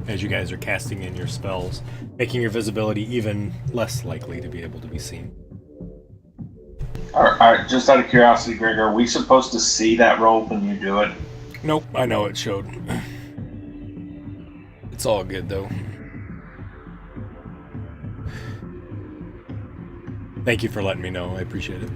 as you guys are casting in your spells, making your visibility even less likely to be able to be seen. All right, just out of curiosity, Greg, are we supposed to see that roll when you do it? Nope, I know it showed. It's all good though. Thank you for letting me know. I appreciate it.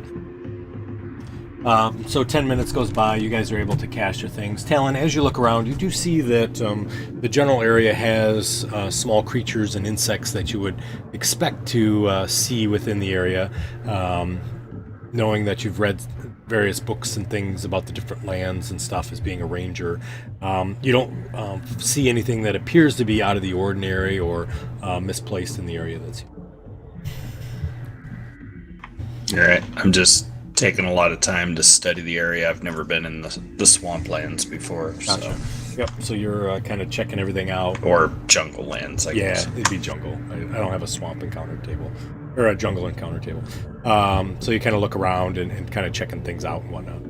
So 10 minutes goes by. You guys are able to cast your things. Talon, as you look around, you do see that the general area has small creatures and insects that you would expect to see within the area. Knowing that you've read various books and things about the different lands and stuff as being a ranger, you don't see anything that appears to be out of the ordinary or misplaced in the area that's here. All right, I'm just taking a lot of time to study the area. I've never been in the swamplands before. Gotcha. So. Yep, so you're kind of checking everything out. Or jungle lands, I guess. Yeah, it'd be jungle. I don't have a swamp encounter table. Or a jungle encounter table. So you kind of look around and kind of checking things out and whatnot.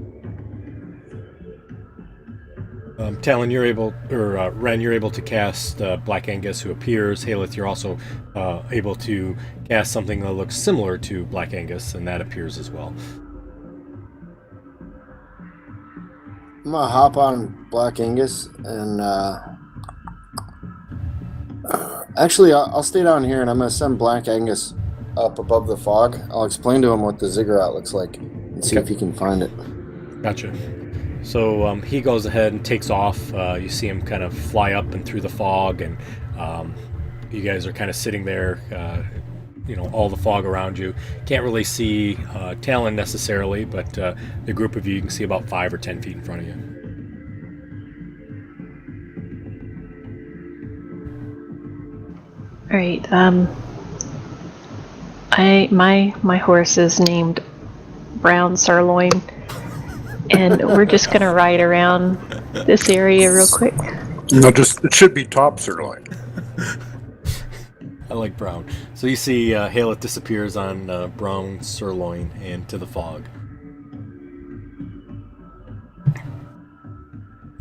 Talon, you're able, or Ren, you're able to cast Black Angus, who appears. Haleth, you're also able to cast something that looks similar to Black Angus, and that appears as well. I'm gonna hop on Black Angus and actually I'll stay down here and I'm gonna send Black Angus up above the fog. I'll explain to him what the ziggurat looks like and see if he can find it. Gotcha. So he goes ahead and takes off. You see him kind of fly up and through the fog, and you guys are kind of sitting there, all the fog around you. Can't really see Talon necessarily, but the group of you can see about 5 or 10 feet in front of you. All right. My horse is named Brown Sirloin, and we're just gonna ride around this area real quick. No, it should be top sirloin. I like brown. So you see Haleth disappears on Brown Sirloin into the fog.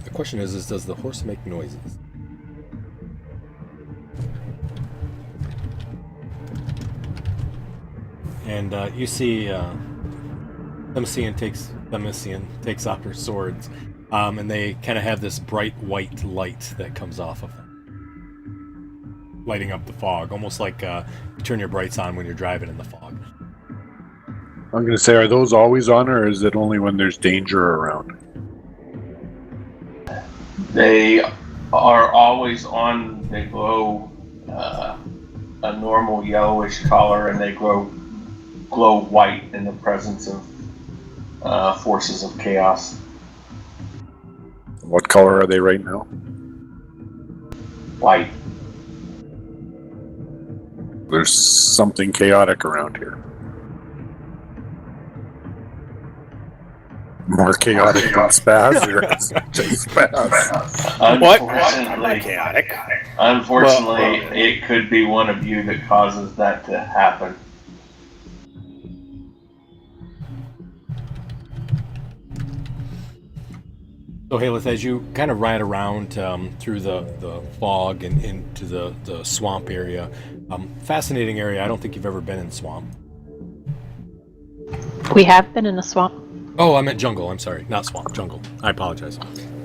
The question is does the horse make noises? And you see Themisian takes off her swords, and they kind of have this bright white light that comes off of them, lighting up the fog, almost like you turn your brights on when you're driving in the fog. I'm going to say, are those always on, or is it only when there's danger around? They are always on. They glow a normal yellowish color, and they glow white in the presence of forces of chaos. What color are they right now? White. There's something chaotic around here. More chaotic than Spaz, or just Spaz? Unfortunately, chaotic. Unfortunately, it could be one of you that causes that to happen. So Haleth, as you kind of ride around through the fog and into the swamp area, fascinating area. I don't think you've ever been in swamp. We have been in a swamp. Oh, I meant jungle. I'm sorry, not swamp, jungle. I apologize.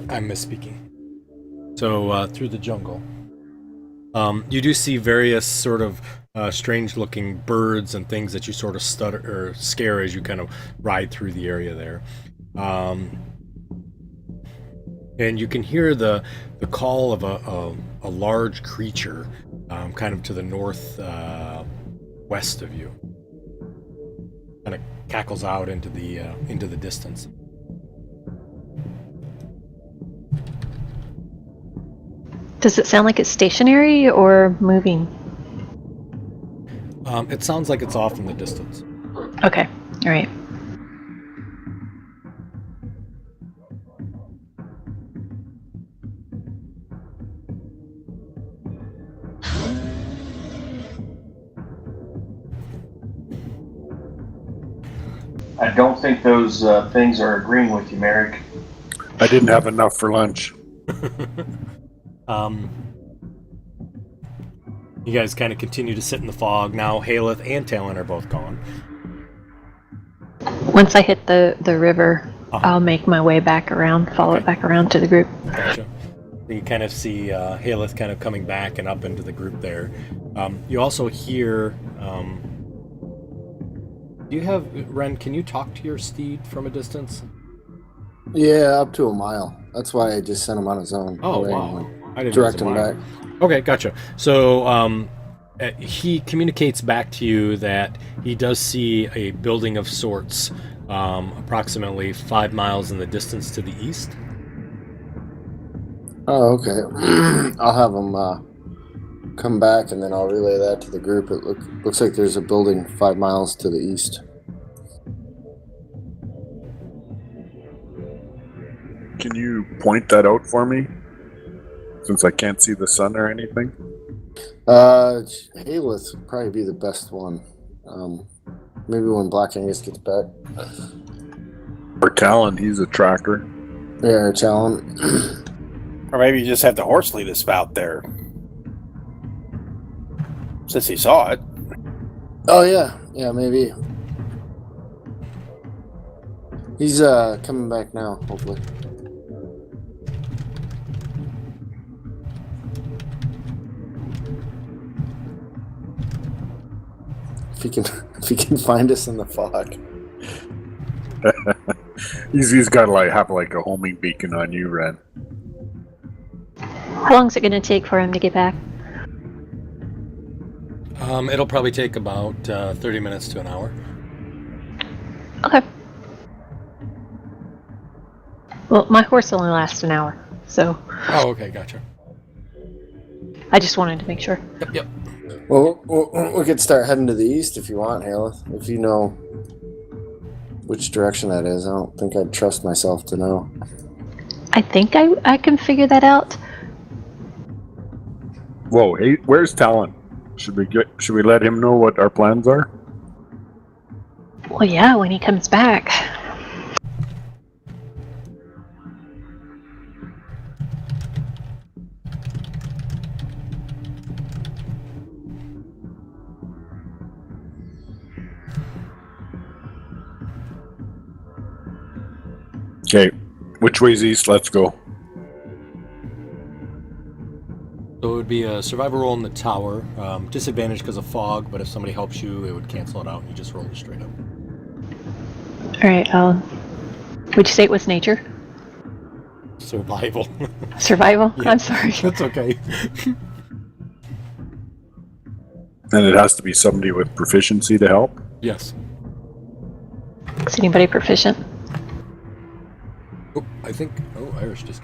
I'm misspeaking. So through the jungle, You do see various sort of strange-looking birds and things that you sort of stutter or scare as you kind of ride through the area there. And you can hear the call of a large creature kind of to the north west of you. Kind of cackles out into the distance. Does it sound like it's stationary or moving? It sounds like it's off in the distance. Okay. All right. I don't think those things are agreeing with you, Merrick. I didn't have enough for lunch. You guys kind of continue to sit in the fog. Now Haleth and Talon are both gone. Once I hit the river, Uh-huh. I'll make my way back around, follow Okay. it back around to the group. Gotcha. You kind of see Haleth kind of coming back and up into the group there. You also hear... do you have... Ren, can you talk to your steed from a distance? Yeah, up to a mile. That's why I just sent him on his own. Oh, away wow. and I didn't direct know him it was a back. mile. Okay, gotcha. So he communicates back to you that he does see a building of sorts approximately 5 miles in the distance to the east. Oh, okay. I'll have him come back, and then I'll relay that to the group. It looks like there's a building 5 miles to the east. Can you point that out for me? Since I can't see the sun or anything. Haleth would probably be the best one. Maybe when Black Angus gets back. Or Talon, he's a tracker. Yeah, Talon. Or maybe you just have the horse lead us out there. Since he saw it. Oh yeah, maybe. He's coming back now, hopefully. If he can find us in the fog. He's got to have a homing beacon on you, Ren. How long is it going to take for him to get back? It'll probably take about 30 minutes to an hour. Okay. Well, my horse only lasts an hour, so Oh, okay, gotcha. I just wanted to make sure. Yep. Well, we could start heading to the east if you want, Haleth. If you know which direction that is. I don't think I'd trust myself to know. I think I can figure that out. Whoa, hey, where's Talon? Should we let him know what our plans are? Well, yeah, when he comes back. Okay, which way's east? Let's go. So it would be a survival roll in the tower. Disadvantage because of fog, but if somebody helps you, it would cancel it out and you just roll it straight up. All right. Would you say it was nature? Survival. Survival? Yeah. I'm sorry. That's okay. And it has to be somebody with proficiency to help. Yes. Is anybody proficient? Oh, I think... Oh, Irish just...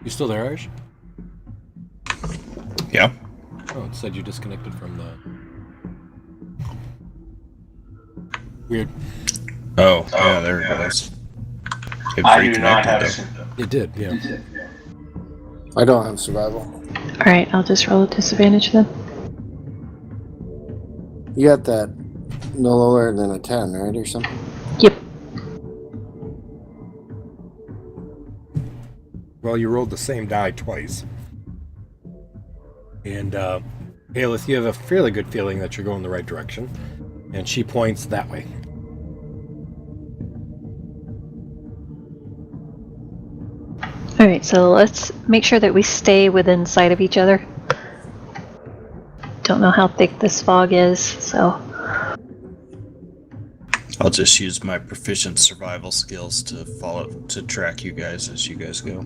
You still there, Irish? Yeah. Oh, it said you disconnected from the... Weird. Oh, yeah, there it goes. It I do not reconnected have. though. It did, yeah. I don't have survival. All right, I'll just roll a disadvantage then. You got that no lower than a 10, right, or something? Yep. Well, you rolled the same die twice. And, Aelith, you have a fairly good feeling that you're going the right direction. And she points that way. All right, so let's make sure that we stay within sight of each other. don't know how thick this fog is, so. I'll just use my proficient survival skills to track you guys as you guys go.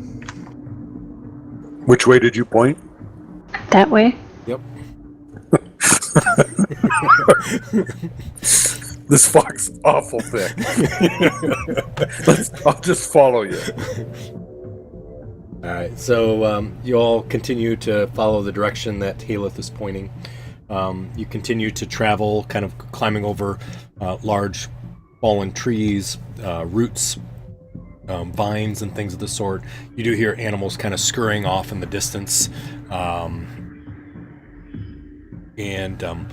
Which way did you point? That way? Yep. This fog's awful thick. I'll just follow you. All right, so you all continue to follow the direction that Haleth is pointing. You continue to travel, kind of climbing over large fallen trees, roots, vines, and things of the sort. You do hear animals kind of scurrying off in the distance, and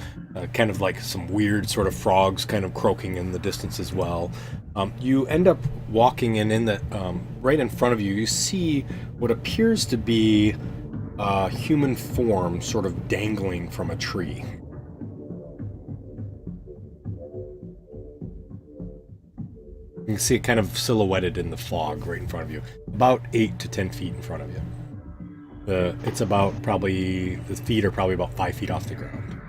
kind of like some weird sort of frogs kind of croaking in the distance as well. You end up walking, and in the right in front of you, you see what appears to be a human form sort of dangling from a tree. You can see it kind of silhouetted in the fog right in front of you, about 8 to 10 feet in front of you. It's about probably, the feet are probably about 5 feet off the ground.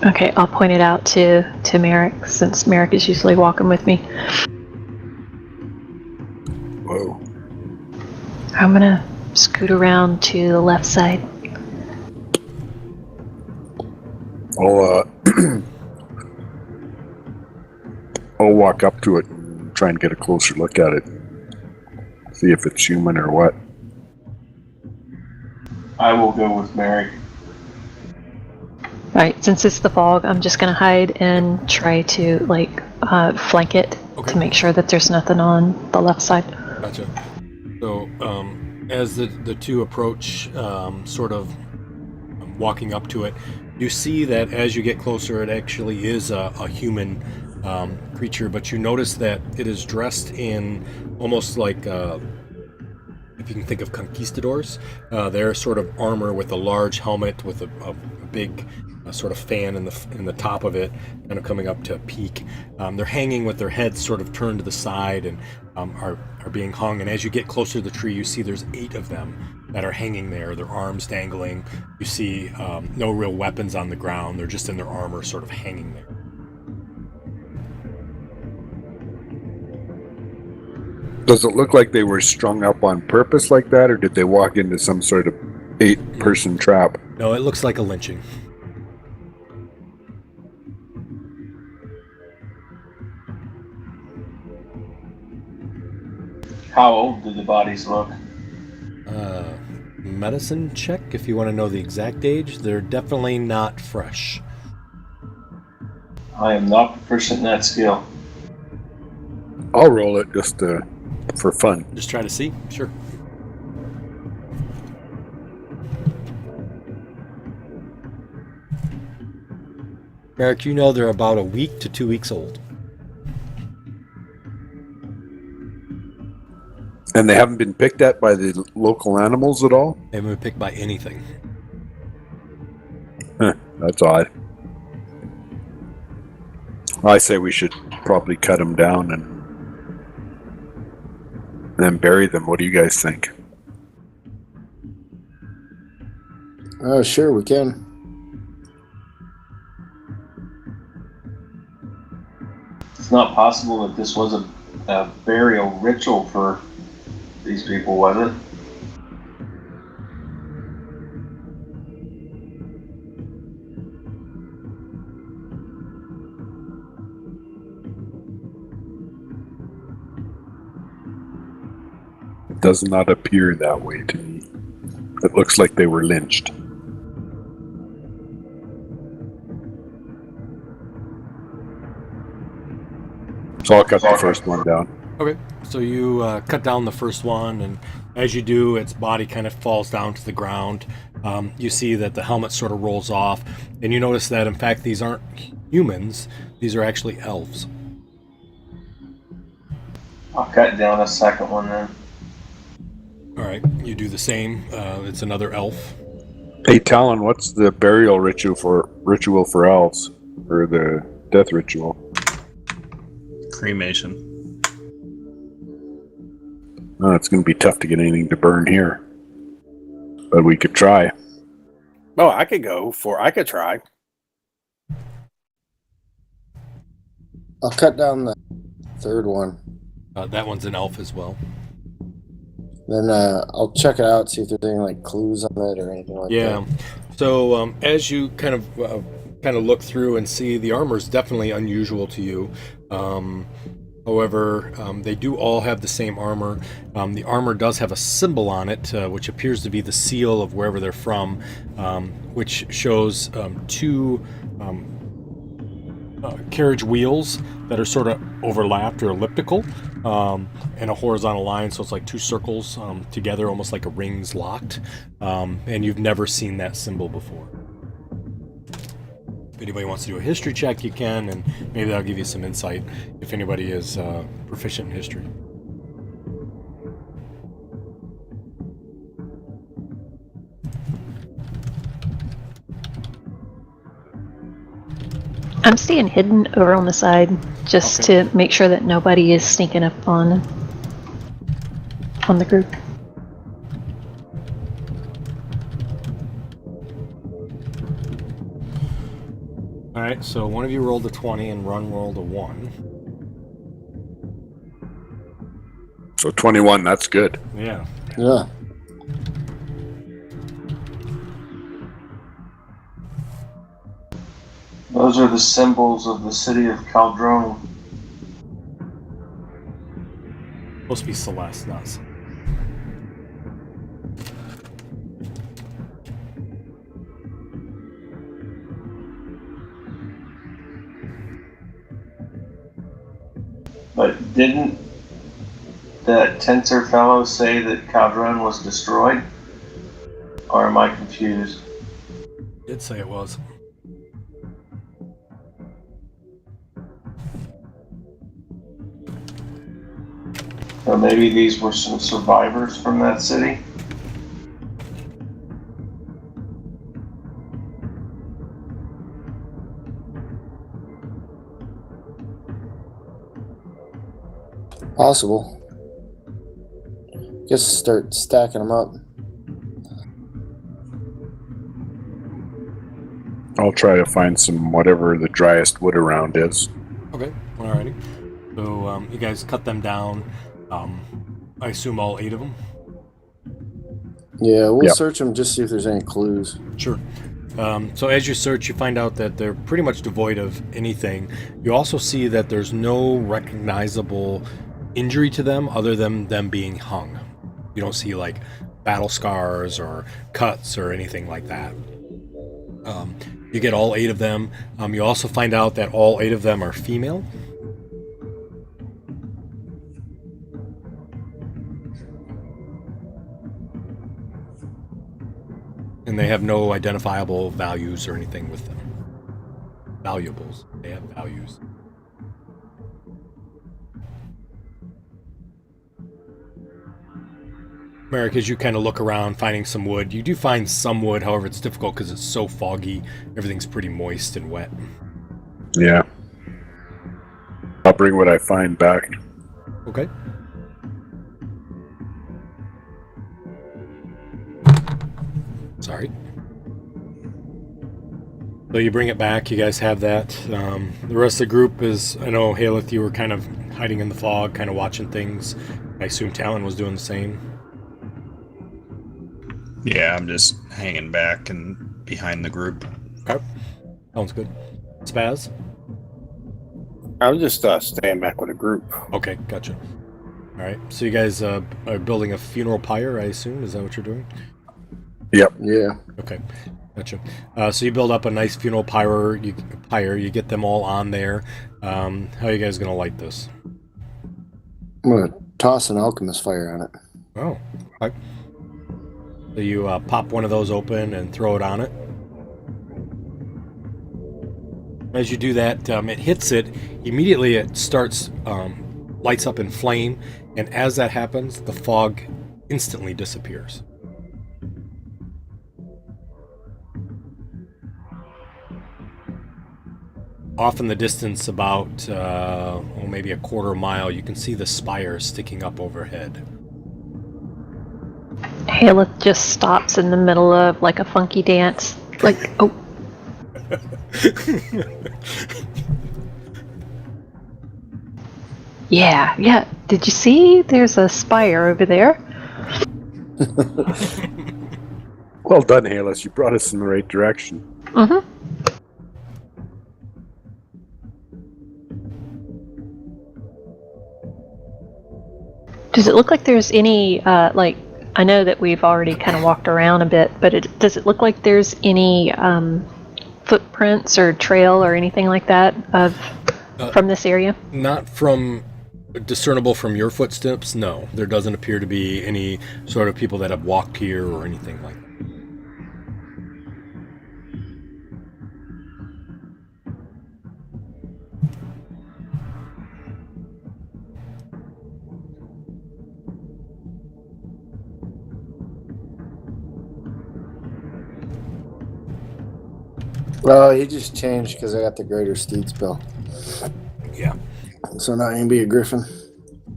Okay, I'll point it out to Merrick, since Merrick is usually walking with me. Whoa. I'm gonna scoot around to the left side. I'll walk up to it and try and get a closer look at it. See if it's human or what. I will go with Mary. Alright, since it's the fog, I'm just gonna hide and try to, flank it Okay. to make sure that there's nothing on the left side. Gotcha. So, as the two approach, sort of walking up to it, you see that as you get closer, it actually is a human creature, but you notice that it is dressed in almost like, if you can think of conquistadors, their sort of armor with a large helmet with a big sort of fan in the top of it, kind of coming up to a peak. They're hanging with their heads sort of turned to the side and are being hung. And as you get closer to the tree, you see there's 8 of them that are hanging there, their arms dangling. You see no real weapons on the ground. They're just in their armor sort of hanging there. Does it look like they were strung up on purpose like that, or did they walk into some sort of 8-person trap? No, it looks like a lynching. How old do the bodies look? Medicine check if you want to know the exact age. They're definitely not fresh. I am not proficient in that skill. I'll roll it just for fun. Just try to see. Sure. Merrick, you know they're about a week to 2 weeks old. And they haven't been picked at by the local animals at all? They haven't been picked by anything. Huh, that's odd. I say we should probably cut them down and then bury them. What do you guys think? Sure, we can. It's not possible that this was a burial ritual for these people, was it? It does not appear that way to me. It looks like they were lynched. So I'll cut the first one down. Okay, so you cut down the first one, and as you do, its body kind of falls down to the ground. You see that the helmet sort of rolls off, and you notice that, in fact, these aren't humans. These are actually elves. I'll cut down a second one then. All right, you do the same. It's another elf. Hey, Talon, what's the burial ritual for elves? Or the death ritual? Cremation. Oh, it's going to be tough to get anything to burn here. But we could try. Oh, I could try. I'll cut down the third one. That one's an elf as well. Then I'll check it out, see if there's any like clues on it or anything like Yeah. that. So as you kind of look through and see, the armor is definitely unusual to you. However, they do all have the same armor. The armor does have a symbol on it, which appears to be the seal of wherever they're from, which shows two carriage wheels that are sort of overlapped or elliptical, and a horizontal line, so it's like two circles together, almost like a ring's locked. And you've never seen that symbol before. If anybody wants to do a history check, you can, and maybe that'll give you some insight if anybody is proficient in history. I'm staying hidden over on the side just Okay. to make sure that nobody is sneaking up on the group. All right, so one of you rolled a 20 and Run rolled a 1. So 21, that's good. Yeah. Yeah. Those are the symbols of the city of Caldrone. Supposed to be Celeste, not Celeste. But didn't that Tensor fellow say that Caldrone was destroyed? Or am I confused? Did say it was. Or maybe these were some survivors from that city? Possible. Guess start stacking them up. I'll try to find some whatever the driest wood around is. Okay, alrighty. So you guys cut them down. I assume all 8 of them? Yeah, we'll Yep. search them just see if there's any clues. Sure. So as you search, you find out that they're pretty much devoid of anything. You also see that there's no recognizable injury to them other than them being hung. You don't see like battle scars or cuts or anything like that. You get all 8 of them. You also find out that all 8 of them are female. And they have no identifiable values or anything with them. Valuables. They have values. Merrick, as you kind of look around finding some wood, you do find some wood, however it's difficult because it's so foggy. Everything's pretty moist and wet. Yeah. I'll bring what I find back. Okay. Sorry. So you bring it back, you guys have that. The rest of the group is, I know, Haleth, you were kind of hiding in the fog, kind of watching things. I assume Talon was doing the same. Yeah, I'm just hanging back and behind the group. Okay. Sounds good. Spaz? I'm just staying back with a group. Okay, gotcha. All right. So you guys are building a funeral pyre, I assume? Is that what you're doing? Yep. Yeah. Okay, gotcha. So you build up a nice funeral pyre. You get them all on there. How are you guys gonna light this? I'm gonna toss an alchemist fire on it. Oh, okay. So you pop one of those open and throw it on it. As you do that, it hits it. Immediately it starts, lights up in flame, and as that happens, the fog instantly disappears. Off in the distance, about maybe a quarter mile, you can see the spire sticking up overhead. Haleth just stops in the middle of like a funky dance Like, oh, yeah. Did you see? There's a spire over there. Well done, Halos. You brought us in the right direction. Mm-hmm. Does it look like there's any, like, I know that we've already kind of walked around a bit, but does it look like there's any footprints or trail or anything like that from this area? Not from discernible from your footsteps. No, there doesn't appear to be any sort of people that have walked here or anything like that. Well, he just changed because I got the greater steed spell. Yeah. So now I can be a griffin.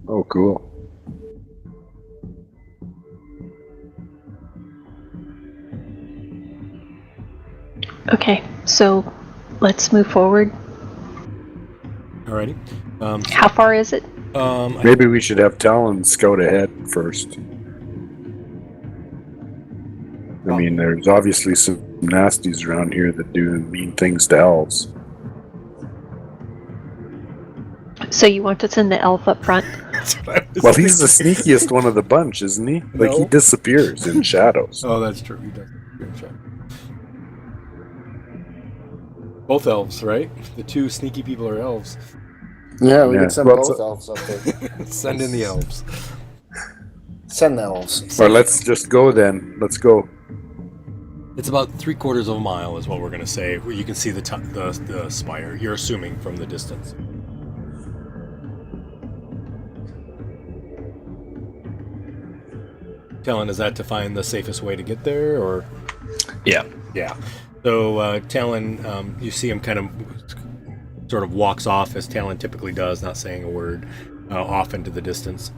Oh, cool. Okay, so let's move forward. Alrighty. How far is it? Maybe we should have Talon scout ahead first. I mean, there's obviously some nasties around here that do mean things to elves. So you want to send the elf up front? Well, he's the sneakiest one of the bunch, isn't he? Like, he No. disappears in shadows. Oh, that's true. He does. Good check. Both elves, right? The two sneaky people are elves. Yeah, we Yeah. can send Well, both so- elves up there. Send in the elves. Send the elves. Or let's just go then. Let's go. It's about 3/4 of a mile, is what we're gonna say. You can see the spire. You're assuming from the distance. Talon, is that to find the safest way to get there, or? Yeah. Yeah. So Talon, you see him kind of sort of walks off as Talon typically does, not saying a word, off into the distance.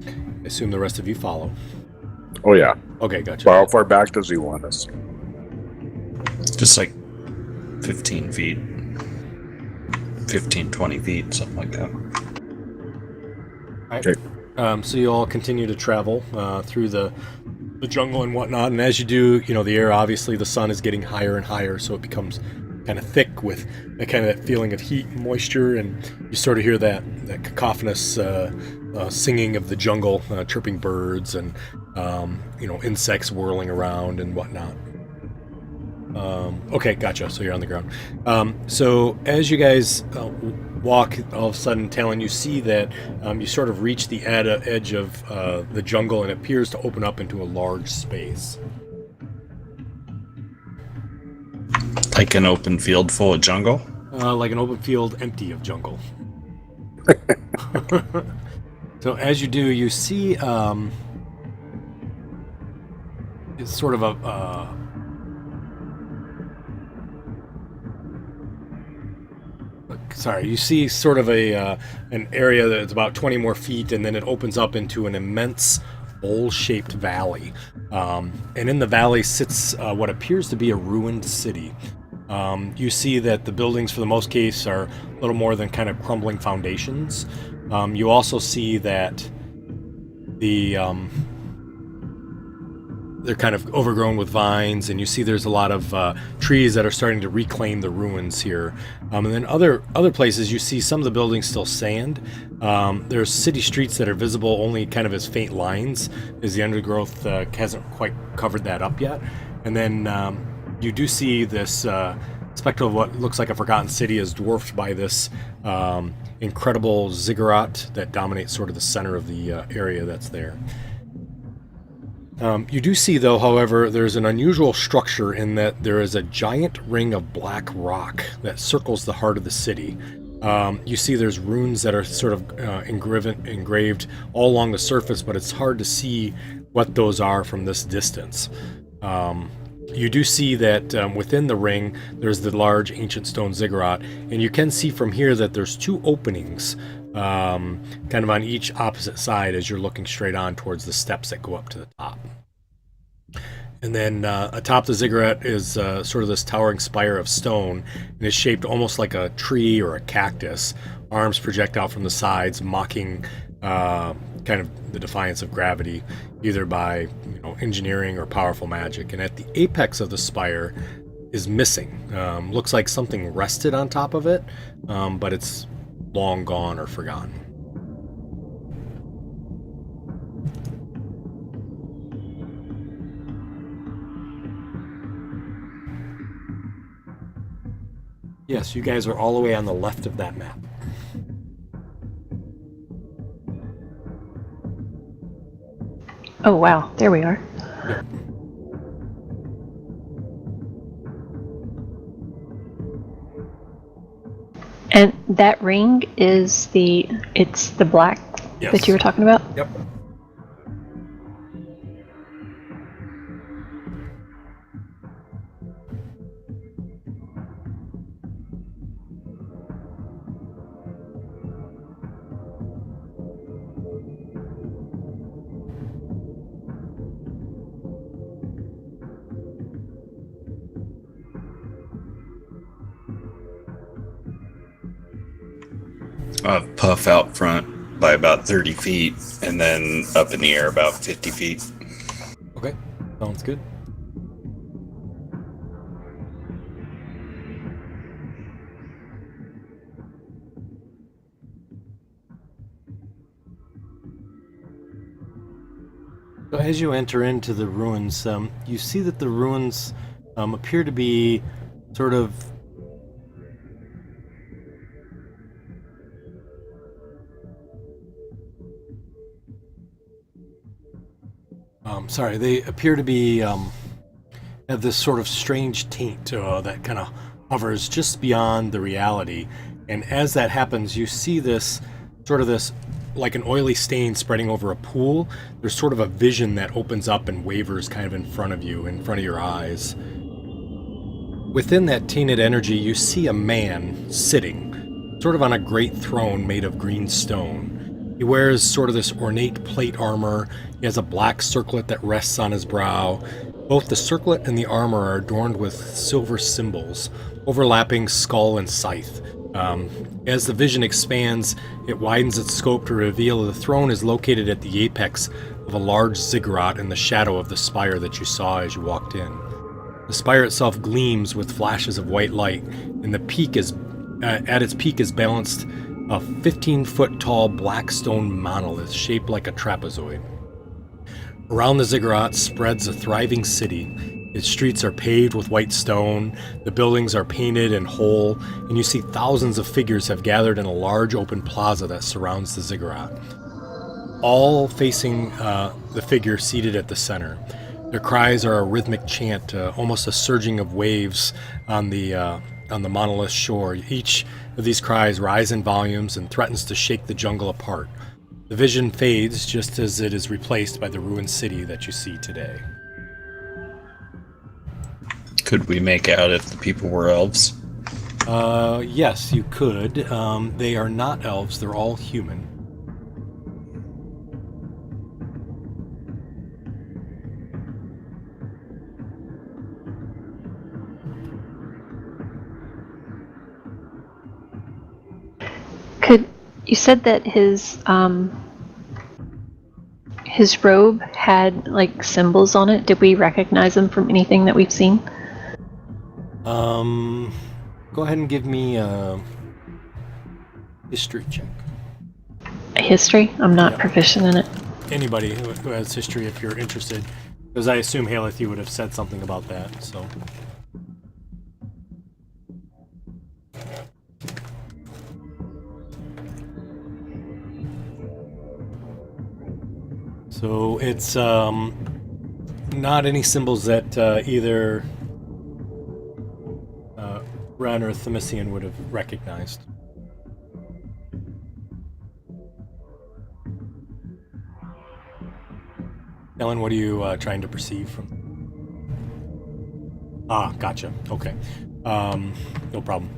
I assume the rest of you follow. Oh, yeah. Okay, gotcha. Well, how far back does he want us? Just like 15 feet. 15, 20 feet, something like that. Alright. Okay. So you all continue to travel through the jungle and whatnot, and as you do, the air, obviously the sun is getting higher and higher, so it becomes kind of thick with a kind of that feeling of heat and moisture, and you sort of hear that cacophonous singing of the jungle, chirping birds and insects whirling around and whatnot. Okay, gotcha. So you're on the ground. So as you guys walk, all of a sudden, Talon, you see that you sort of reach the edge of the jungle, and it appears to open up into a large space. Like an open field full of jungle? Like an open field empty of jungle. So as you do, you see it's sort of a you see sort of an area that's about 20 more feet, and then it opens up into an immense bowl-shaped valley. And in the valley sits what appears to be a ruined city. You see that the buildings, for the most case, are a little more than kind of crumbling foundations. You also see that they're kind of overgrown with vines, and you see there's a lot of trees that are starting to reclaim the ruins here. And then other places, you see some of the buildings still stand. There's city streets that are visible only kind of as faint lines, as the undergrowth hasn't quite covered that up yet. And then you do see this spectre of what looks like a forgotten city is dwarfed by this incredible ziggurat that dominates sort of the center of the area that's there. You do see, though, however, there's an unusual structure in that there is a giant ring of black rock that circles the heart of the city. You see there's runes that are sort of engraved all along the surface, but it's hard to see what those are from this distance. You do see that within the ring there's the large ancient stone ziggurat, and you can see from here that there's two openings kind of on each opposite side as you're looking straight on towards the steps that go up to the top. And then atop the ziggurat is sort of this towering spire of stone, and it's shaped almost like a tree or a cactus. Arms project out from the sides, mocking kind of the defiance of gravity, either by engineering or powerful magic. And at the apex of the spire is missing. Looks like something rested on top of it, but it's long gone or forgotten. Yes, you guys are all the way on the left of that map. Oh, wow. There we are. Yep. And that ring is it's the black Yes. that you were talking about? Yep. Puff out front by about 30 feet, and then up in the air about 50 feet. Okay, sounds good. So as you enter into the ruins, you see that the ruins appear to be sort of they appear to be have this sort of strange taint that kind of hovers just beyond the reality. And as that happens, you see this like an oily stain spreading over a pool. There's sort of a vision that opens up and wavers kind of in front of you, in front of your eyes. Within that tainted energy, you see a man sitting sort of on a great throne made of green stone. He wears sort of this ornate plate armor. He has a black circlet that rests on his brow. Both the circlet and the armor are adorned with silver symbols, overlapping skull and scythe. As the vision expands, it widens its scope to reveal the throne is located at the apex of a large ziggurat in the shadow of the spire that you saw as you walked in. The spire itself gleams with flashes of white light, and the peak is at its peak is balanced a 15-foot tall black stone monolith shaped like a trapezoid. Around the ziggurat spreads a thriving city. Its streets are paved with white stone, the buildings are painted and whole, and you see thousands of figures have gathered in a large open plaza that surrounds the ziggurat, all facing the figure seated at the center. Their cries are a rhythmic chant, almost a surging of waves on the monolith shore. Each of these cries rise in volumes and threatens to shake the jungle apart. The vision fades just as it is replaced by the ruined city that you see today. Could we make out if the people were elves? Yes, you could. They are not elves, they're all human. You said that his robe had like symbols on it. Did we recognize them from anything that we've seen? Go ahead and give me a history check. A history? I'm not Yeah. proficient in it. Anybody who has history, if you're interested, because I assume Haleth, you would have said something about that. So it's not any symbols that either Ren or Themisian would have recognized. Ellen, what are you trying to perceive from? Ah, gotcha. Okay. No problem.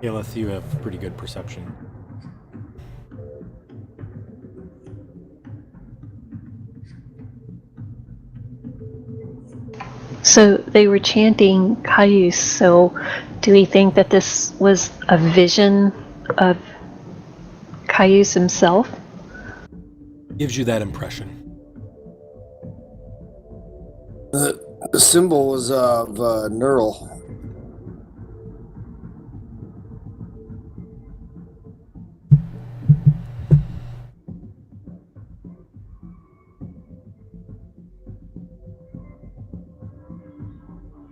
Aelith, you have pretty good perception. So they were chanting Caius, so do we think that this was a vision of Caius himself? Gives you that impression. The symbol was of Neural.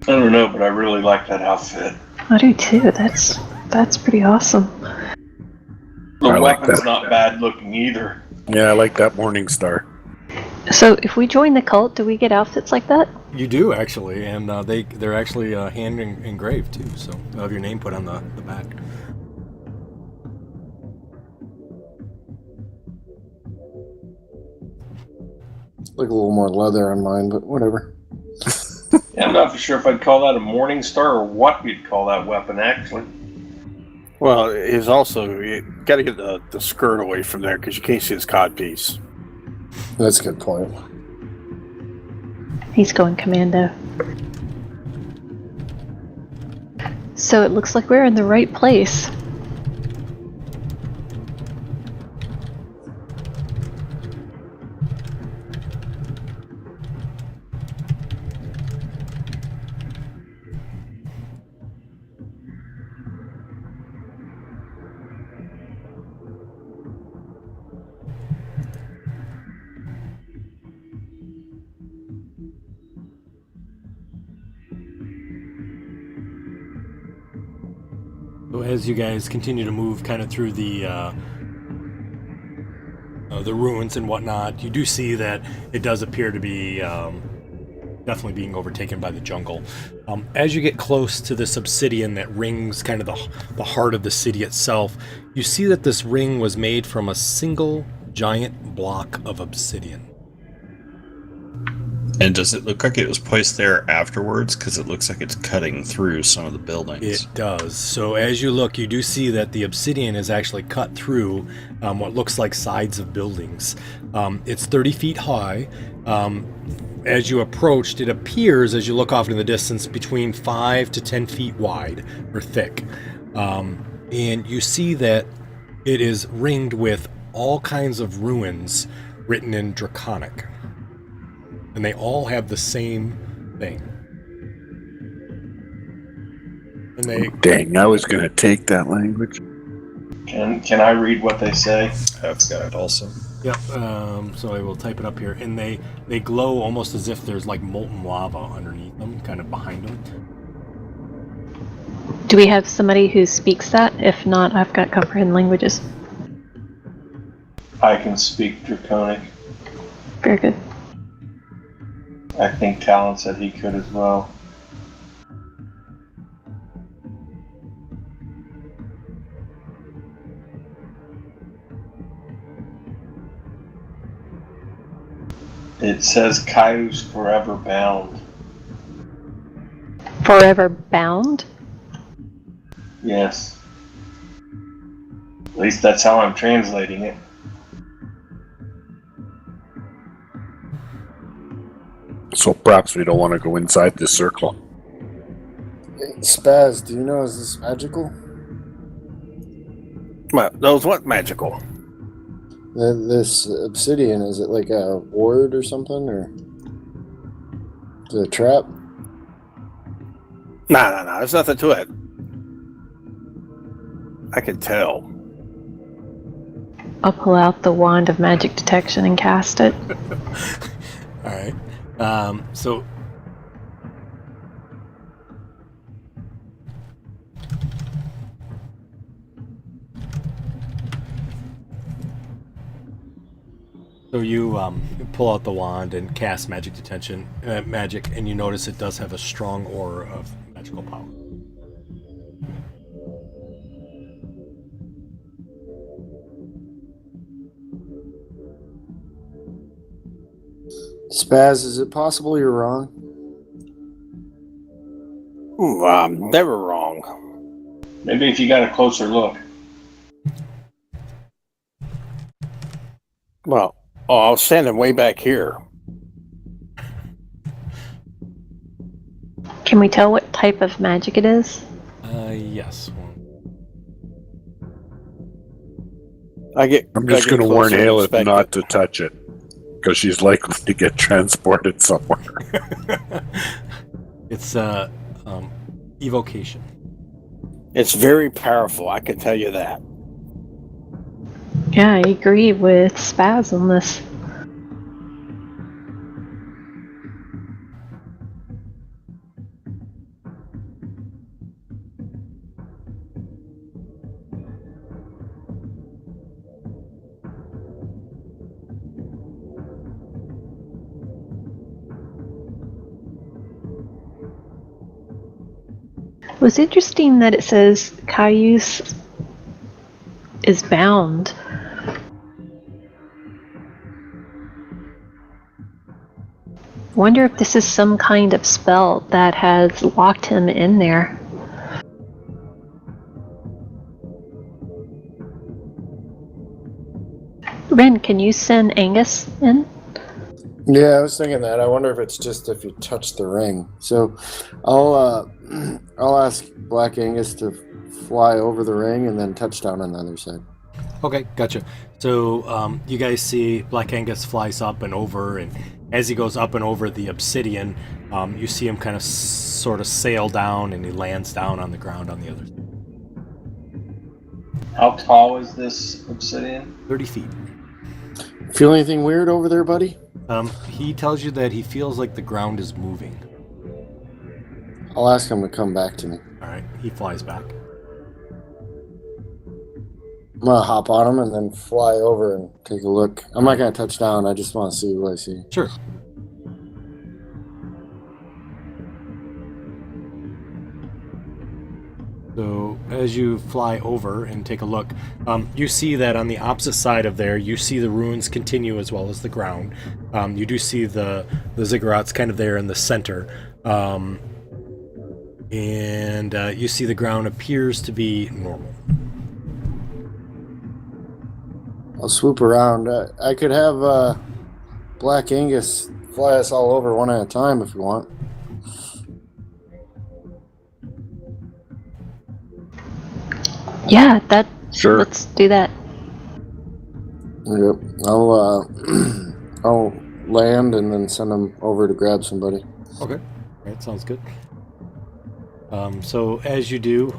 I don't know, but I really like that outfit. I do too. That's pretty awesome. The I like weapon's that. not bad looking either. Yeah, I like that Morning Star. So if we join the cult, do we get outfits like that? You do actually, and they're actually hand engraved too. So you'll have your name put on the back. Like a little more leather on mine, but whatever. Yeah, I'm not for sure if I'd call that a Morning Star or what we'd call that weapon, actually. Well, he's also you got to get the skirt away from there because you can't see his codpiece. That's a good point. He's going commando. So it looks like we're in the right place. So as you guys continue to move kind of through the ruins and whatnot, you do see that it does appear to be definitely being overtaken by the jungle. As you get close to this obsidian that rings kind of the heart of the city itself, you see that this ring was made from a single giant block of obsidian. And does it look like it was placed there afterwards? Because it looks like it's cutting through some of the buildings. It does. So as you look, you do see that the obsidian is actually cut through what looks like sides of buildings. It's 30 feet high. As you approached, it appears, as you look off in the distance, between 5 to 10 feet wide or thick. And you see that it is ringed with all kinds of runes written in Draconic. And they all have the same thing. And they Dang, I was going to take that language. Can I read what they say? I've got it also. Yep. So I will type it up here, and they glow almost as if there's like molten lava underneath them, kind of behind them. Do we have somebody who speaks that? If not, I've got comprehend languages. I can speak Draconic. Very good. I think Talon said he could as well. It says Caius forever bound. Forever bound? Yes. At least that's how I'm translating it. So perhaps we don't want to go inside this circle. Hey, Spaz, do you know, is this magical? Well, those what magical? This obsidian, is it like a ward or something, or is it a trap? No. There's nothing to it. I can tell. I'll pull out the wand of magic detection and cast it. All right. So you pull out the wand and cast magic magic, and you notice it does have a strong aura of magical power. Spaz, is it possible you're wrong? Never wrong. Maybe if you got a closer look. Well, I was standing way back here. Can we tell what type of magic it is? Yes. I'm just going to warn Aelith not to touch it, because she's likely to get transported somewhere. It's evocation. It's very powerful, I can tell you that. Yeah, I agree with Spaz on this. It was interesting that it says Caius is bound. Wonder if this is some kind of spell that has locked him in there. Ren, can you send Angus in? Yeah, I was thinking that. I wonder if it's just if you touch the ring. So, I'll ask Black Angus to fly over the ring and then touch down on the other side. Okay, gotcha. So you guys see Black Angus flies up and over, and as he goes up and over the obsidian, you see him kind of sort of sail down, and he lands down on the ground on the other side. How tall is this obsidian? 30 feet. Feel anything weird over there, buddy? He tells you that he feels like the ground is moving. I'll ask him to come back to me. Alright, he flies back. I'm gonna hop on him and then fly over and take a look. I'm not gonna touch down. I just want to see what I see. Sure. So as you fly over and take a look, you see that on the opposite side of there, you see the ruins continue as well as the ground. You do see the ziggurats kind of there in the center. And you see the ground appears to be normal. I'll swoop around. I could have Black Angus fly us all over one at a time if you want. Yeah, that. Sure. Let's do that. Yep. I'll land and then send him over to grab somebody. Okay. That sounds good. So as you do,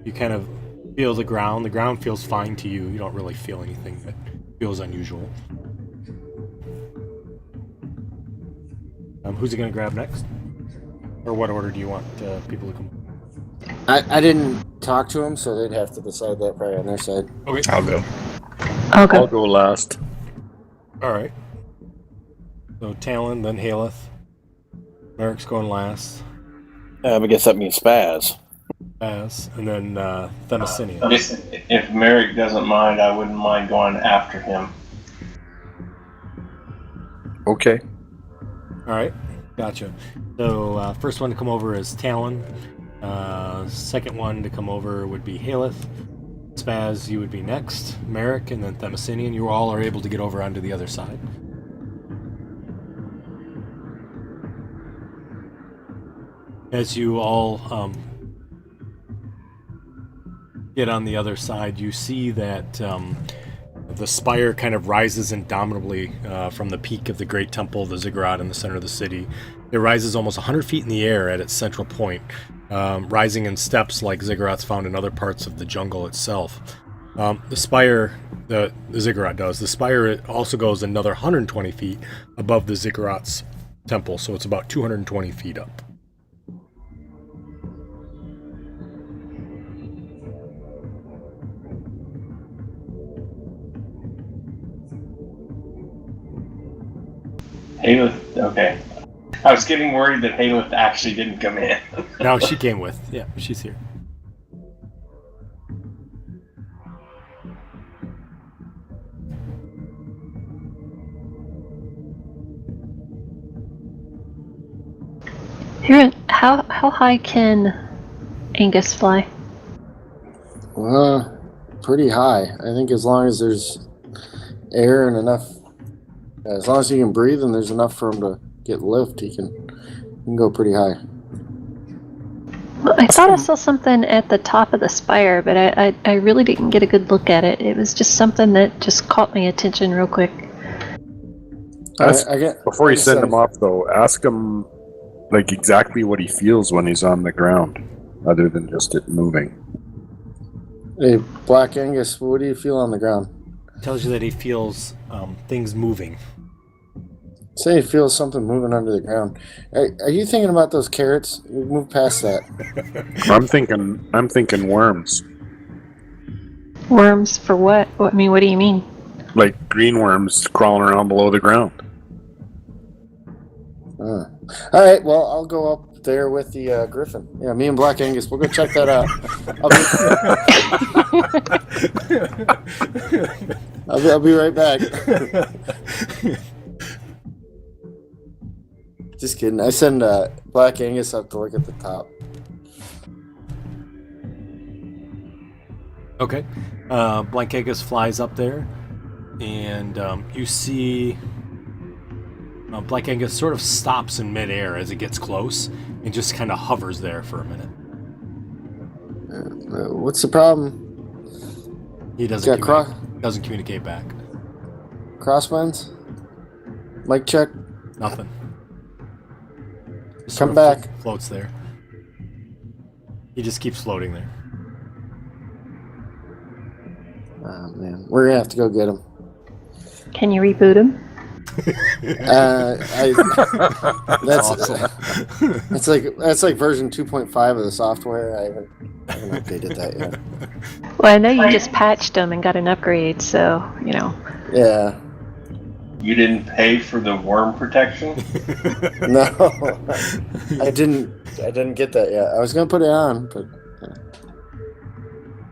you kind of feel the ground. The ground feels fine to you. You don't really feel anything that feels unusual. Who's he going to grab next? Or what order do you want people to come? I didn't talk to him, so they'd have to decide that probably on their side. Okay. I'll go. Okay. I'll go last. All right. So Talon, then Haleth. Merrick's going last. I guess that means Spaz. And then Themyscinian. If Merrick doesn't mind, I wouldn't mind going after him. Okay. All right. Gotcha. So first one to come over is Talon. Second one to come over would be Haleth. Spaz, you would be next. Merrick, and then Themyscinian. You all are able to get over onto the other side. As you all get on the other side, you see that the spire kind of rises indomitably from the peak of the Great Temple, the ziggurat in the center of the city. It rises almost 100 feet in the air at its central point, rising in steps like ziggurats found in other parts of the jungle itself. The spire, the ziggurat does, the spire also goes another 120 feet above the ziggurat's temple, so it's about 220 feet up. Haleth, okay. I was getting worried that Haleth actually didn't come in. No, she came with. Yeah, she's here. Here, how high can Angus fly? Pretty high. I think as long as there's air and enough, as long as he can breathe and there's enough for him to get lift, he can go pretty high. Well, I thought I saw something at the top of the spire, but I really didn't get a good look at it. It was just something that just caught my attention real quick. Before you send him off, though, ask him like exactly what he feels when he's on the ground, other than just it moving. Hey, Black Angus, what do you feel on the ground? Tells you that he feels things moving. Say he feels something moving under the ground. Are you thinking about those carrots? We've moved past that. I'm thinking worms, Worms for what? I mean, what do you mean? like green worms crawling around below the ground. All right, well, I'll go up there with the griffin. Yeah, me and Black Angus, we'll go check that out. I'll be right back. Just kidding. I send Black Angus up to look at the top. Okay. Black Angus flies up there, and you see Black Angus sort of stops in midair as it gets close and just kind of hovers there for a minute. What's the problem? He doesn't communicate back. Crosswinds? Mic check? Nothing. Just Come sort of back. Floats there. He just keeps floating there. Oh, man. We're going to have to go get him. Can you reboot him? That's awesome. that's like version 2.5 of the software. I haven't updated that yet. Well, I know you just patched him and got an upgrade, so, you know. Yeah. You didn't pay for the worm protection? No. I didn't get that yet. I was going to put it on, but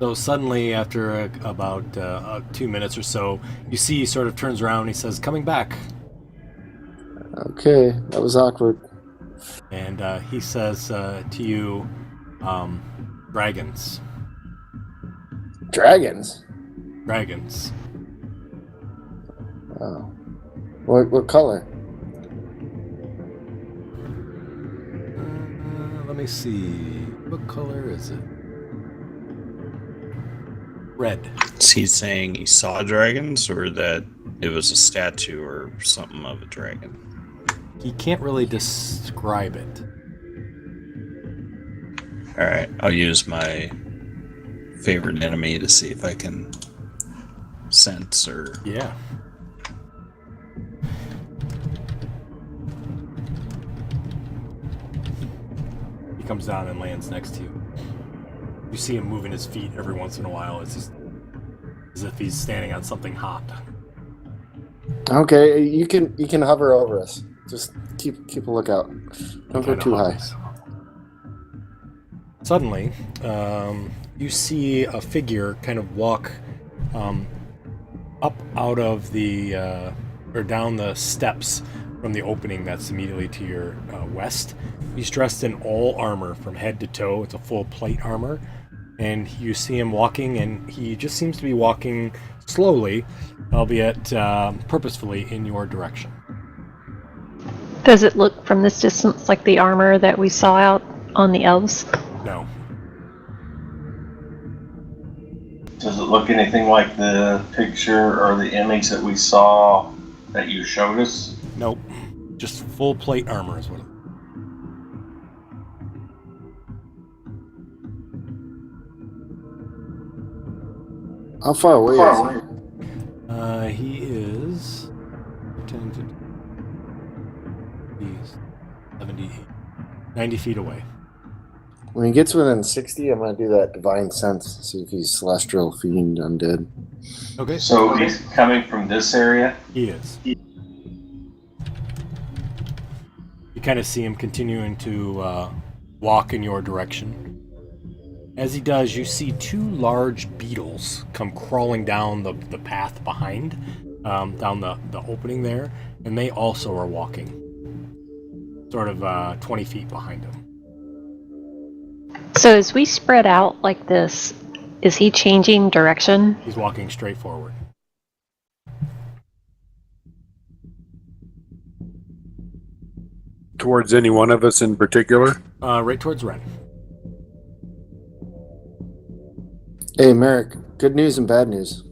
So suddenly, after about 2 minutes or so, you see he sort of turns around and he says, "Coming back." okay, that was awkward. And he says to you, dragons. Dragons? Dragons. Oh. What color? Let me see. What color is it? Red. Is he saying he saw dragons, or that it was a statue or something of a dragon? He can't really describe it. Alright, I'll use my favorite enemy to see if I can sense or... Yeah. He comes down and lands next to you. You see him moving his feet every once in a while. It's just as if he's standing on something hot. Okay, you can hover over us. Just keep a lookout. Don't go too high. Suddenly, you see a figure kind of walk up out of the or down the steps from the opening that's immediately to your west. He's dressed in all armor from head to toe. It's a full plate armor. And you see him walking, and he just seems to be walking slowly, albeit purposefully, in your direction. Does it look from this distance like the armor that we saw out on the elves? No. Does it look anything like the picture or the image that we saw that you showed us? Nope. Just full plate armor is what it. How far away is he? He is 10, 50, 70, 90 feet away. When he gets within 60, I'm going to do that divine sense, see if he's celestial, fiend, undead. Okay. So he's coming from this area? He is. You kind of see him continuing to walk in your direction. As he does, you see two large beetles come crawling down the path behind, down the opening there, and they also are walking, sort of 20 feet behind him. So as we spread out like this, is he changing direction? He's walking straight forward. Towards any one of us in particular? Right towards Ren. Hey, Merrick. Good news and bad news.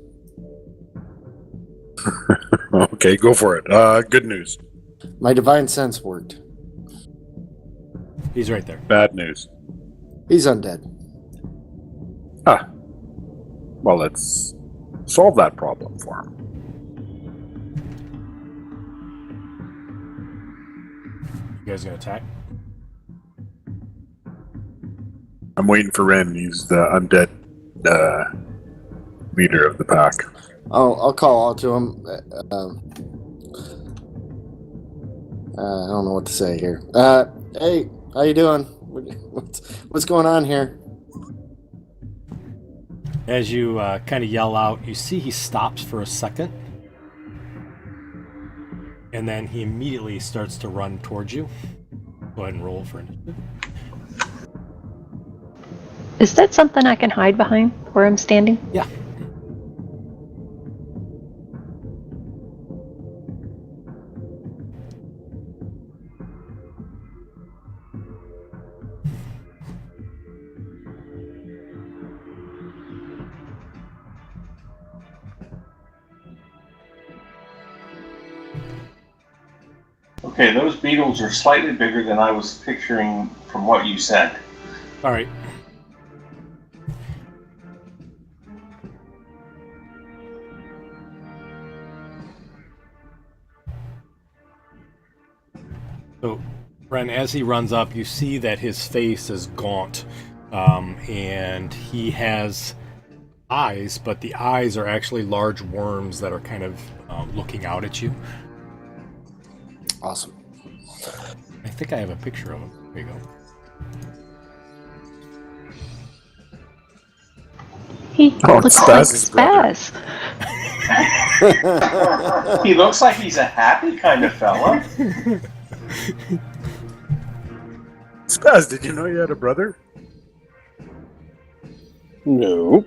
Okay, go for it. Good news. My divine sense worked. He's right there. Bad news. He's undead. Ah. Well, let's solve that problem for him. You guys gonna attack? I'm waiting for Ren. He's the undead leader of the pack. I'll call out to him. I don't know what to say here. Hey, how you doing? What's going on here? As you kind of yell out, you see he stops for a second. And then he immediately starts to run towards you. Go ahead and roll for initiative. Is that something I can hide behind where I'm standing? Yeah. Okay, those beetles are slightly bigger than I was picturing from what you said. All right. So, Ren, as he runs up, you see that his face is gaunt, and he has eyes, but the eyes are actually large worms that are kind of looking out at you. Awesome. I think I have a picture of him. There you go. He looks like Spaz's brother. Spaz. He looks like he's a happy kind of fella. Spaz, did you know you had a brother? No.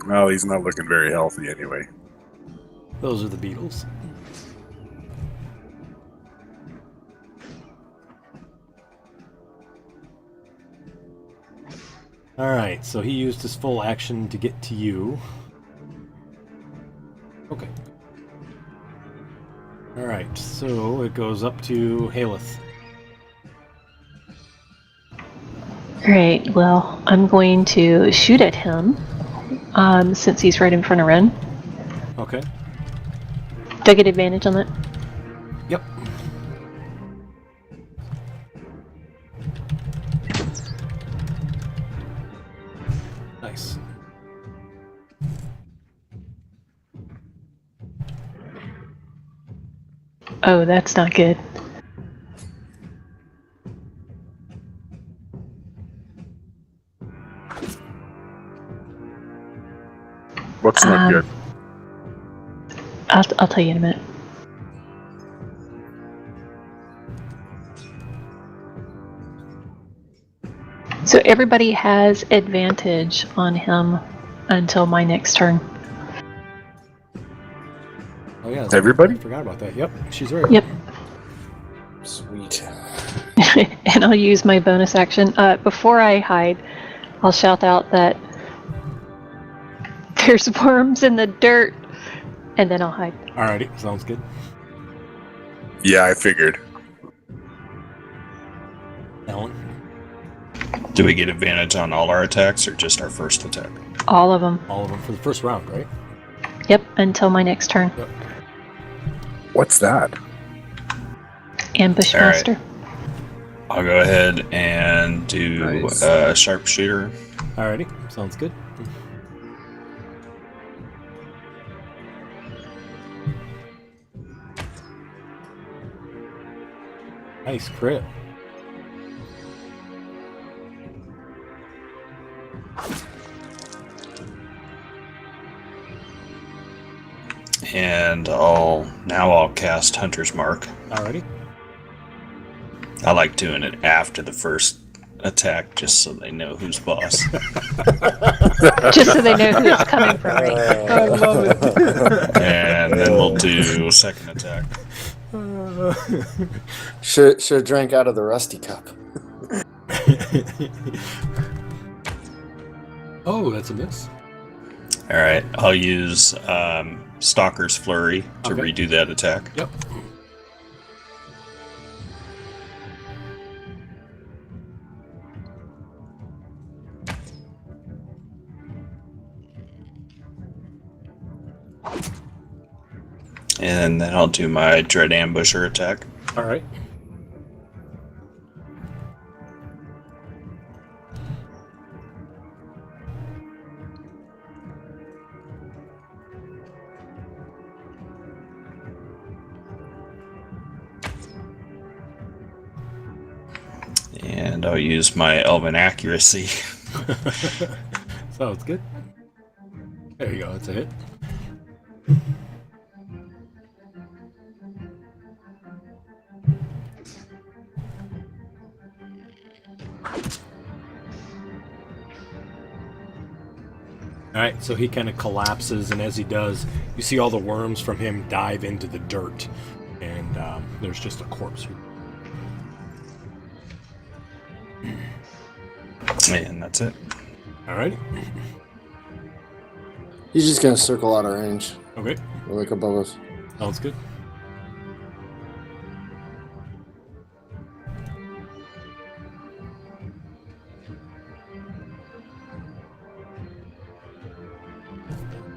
Well, he's not looking very healthy anyway. Those are the beetles. Alright, so he used his full action to get to you. Okay. Alright, so it goes up to Haleth. Alright, well, I'm going to shoot at him, since he's right in front of Ren. Okay. Do I get advantage on that? Yep. Nice. Oh, that's not good. What's not good? I'll tell you in a minute. So everybody has advantage on him until my next turn. Oh yeah. Everybody? I forgot about that. Yep, she's right. Yep. Sweet. And I'll use my bonus action. Before I hide, I'll shout out that there's worms in the dirt, and then I'll hide. Alrighty, sounds good. Yeah, I figured. Ellen? Do we get advantage on all our attacks or just our first attack? All of them. All of them for the first round, right? Yep, until my next turn. Yep. What's that? Ambush All right. Master. I'll go ahead and do Nice. sharpshooter. Alrighty, sounds good. Nice crit. And I'll cast Hunter's Mark. Alrighty. I like doing it after the first attack, just so they know who's boss. Just so they know who it's coming from, right? I love it. And then we'll do second attack. Should have drank out of the rusty cup. Oh, that's a miss. All right, I'll use Stalker's Flurry to Okay. redo that attack. Yep. And then I'll do my Dread Ambusher attack. All right. And I'll use my Elven Accuracy. Sounds good. There you go. That's a hit. All right, so he kind of collapses, and as he does, you see all the worms from him dive into the dirt, and there's just a corpse. And that's it. All right. He's just gonna circle out of range, Okay. like above us. Sounds good.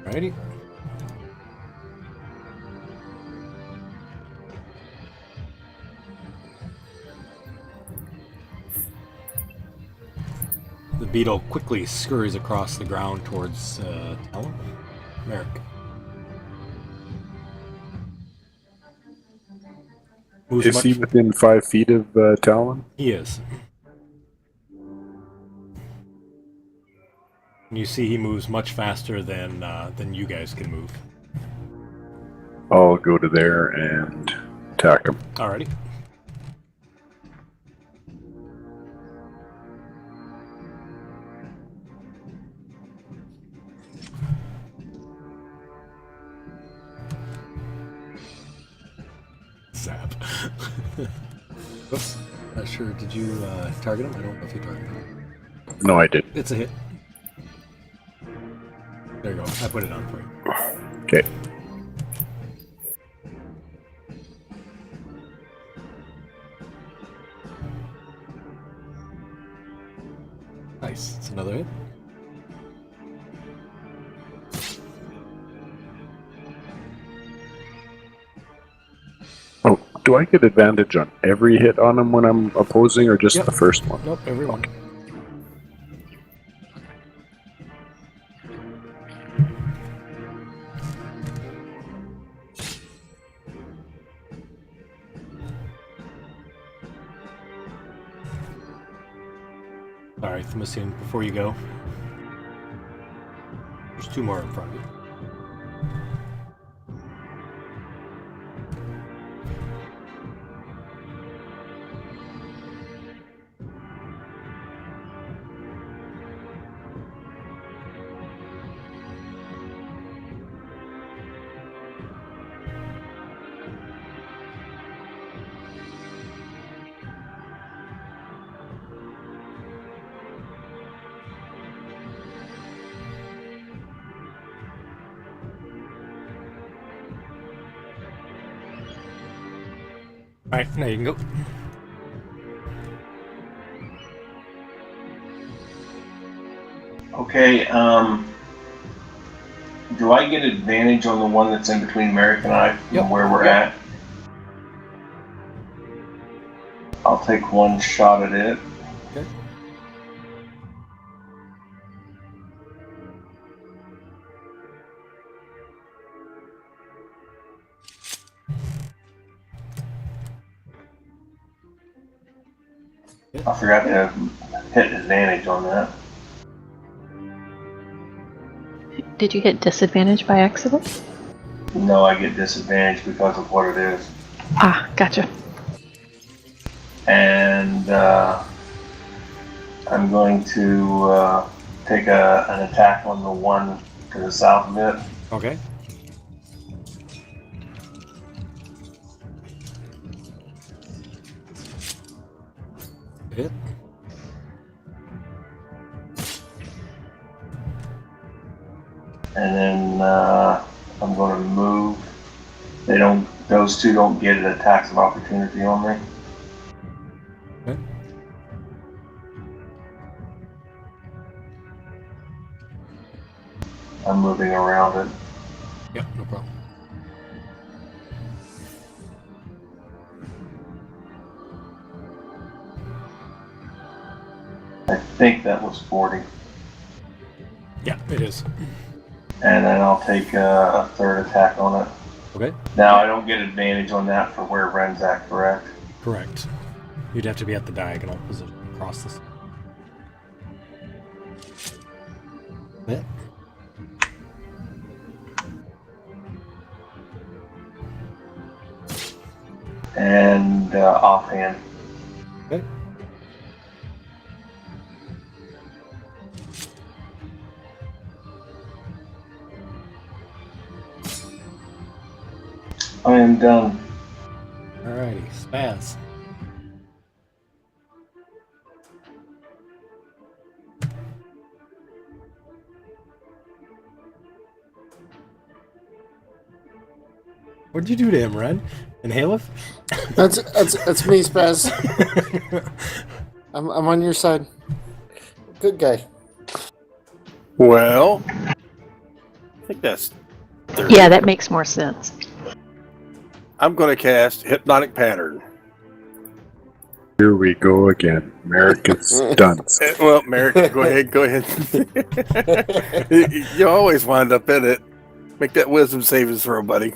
Alrighty. The beetle quickly scurries across the ground towards Talon. Merrick. Moves Is he within 5 feet of Talon? He is. And you see he moves much faster than you guys can move. I'll go to there and attack him. Alrighty. Zap. Oops. Not sure. Did you target him? I don't know if you targeted him. No, I didn't. It's a hit. There you go. I put it on for you. Okay. Nice. It's another hit. Oh, do I get advantage on every hit on him when I'm opposing, or just Yep. the first one? Nope, everyone. Alright, Themisian, before you go, there's 2 more in front of you. Alright, now you can go. Okay, do I get advantage on the one that's in between Merrick and I from Yep. where we're at? I'll take one shot at it. Okay. I forgot to hit advantage on that. Did you get disadvantage by accident? No, I get disadvantage because of what it is. Ah, gotcha. And I'm going to take an attack on the one to the south of it. Okay. Hit. And then I'm going to move. Those two don't get attacks of opportunity on me. Okay. I'm moving around it. Yep, no problem. I think that was 40. Yeah, it is. And then I'll take a third attack on it. Okay. Now I don't get advantage on that for where Ren's at, correct? Correct. You'd have to be at the diagonal position across this. Yeah. And offhand. Okay. I am done. Alrighty, Spaz. What'd you do to him, Ren? Inhaleth? That's me, Spaz. I'm on your side. Good guy. Well, I think that's 30. Yeah, that makes more sense. I'm going to cast Hypnotic Pattern. Here we go again. America's done. Well, Merrick, go ahead. You always wind up in it. Make that wisdom saving throw, buddy.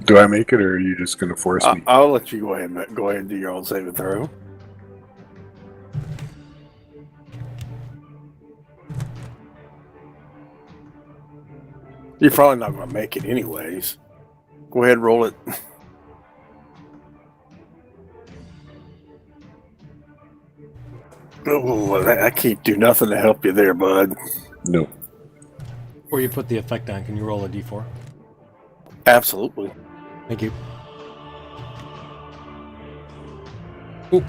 Do I make it, or are you just going to force me? I'll let you go ahead and do your own saving throw. You're probably not going to make it anyways. Go ahead and roll it. Oh, I can't do nothing to help you there, bud. No. Or you put the effect on. Can you roll a d4? Absolutely. Thank you. Oop.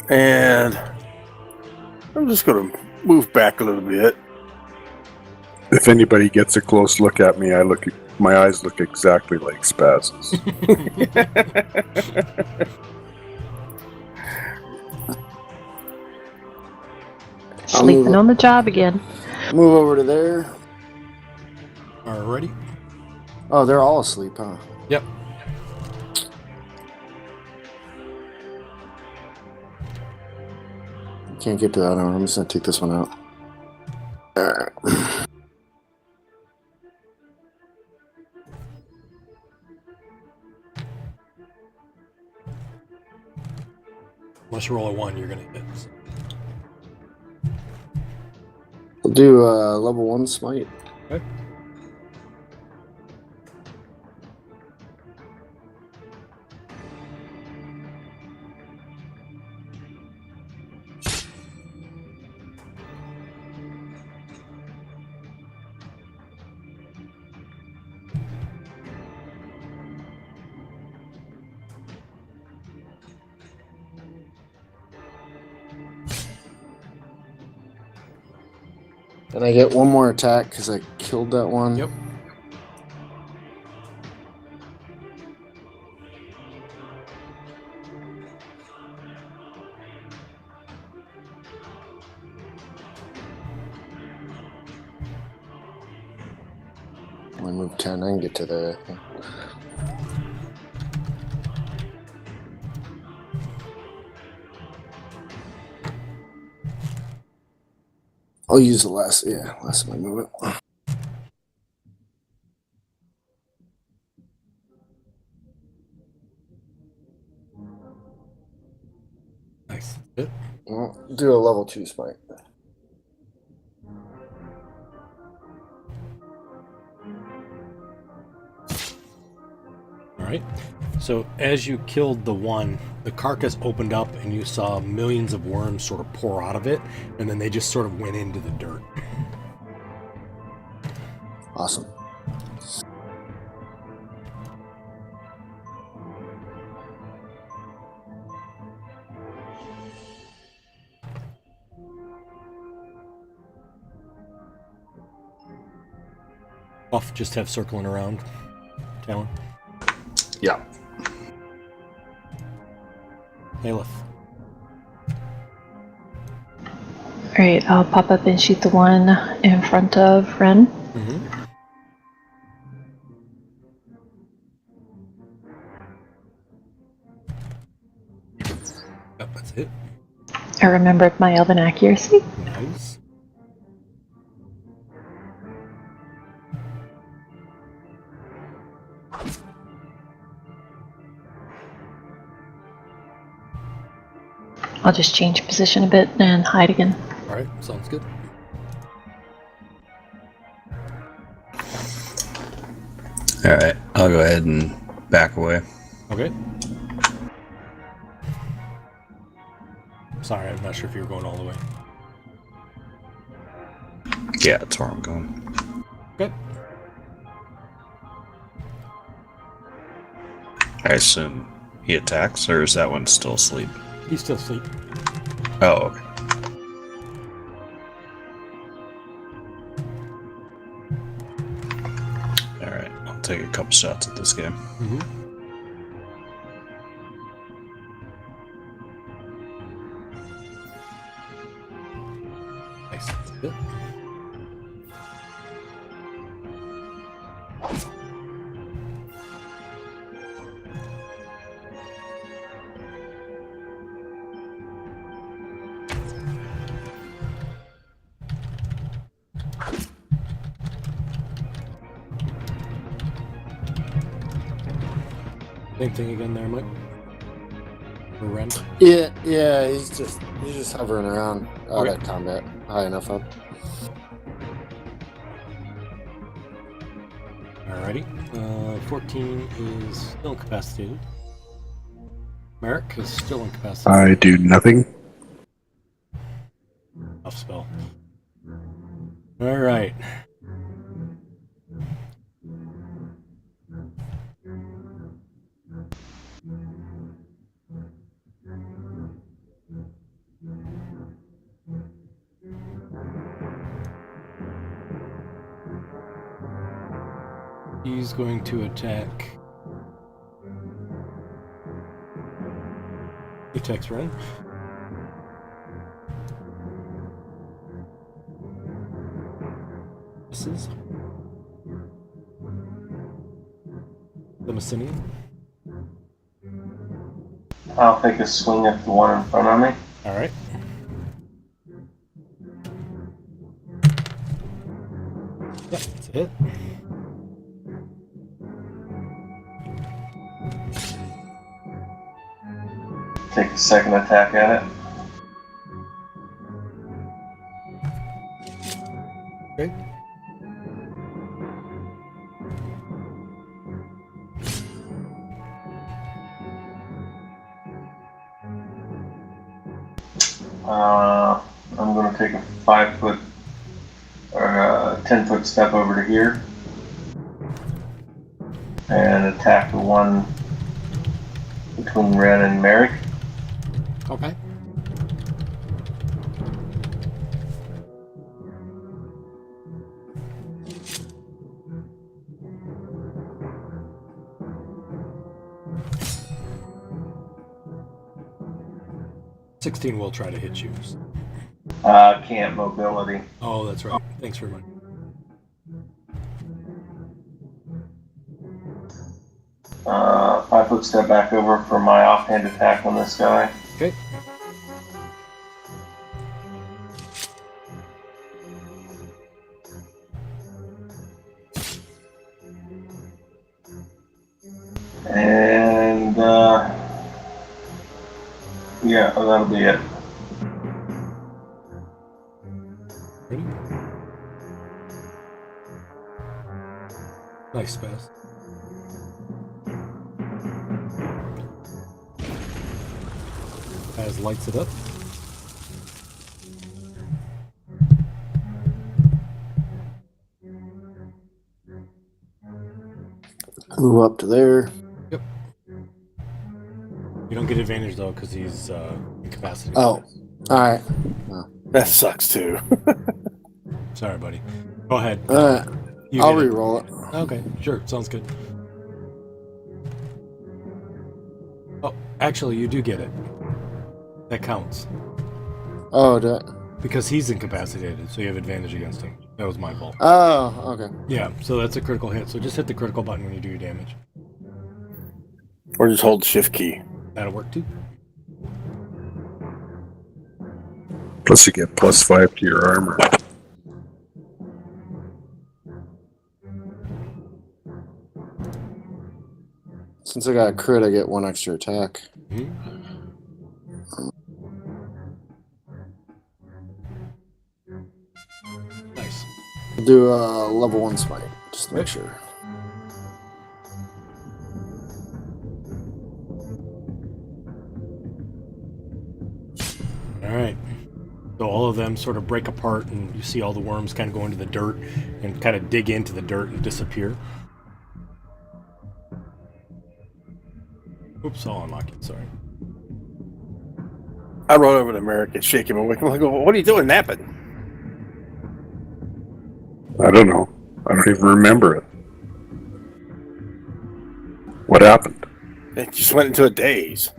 And I'm just going to move back a little bit. If anybody gets a close look at me, my eyes look exactly like Spaz's. Sleeping on the job again. Move over to there. Alrighty. Oh, they're all asleep, huh? Yep. Can't get to that one. I'm just gonna take this one out. Alright. Unless you roll a 1, you're gonna hit. We'll do level 1 smite. Okay. And I get one more attack because I killed that one. Yep. I move 10. I can get to there. I'll use the last of my movement. Nice. Hit. I'll do a level 2 smite. right. So as you killed the one, the carcass opened up and you saw millions of worms sort of pour out of it, and then they just sort of went into the dirt. Awesome. Buff just have circling around. Talon. Yeah. Aleph. Alright, I'll pop up and shoot the one in front of Ren. Mm-hmm. Yep, that's it. I remembered my elven accuracy. Nice. I'll just change position a bit and hide again. Alright, sounds good. Alright, I'll go ahead and back away. Okay. Sorry, I'm not sure if you were going all the way. Yeah, that's where I'm going. Okay. I assume he attacks, or is that one still asleep? He's still asleep. Oh, okay. Alright, I'll take a couple shots at this guy. Mm-hmm. Nice. That's good. Same thing again there, Mike. Or Ren. Yeah, he's just hovering around out Okay. at combat, high enough up. Alrighty. 14 is still incapacitated. Merrick is still incapacitated. I do nothing. Tough spell. Alright. He's going to attack. He attacks Ren. Misses. The Messinian. I'll take a swing at the one in front of me. Alright. Yep, that's a hit. Take a second attack at it. Okay. I'm going to take a 5 foot or a 10 foot step over to here and attack the one between Ren and Merrick. Okay. $16 will try to hit you. Can't mobility. Oh, that's right. Thanks very much. Uh, 5 foot step back over for my offhand attack on this guy. Okay. And yeah, that'll be it. Ready? Nice pass. Raz lights it up. Move up to there. Yep. You don't get advantage though because he's incapacitated. Oh, all right. That sucks too. Sorry, buddy. Go ahead. You I'll get it. re-roll it. Okay, sure. Sounds good. Oh, actually, you do get it. That counts. Oh, Because he's incapacitated, so you have advantage against him. That was my fault. oh, okay. Yeah, so that's a critical hit. So just hit the critical button when you do your damage. Or just hold shift key. That'll work too. Plus you get +5 to your armor. Since I got a crit, I get 1 extra attack. Nice. I'll do a level 1 smite, just to make sure. All right. So all of them sort of break apart, and you see all the worms kind of go into the dirt and kind of dig into the dirt and disappear. Oops, I'll unlock it. Sorry. I run over to Merrick and shake him awake. I'm like, what are you doing napping? I don't know. I don't even remember it. What happened? It just went into a daze.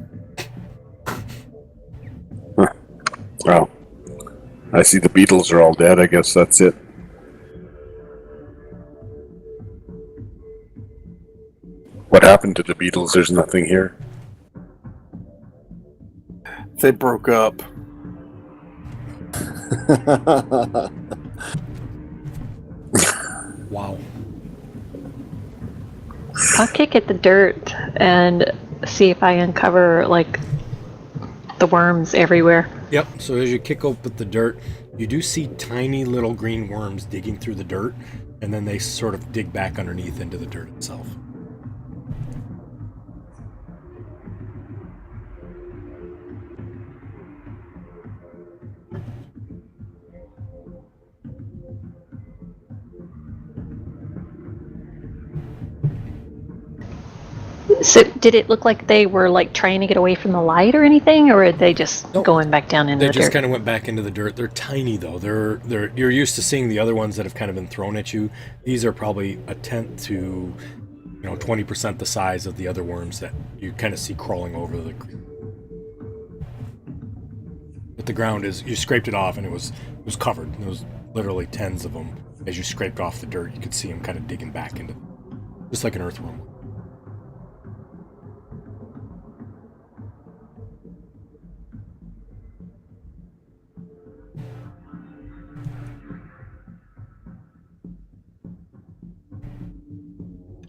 Well, I see the beetles are all dead. I guess that's it. What happened to the beetles? There's nothing here. They broke up. Wow. I'll kick at the dirt and see if I uncover like the worms everywhere. Yep, so as you kick open the dirt, you do see tiny little green worms digging through the dirt, and then they sort of dig back underneath into the dirt itself. So did it look like they were like trying to get away from the light or anything, or are they just Nope. going back down into They the just dirt? kind of went back into the dirt. They're tiny though. They're you're used to seeing the other ones that have kind of been thrown at you. These are probably a tenth to 20% the size of the other worms that you kind of see crawling over the. But the ground is you scraped it off and it was covered. There was literally tens of them. As you scraped off the dirt, you could see them kind of digging back into, just like an earthworm.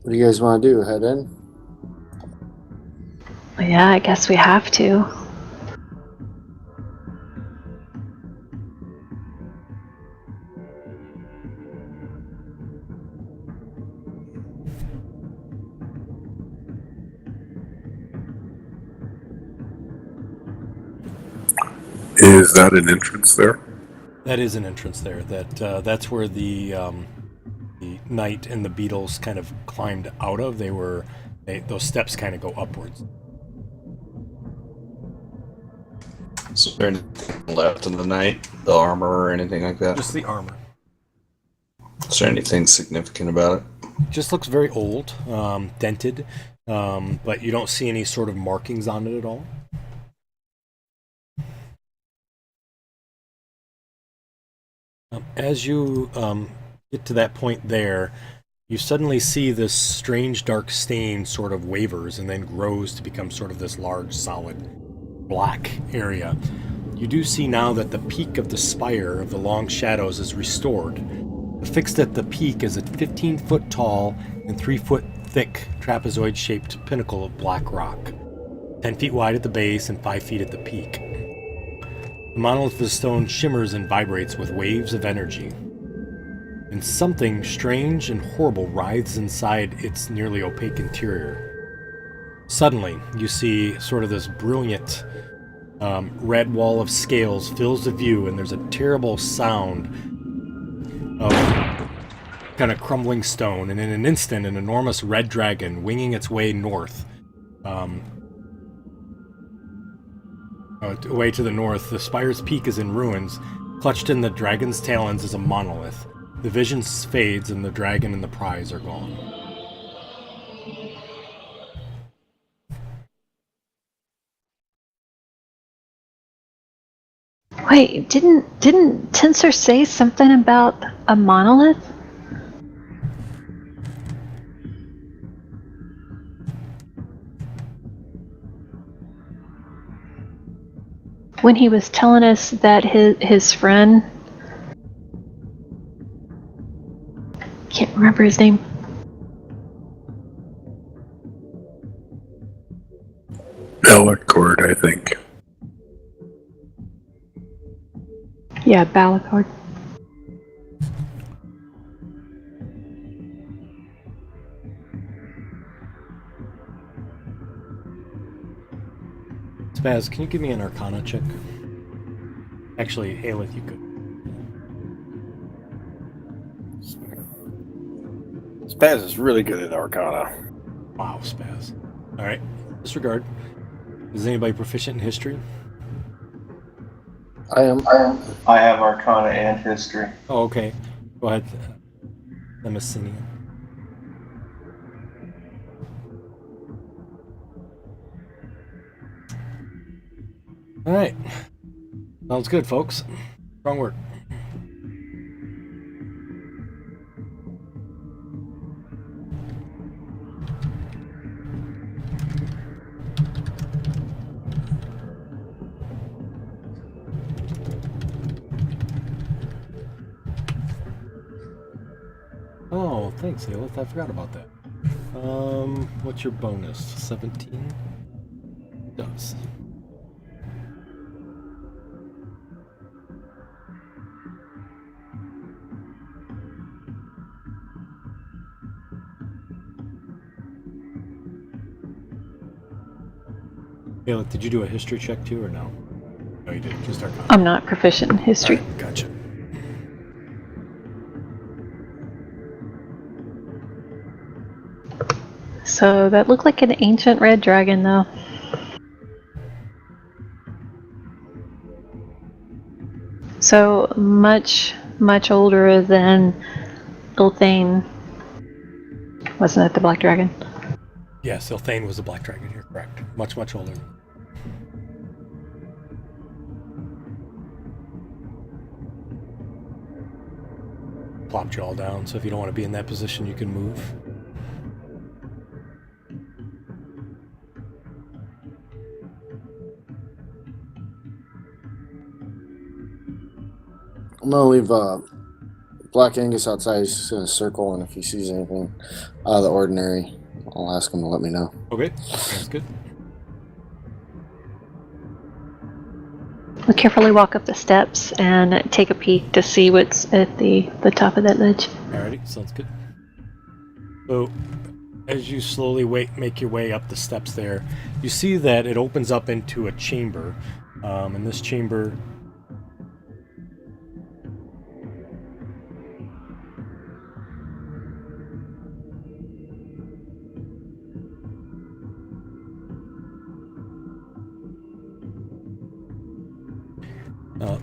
What do you guys want to do? Head in? Yeah, I guess we have to. Is that an entrance there? That is an entrance there. That's where the knight and the beetles kind of climbed out of. Those steps kind of go upwards. Is there anything left in the night? The armor or anything like that? Just the armor. Is there anything significant about it? Just looks very old, dented, but you don't see any sort of markings on it at all. As you get to that point there, you suddenly see this strange dark stain sort of wavers and then grows to become sort of this large solid black area. You do see now that the peak of the spire of the Long Shadows is restored. Affixed at the peak is a 15-foot tall and 3-foot thick trapezoid-shaped pinnacle of black rock, 10 feet wide at the base and 5 feet at the peak. The monolith of stone shimmers and vibrates with waves of energy, and something strange and horrible writhes inside its nearly opaque interior. Suddenly, you see sort of this brilliant Red wall of scales fills the view, and there's a terrible sound of kind of crumbling stone, and in an instant, an enormous red dragon winging its way north. Away to the north, the spire's peak is in ruins. Clutched in the dragon's talons is a monolith. The vision fades, and the dragon and the prize are gone. Wait, didn't Tensor say something about a monolith? When he was telling us that his friend, can't remember his name. Bellicord, I think. Yeah, Balakord. Spaz, can you give me an Arcana check? Actually, Aelith, you could. Spaz is really good at Arcana. Wow, Spaz. Alright, disregard. Is anybody proficient in history? I am. I have Arcana and History. Oh, okay. Go ahead. Lemessinian. Alright. Sounds good, folks. Strong work. Oh, thanks, Aelith. I forgot about that. What's your bonus? 17? Does. Aelith, did you do a history check too, or no? No, you didn't. Just Arcana. I'm not proficient in history. Alright, gotcha. So that looked like an ancient red dragon, though. So much older than Ilthane. Wasn't it the black dragon? Yes, Ilthane was the black dragon. You're correct. Much older. Plopped you all down, so if you don't want to be in that position, you can move. I'm gonna leave Black Angus outside. He's just gonna circle, and if he sees anything out of the ordinary, I'll ask him to let me know. Okay, sounds good. We'll carefully walk up the steps and take a peek to see what's at the top of that ledge. Alrighty, sounds good. So, as you slowly make your way up the steps there, you see that it opens up into a chamber. And this chamber...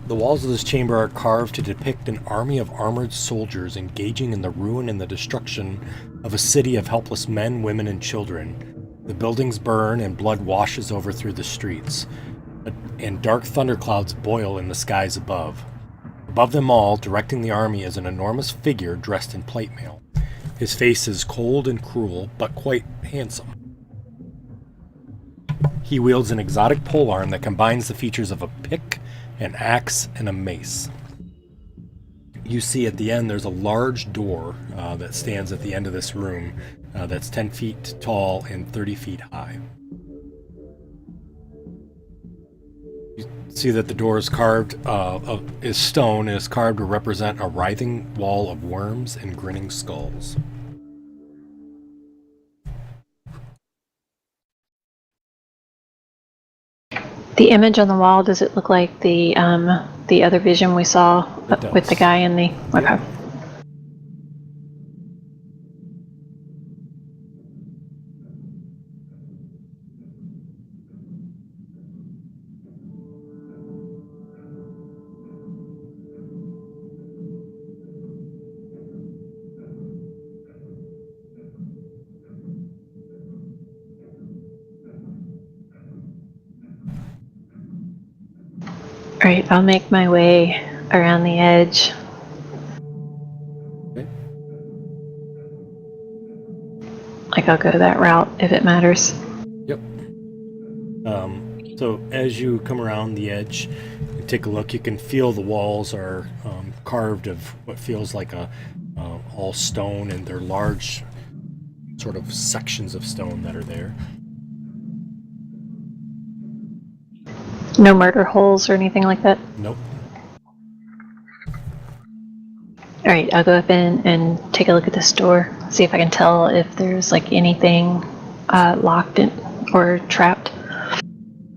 the walls of this chamber are carved to depict an army of armored soldiers engaging in the ruin and the destruction of a city of helpless men, women, and children. The buildings burn and blood washes over through the streets, and dark thunderclouds boil in the skies above. Above them all, directing the army, is an enormous figure dressed in plate mail. His face is cold and cruel, but quite handsome. He wields an exotic polearm that combines the features of a pick, an axe, and a mace. You see at the end there's a large door that stands at the end of this room that's 10 feet tall and 30 feet high. You see that the door is carved is stone and is carved to represent a writhing wall of worms and grinning skulls. The image on the wall, does it look like the other vision we saw It with the does. guy in the? Okay. Yep. All right, I'll make my way around the edge. Okay. Like I'll go that route if it matters. Yep. So as you come around the edge and take a look, you can feel the walls are carved of what feels like a all stone, and they're large sort of sections of stone that are there. No murder holes or anything like that. Nope. All right, I'll go up in and take a look at this door. See if I can tell if there's like anything locked in or trapped.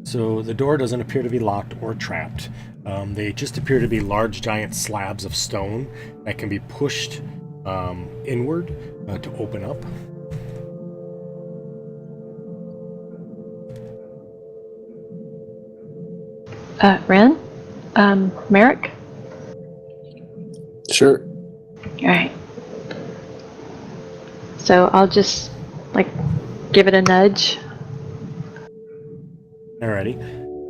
So the door doesn't appear to be locked or trapped. They just appear to be large, giant slabs of stone that can be pushed inward to open up. Ren? Merrick? Sure. All right. So I'll just like give it a nudge. Alrighty.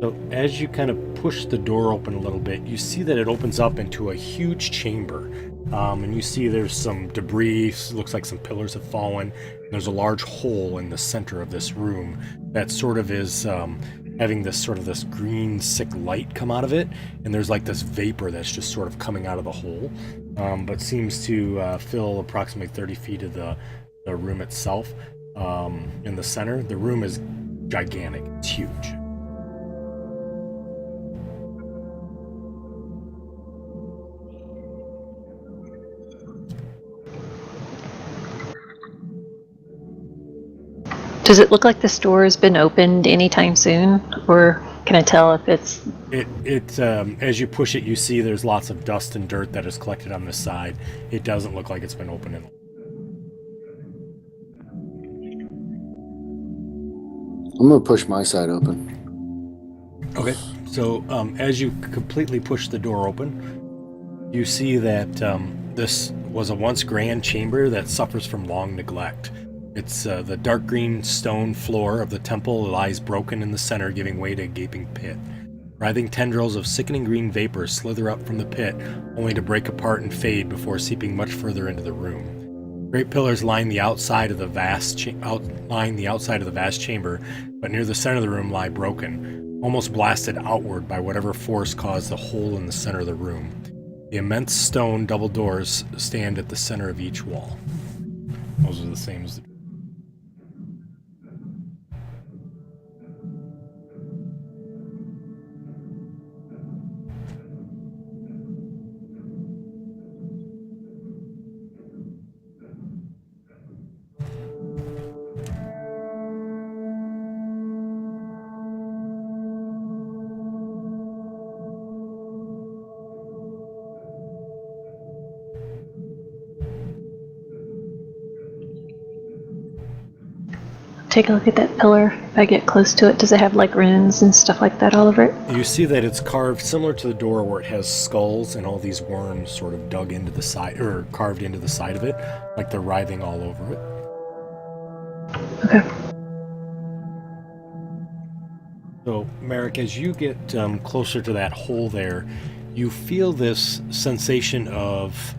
So as you kind of push the door open a little bit, you see that it opens up into a huge chamber. And you see there's some debris, looks like some pillars have fallen. There's a large hole in the center of this room that sort of is having this green sick light come out of it, and there's like this vapor that's just sort of coming out of the hole, but seems to fill approximately 30 feet of the room itself. In the center, the room is gigantic. It's huge. Does it look like this door has been opened anytime soon, or can I tell if it's? As you push it, you see there's lots of dust and dirt that is collected on this side. It doesn't look like it's been opened in. I'm gonna push my side open. Okay. So as you completely push the door open, you see that this was a once grand chamber that suffers from long neglect. It's the dark green stone floor of the temple lies broken in the center, giving way to a gaping pit. Writhing tendrils of sickening green vapor slither up from the pit, only to break apart and fade before seeping much further into the room. Great pillars line the outside of the vast chamber, but near the center of the room lie broken, almost blasted outward by whatever force caused the hole in the center of the room. The immense stone double doors stand at the center of each wall. Those are the same as the Take a look at that pillar. If I get close to it, does it have like runes and stuff like that all over it? You see that it's carved similar to the door where it has skulls and all these worms sort of dug into the side, or carved into the side of it, like they're writhing all over it. Okay. So, Merrick, as you get closer to that hole there, you feel this sensation of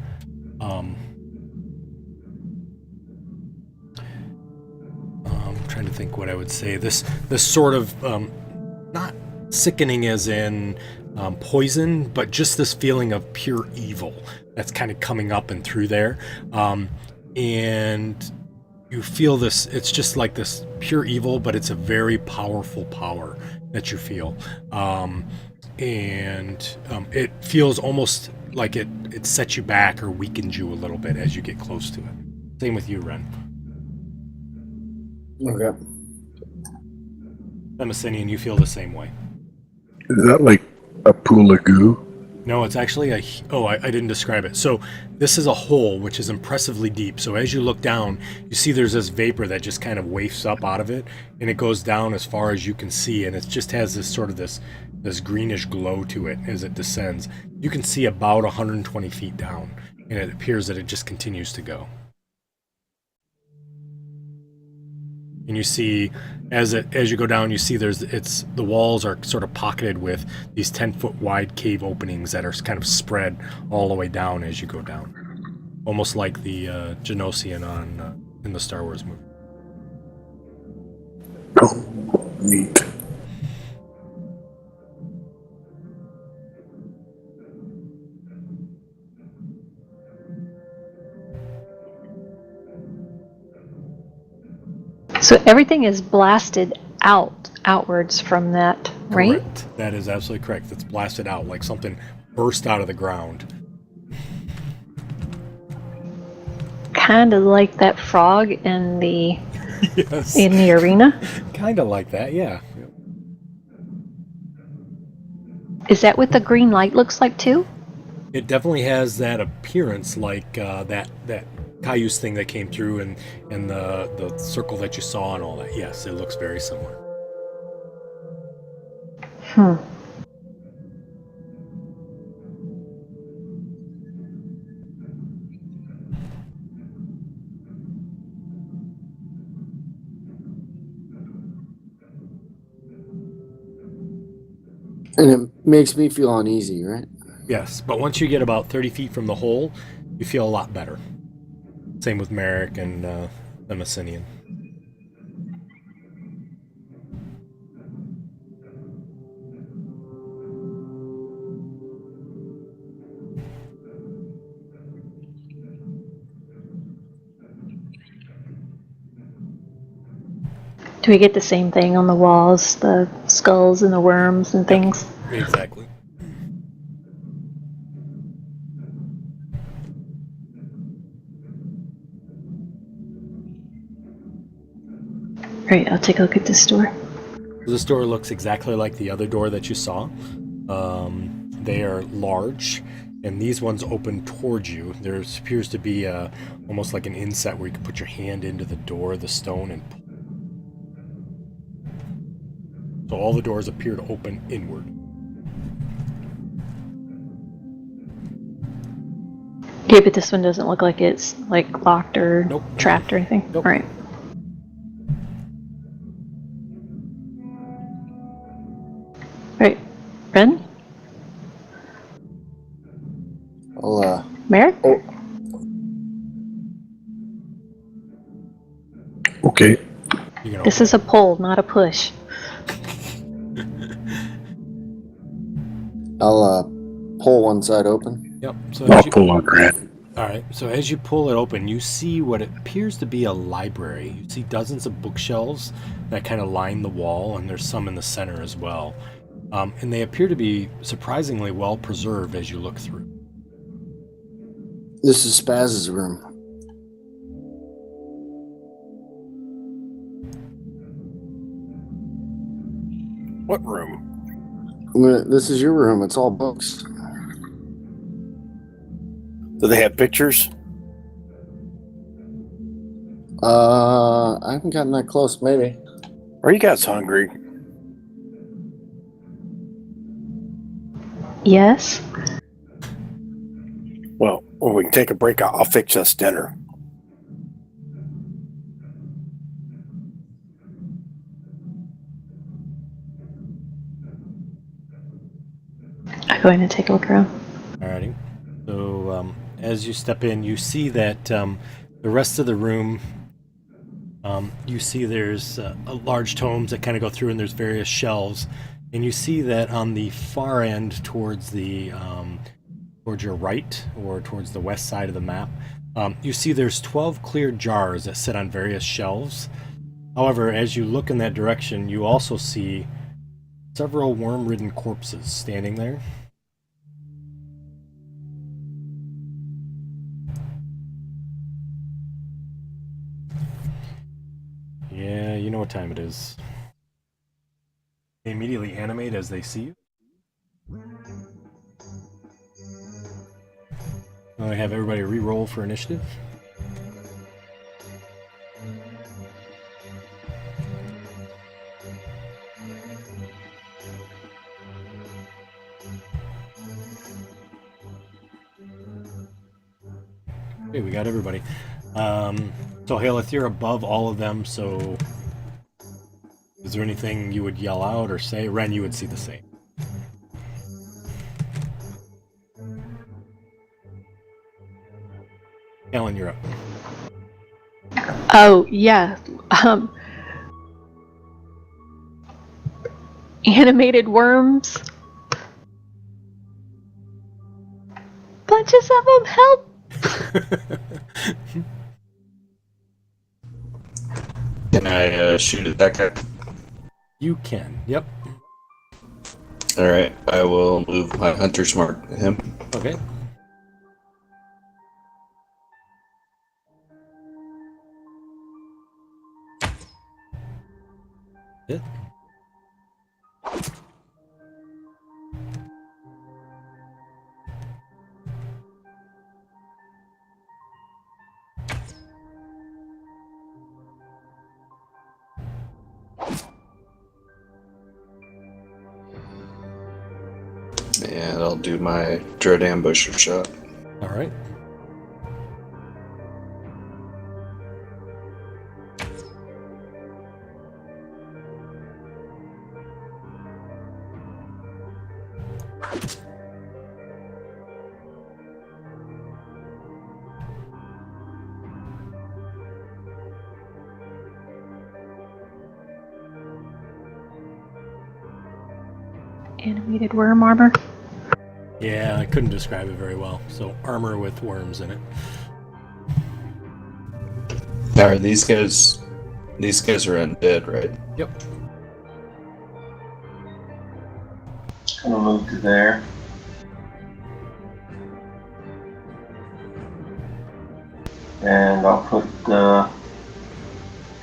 trying to think what I would say. This sort of not sickening as in poison, but just this feeling of pure evil that's kind of coming up and through there. And you feel this, it's just like this pure evil, but it's a very powerful power that you feel. It feels almost like it sets you back or weakens you a little bit as you get close to it. Same with you, Ren. Okay. Demosthenian, you feel the same way. Is that like a pool of goo? No, it's actually I didn't describe it. So this is a hole which is impressively deep. So as you look down, you see there's this vapor that just kind of wafts up out of it, and it goes down as far as you can see, and it just has this sort of this greenish glow to it as it descends. You can see about 120 feet down, and it appears that it just continues to go. And you see, as you go down, you see the walls are sort of pocketed with these 10-foot wide cave openings that are kind of spread all the way down as you go down, almost like the Genosian in the Star Wars movie. Oh, neat. So everything is blasted outwards from that, right? Correct. That is absolutely correct. It's blasted out like something burst out of the ground. Kind of like that frog in the Yes. in the arena. Kind of like that, yeah. Is that what the green light looks like too? It definitely has that appearance like that Cayuse thing that came through and the circle that you saw and all that. Yes, it looks very similar. Hmm. And it makes me feel uneasy, right? Yes, but once you get about 30 feet from the hole, you feel a lot better. Same with Merrick and the Messinian. Do we get the same thing on the walls, the skulls and the worms and things? Exactly. Right, I'll take a look at this door. This door looks exactly like the other door that you saw. They are large, and these ones open towards you. There appears to be almost like an inset where you can put your hand into the door, the stone, and pull. So all the doors appear to open inward. Yeah, but this one doesn't look like it's like locked or Nope. trapped or anything. Nope. All right. Right. Ren? I'll, Merrick? Okay. You can This is a pull, not a push. I'll pull one side open. Yep. So I'll pull on Red. all right. So as you pull it open, you see what appears to be a library. You see dozens of bookshelves that kind of line the wall, and there's some in the center as well. And they appear to be surprisingly well preserved as you look through. This is Spaz's room. What room? This is your room. It's all books. Do they have pictures? I haven't gotten that close. Maybe. Are you guys hungry? Yes. Well, when we can take a break, I'll fix us dinner. I'm going to take a look around. Alrighty. So as you step in, you see that the rest of the room, you see there's large tomes that kind of go through, and there's various shelves, and you see that on the far end towards the towards your right or towards the west side of the map, you see there's 12 clear jars that sit on various shelves. However, as you look in that direction, you also see several worm-ridden corpses standing there. Yeah, you know what time it is. They immediately animate as they see you. I have everybody re-roll for initiative. Okay, we got everybody. So Haleth, you're above all of them, so is there anything you would yell out or say? Ren, you would see the same. Ellen, you're up. Oh, yeah. Animated worms. Bunches of them, help! Can I shoot at that guy? You can. Yep. Alright, I will move my hunter's mark to him. Okay. Hit. And I'll do my dread ambusher shot. All right. Animated worm armor. Yeah, I couldn't describe it very well. So armor with worms in it. Alright, these guys are undead, right? Yep. Gonna move to there. And I'll put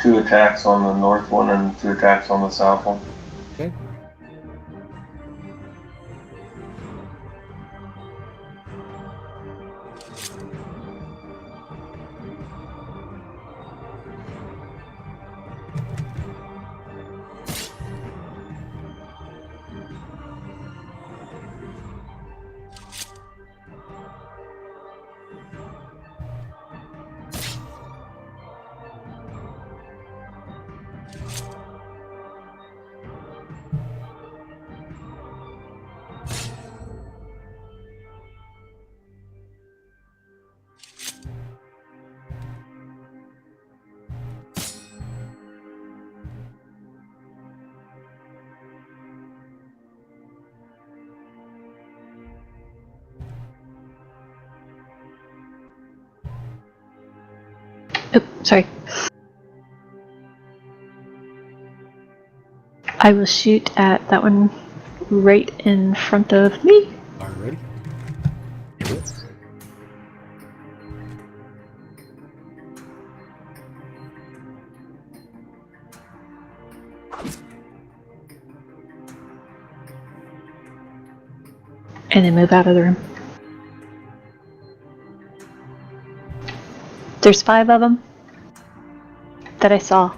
2 attacks on the north one and 2 attacks on the south one. Okay. Oh, sorry. I will shoot at that one right in front of me. Alrighty. And then move out of the room. There's 5 of them that I saw.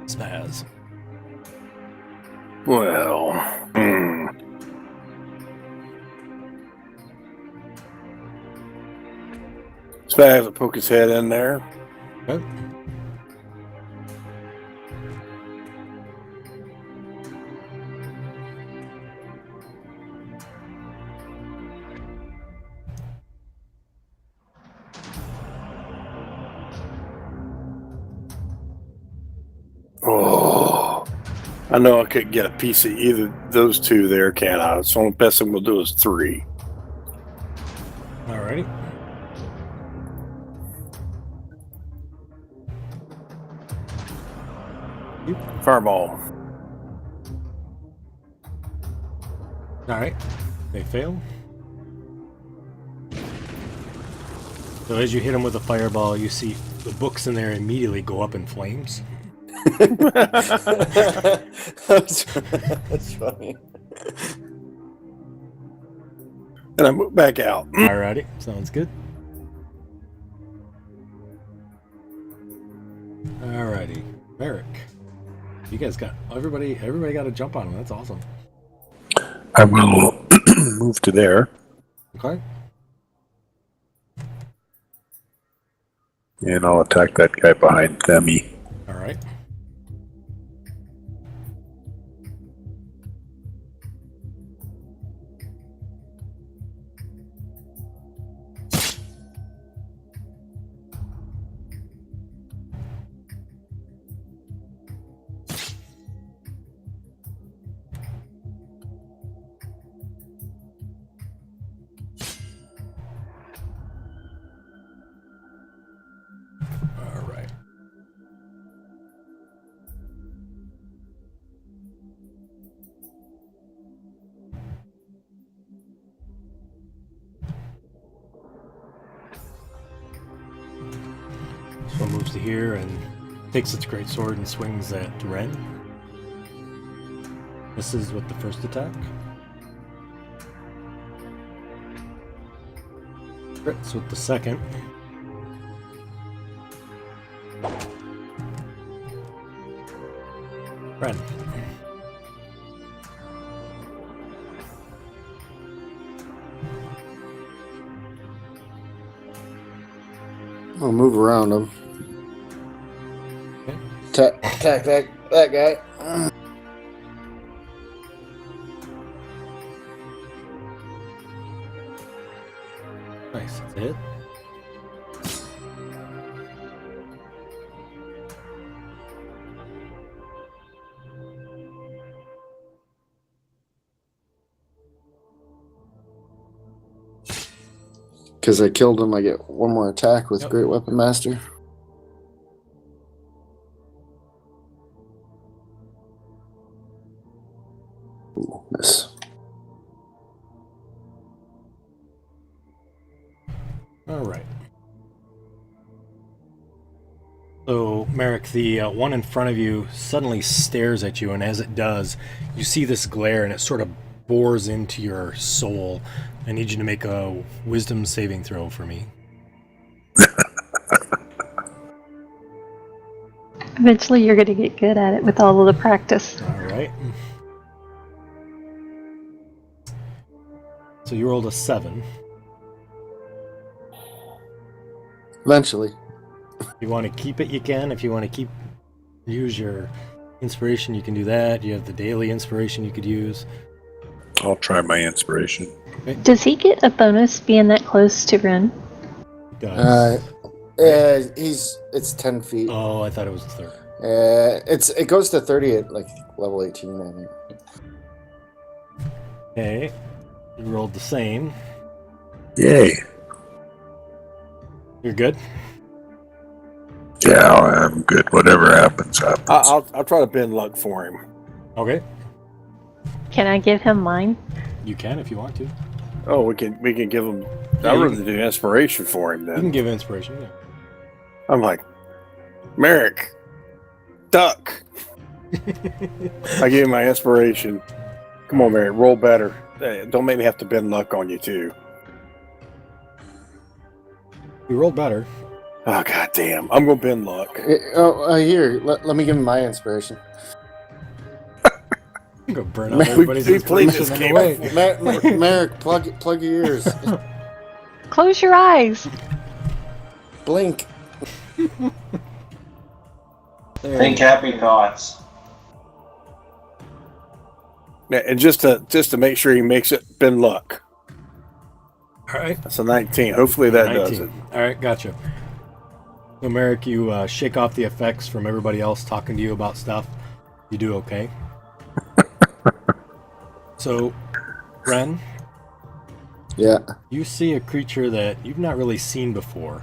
Spaz. Well, Spaz will poke his head in there. Okay. Oh, I know I couldn't get a piece of either of those 2 there, can I? So the best thing we'll do is 3. Alrighty. Fireball. Alright. They fail. So as you hit them with a fireball, you see the books in there immediately go up in flames. That's funny. And I move back out. Alrighty, sounds good. Alrighty, Merrick. You guys got everybody got a jump on him. That's awesome. I will move to there, Okay. and I'll attack that guy behind Themi. Alright. Alright. So it moves to here and takes its great sword and swings at Ren. This is with the first attack. Crits with the second. Ren. I'll move around him. Okay. Attack that guy. Nice. That's a hit. Because I killed him, I get one more attack with Yep. Great Weapon Master. Ooh, miss. All right. So, Merrick, the one in front of you suddenly stares at you, and as it does, you see this glare, and it sort of bores into your soul. I need you to make a wisdom saving throw for me. Eventually, you're going to get good at it with all of the practice. All right. So you rolled a 7. Eventually. If you want to keep it, you can. If you want to use your inspiration, you can do that. You have the daily inspiration you could use. I'll try my inspiration. Does he get a bonus being that close to Ren? It does. It's 10 feet. Oh, I thought it was 30. It goes to 30 at like level 18, I think. Okay. You rolled the same. Yay. You're good? Yeah, I'm good. Whatever happens, happens. I'll try to bend luck for him. Okay. Can I give him mine? You can if you want to. You Oh, we can give him. Yeah, I'd you rather do inspiration for him can then. give inspiration, yeah. I'm like, Merrick, duck. I gave him my inspiration. Come on, Merrick, roll better. Hey, don't make me have to bend luck on you too. You rolled better. Oh god damn! I'm gonna bend luck. Here, let me give him my inspiration. I'm gonna burn out We everybody's played inspiration this on game. the way. Merrick, plug your ears. Close your eyes. Blink. Think happy thoughts. Yeah, and just to make sure he makes it, bend luck. All right. That's a 19. Hopefully that does it. All right, gotcha. So, Merrick, you shake off the effects from everybody else talking to you about stuff. You do okay. So, Ren, Yeah. you see a creature that you've not really seen before.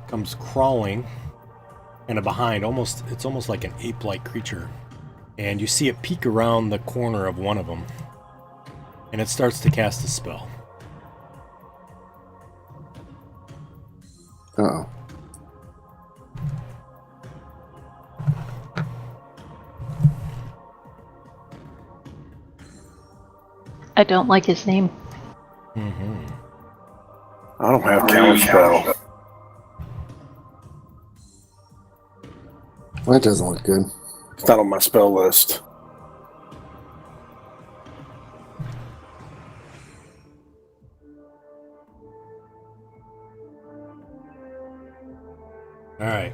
Comes crawling and behind, it's almost like an ape-like creature. And you see it peek around the corner of one of them. And it starts to cast a spell. Uh-oh. I don't like his name. Mm-hmm. I don't have counterspell. Well, that doesn't look good. It's not on my spell list. All right.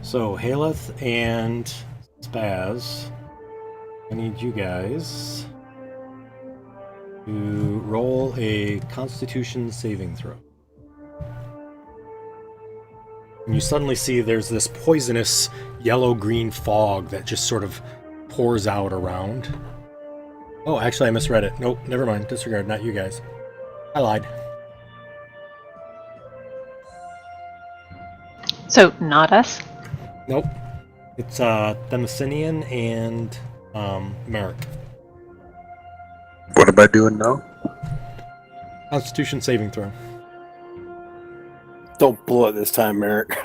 So Haleth and Spaz, I need you guys to roll a Constitution saving throw. And you suddenly see there's this poisonous yellow-green fog that just sort of pours out around. Oh, actually, I misread it. Nope, never mind. Disregard. Not you guys. I lied. So, not us? Nope. It's Themyscinian and Merrick. What am I doing now? Constitution saving throw. Don't blow it this time, Merrick.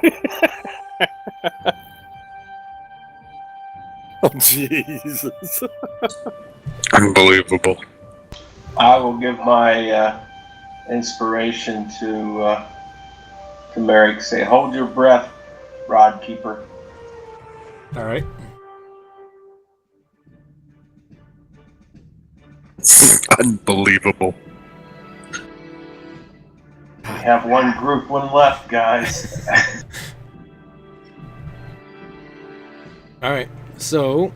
Oh, Jesus. Unbelievable. I will give my inspiration to Merrick. Say, hold your breath, Rod Keeper. All right. Unbelievable. We have one group one left, guys. All right. So,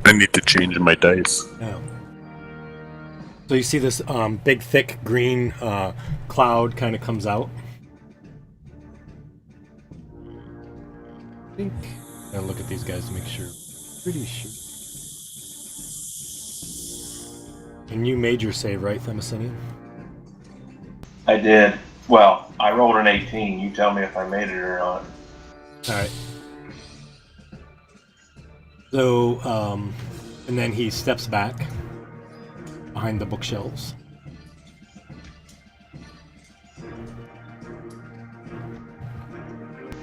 I need to change my dice. yeah. So you see this big, thick green cloud kind of comes out. I think. Gotta look at these guys to make sure. Pretty sure. And you made your save, right, Themyscinian? I did. Well, I rolled an 18. You tell me if I made it or not. All right. So, and then he steps back behind the bookshelves.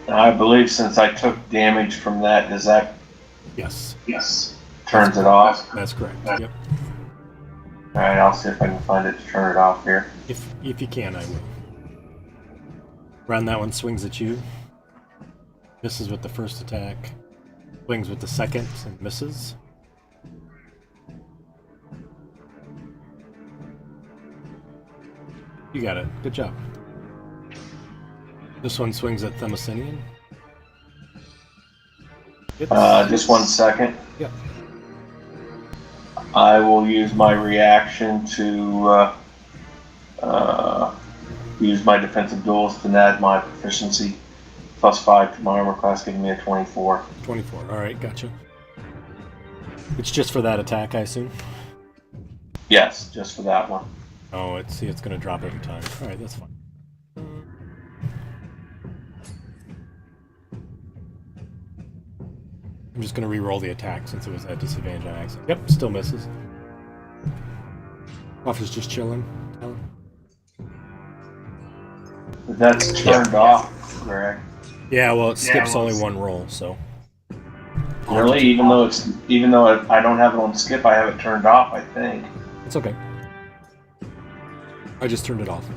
I believe since I took damage from that, does that Yes, turns it off? that's correct. Yep. All right, I'll see if I can find it to turn it off here. If you can, I will. Ron, that one swings at you. Misses with the first attack. Swings with the second and misses. You got it. Good job. This one swings at Themyscinian. Hits. Just 1 second. Yep. I will use my reaction to use my defensive duelist and add my proficiency +5 to my armor class, giving me a 24. 24. All right, gotcha. It's just for that attack, I assume. Yes, just for that one. Oh, it's going to drop every time. All right, that's fine. I'm just going to re-roll the attack since it was at disadvantage on accident. Yep, still misses. Buffer's just chilling. Alan. That's turned off, Greg. Yeah, well, it skips only one roll, so. Really? Even though I don't have it on skip, I have it turned off, I think. It's okay. I just turned it off.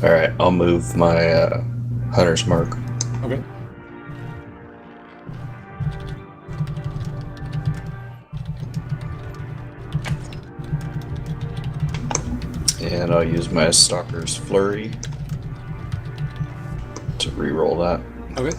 Alright, I'll move my Hunter's Mark. Okay. And I'll use my Stalker's Flurry to re-roll that. Okay.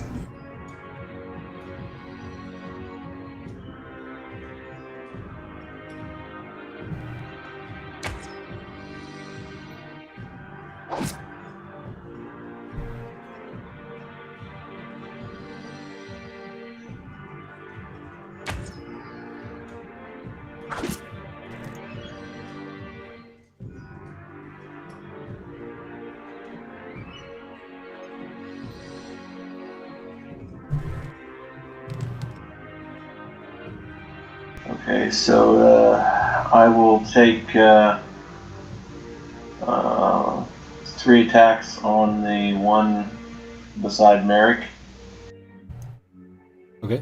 Okay, so I will take 3 attacks on the one beside Merrick. Okay.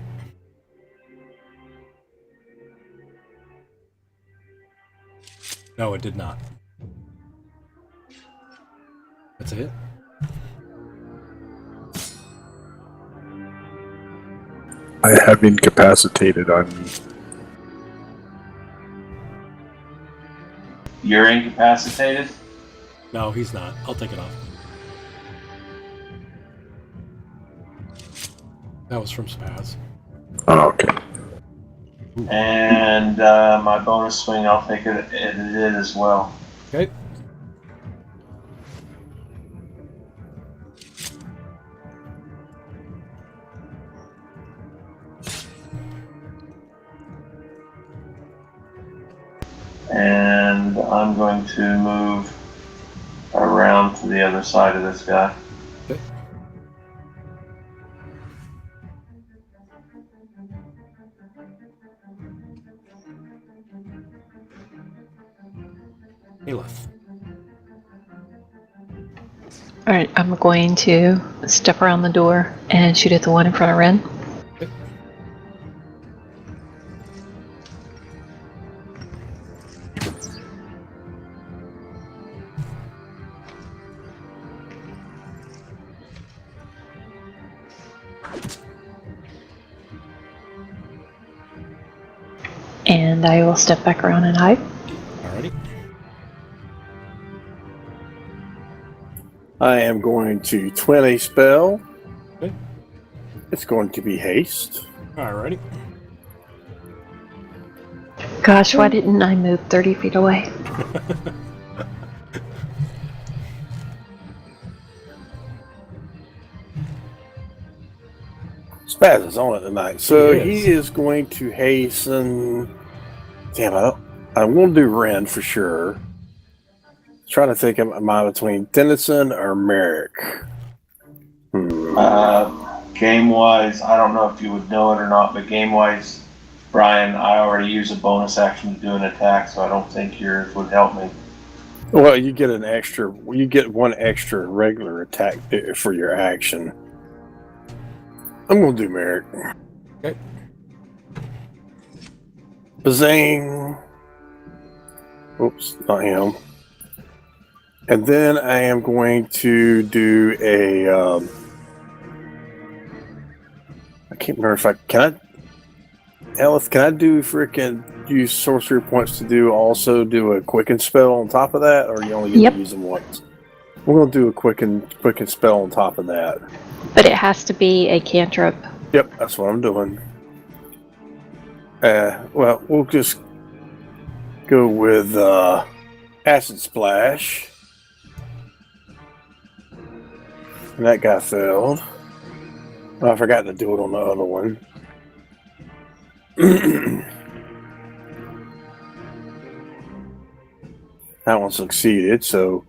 No, it did not. That's it. I have incapacitated on me. You're incapacitated? No, he's not. I'll take it off. That was from Spaz. Oh, okay. And my bonus swing, I'll take it as well. Okay. And I'm going to move around to the other side of this guy. Okay. Aelith. All right, I'm going to step around the door and shoot at the one in front of Ren. And I will step back around and hide. Alrighty. I am going to twin a spell. Okay. It's going to be haste. Alrighty. Gosh, why didn't I move 30 feet away? Spaz is on it tonight, so He he is. is going to hasten. Damn, I won't do Ren for sure. Trying to think, am I between Tennyson or Merrick? Game wise, I don't know if you would know it or not, but game wise, Brian, I already use a bonus action to do an attack, so I don't think yours would help me. Well, you get an extra. You get one extra regular attack for your action. I'm gonna do Merrick. Okay. Bazing. Oops, not him. And then I am going to do a. I can't remember if I can. Elith, can I do freaking use sorcery points to do a quicken spell on top of that, or you only get Yep. to use them once? We're gonna do a quicken spell on top of that. But it has to be a cantrip. Yep, that's what I'm doing. Well, we'll just go with acid splash. And that guy failed. I forgot to do it on the other one. That one succeeded, so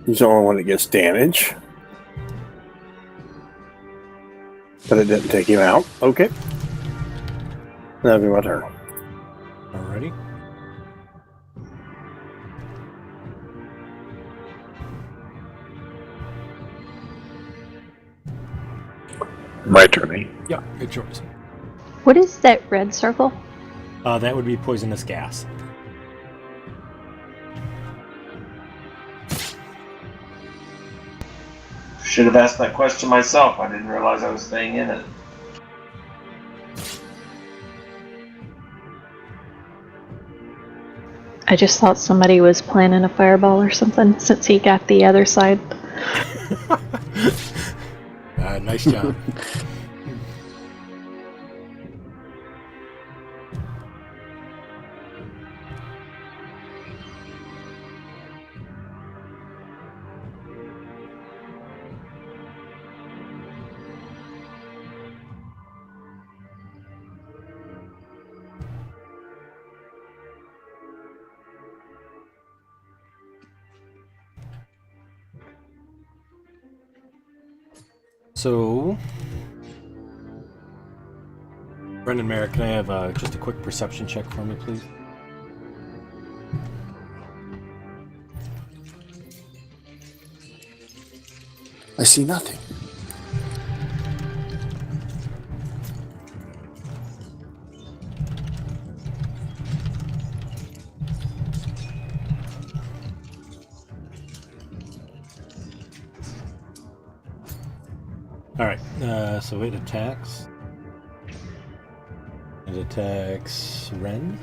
he's the only one that gets damage. But it didn't take him out. Okay. That'll be my turn. Alrighty. My turn, eh? Yeah, good choice. What is that red circle? That would be poisonous gas. Should have asked that question myself. I didn't realize I was staying in it. I just thought somebody was planning a fireball or something since he got the other side. Nice job. So, Brendan Merrick, can I have just a quick perception check for me, please? I see nothing. All right. So it attacks. It attacks Ren.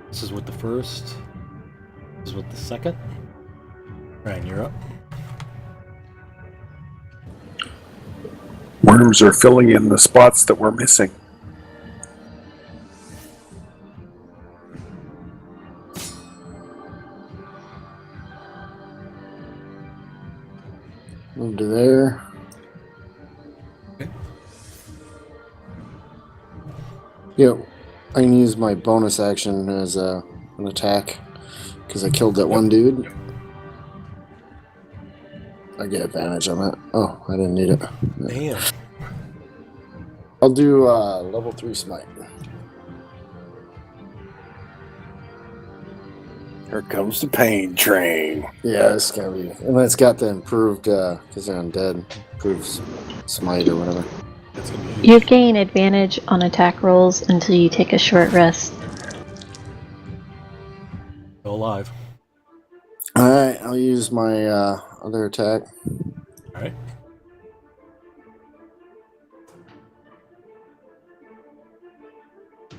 This is with the first. This is with the second. Ren, you're up. Worms are filling in the spots that we're missing. Move to there. Okay. Yep. I can use my bonus action as an attack because I killed that one dude. I get advantage on that. Oh, I didn't need it. Damn. I'll do level 3 smite. Here comes the pain train. Yeah, it's gonna be, and it's got the improved because they're undead. Improved smite or whatever. That's gonna be You gain advantage on attack rolls until you take a short rest. still alive. All right, I'll use my other attack. All right.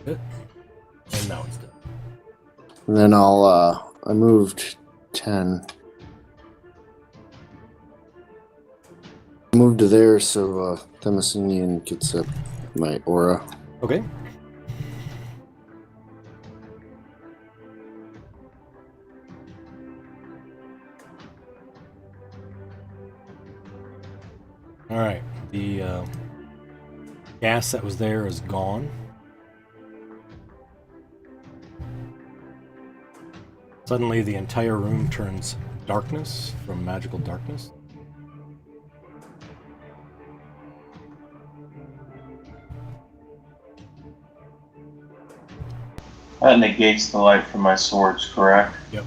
Good. And now it's done. And then I moved 10. Moved to there so Themyscinian gets my aura. Okay. All right. The gas that was there is gone. Suddenly, the entire room turns darkness from magical darkness. That negates the light from my swords, correct? Yep.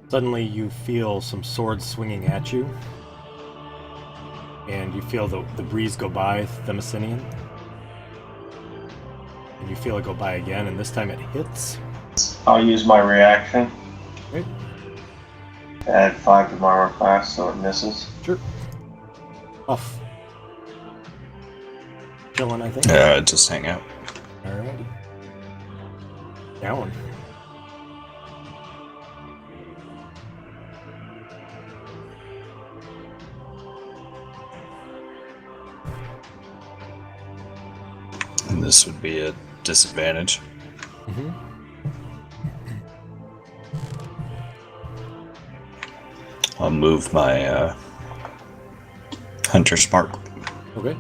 Suddenly, you feel some swords swinging at you, and you feel the breeze go by Themyscinian, and you feel it go by again, and this time it hits. I'll use my reaction. Right. Add 5 to my armor class so it misses. Sure. Off. Chilling, I think. Just hang out. Alrighty. Down. And this would be a disadvantage. Mm-hmm. I'll move my Hunter's Mark. Okay.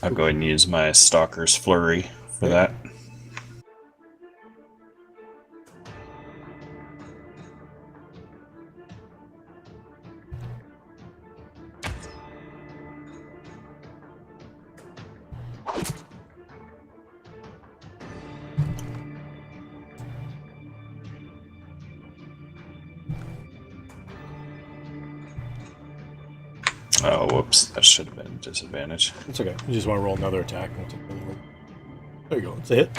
I'll go ahead and use my Stalker's Flurry for that. Oh, whoops. That should have been a disadvantage. It's okay. You just want to roll another attack. And take another one. There you go. It's a hit.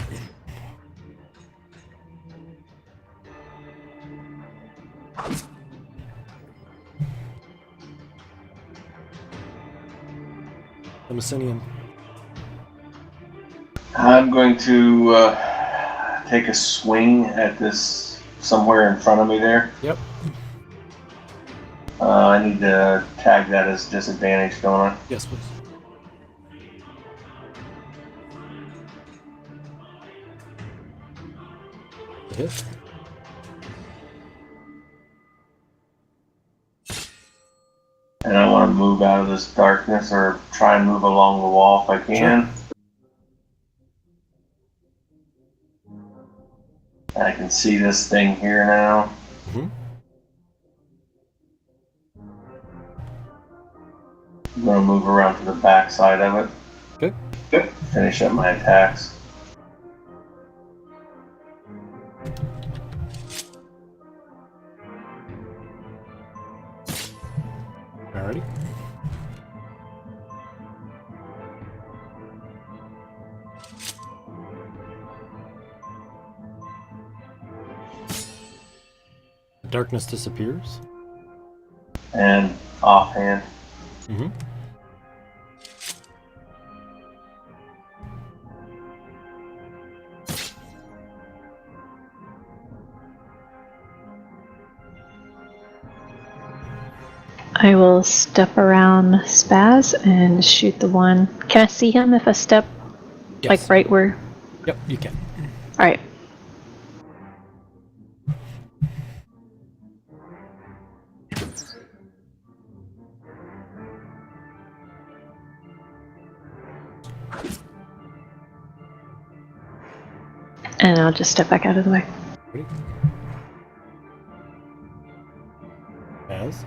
The Messinian. I'm going to take a swing at this somewhere in front of me there. Yep. I need to tag that as disadvantage, don't I? Yes, please. The hit. And I want to move out of this darkness or try and move along the wall if I can. I can see this thing here now. Mm-hmm. I'm going to move around to the back side of it. Okay. Good. Finish up my attacks. Alrighty. The darkness disappears. And offhand, Mm-hmm. I will step around Spaz and shoot the one. Can I see him if I step Yes. like right where? Yep, you can. All right. And I'll just step back out of the way. Ready? As.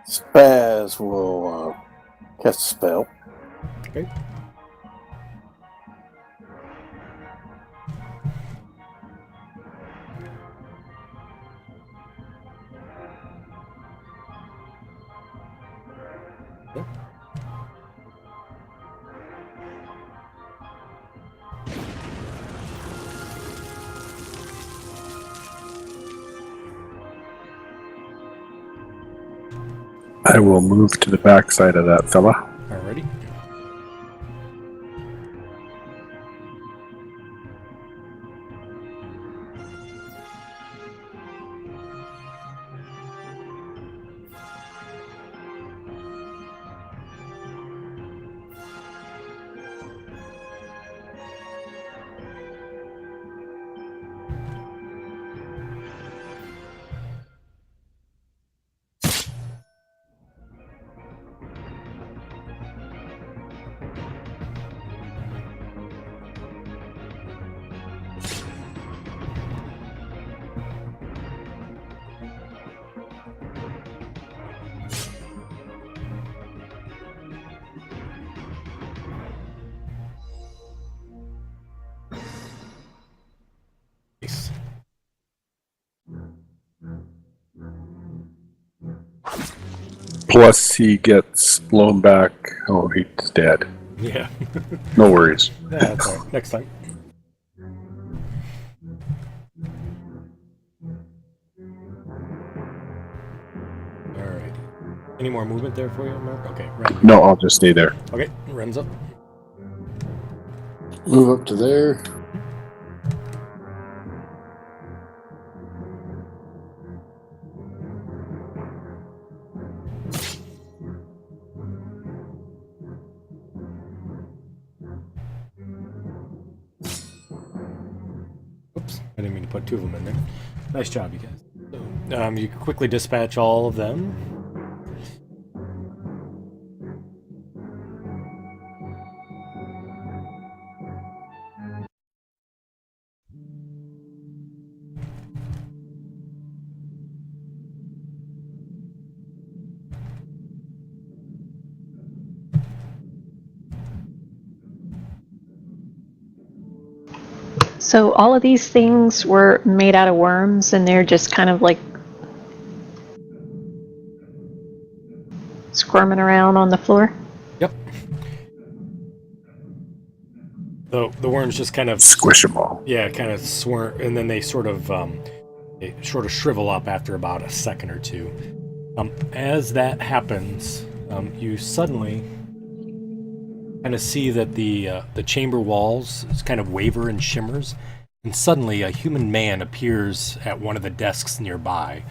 Spaz will cast a spell. Okay. I will move to the backside of that fella. Alrighty. Nice. Plus, he gets blown back. Oh, he's dead. Yeah. No worries. Yeah, that's all right. Next time. Alright. Any more movement there for you, Mark? Okay, Ren. No, I'll just stay there. Okay, Ren's up. Move up to there. Oops, I didn't mean to put two of them in there. Nice job, you guys. So, you quickly dispatch all of them. So all of these things were made out of worms, and they're just kind of like squirming around on the floor. Yep. The worms just kind of Squish them all. yeah, kind of swarm, and then they sort of shrivel up after about a second or two. As that happens, you suddenly kind of see that the chamber walls kind of waver and shimmers, and suddenly a human man appears at one of the desks nearby.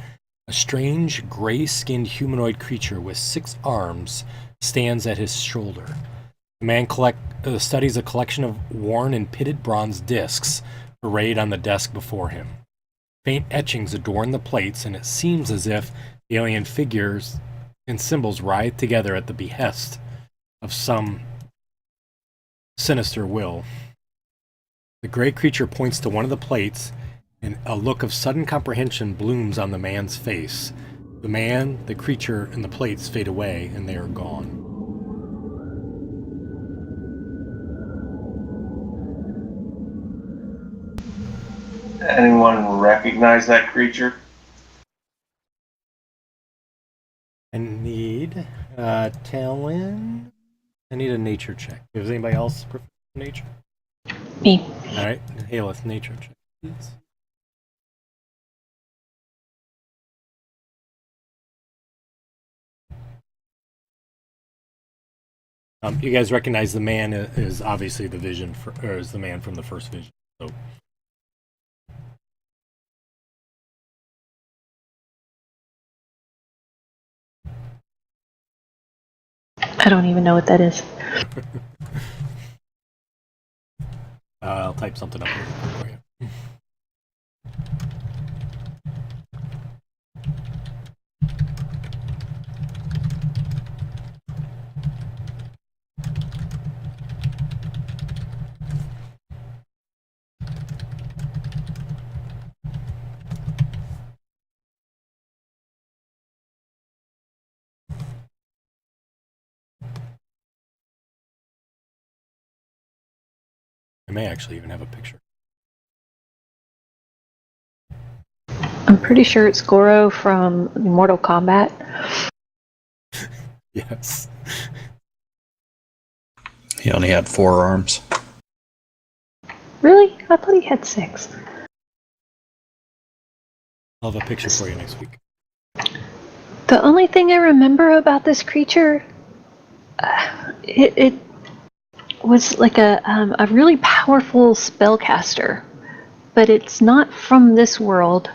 A strange, gray-skinned humanoid creature with 6 arms stands at his shoulder. The man studies a collection of worn and pitted bronze discs arrayed on the desk before him. Faint etchings adorn the plates, and it seems as if the alien figures and symbols writhe together at the behest of some sinister will. The gray creature points to one of the plates, and a look of sudden comprehension blooms on the man's face. The man, the creature, and the plates fade away, and they are gone. anyone recognize that creature? Talon. I need a nature check. Does anybody else prefer nature? Me. All right, Haleth, nature check, please. You guys recognize the man is obviously the vision, or is the man from the first vision. So, I don't even know what that is. I'll type something up here for you. I may actually even have a picture. I'm pretty sure it's Goro from Mortal Kombat. Yes. He only had 4 arms. Really? I thought he had 6. I'll have a picture for you next week. The only thing I remember about this creature, it was like a really powerful spellcaster, but it's not from this world.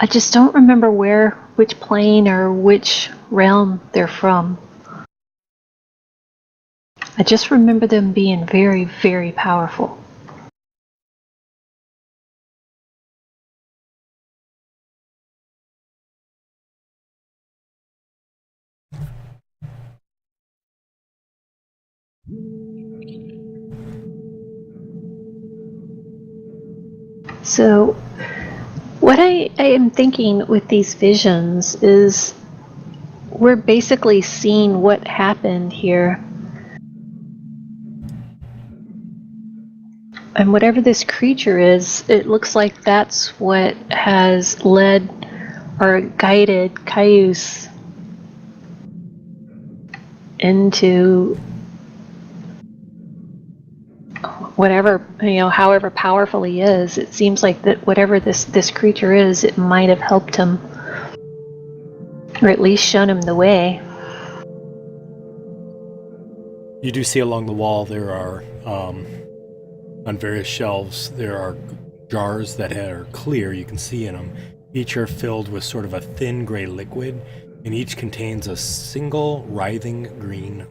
I just don't remember which plane or which realm they're from. I just remember them being very, very powerful. So, what I am thinking with these visions is we're basically seeing what happened here. And whatever this creature is, it looks like that's what has led or guided Caius into whatever, however powerful he is. It seems like that whatever this creature is, it might have helped him, or at least shown him the way. You do see along the wall there are, on various shelves, there are jars that are clear, you can see in them. Each are filled with sort of a thin gray liquid, and each contains a single writhing green.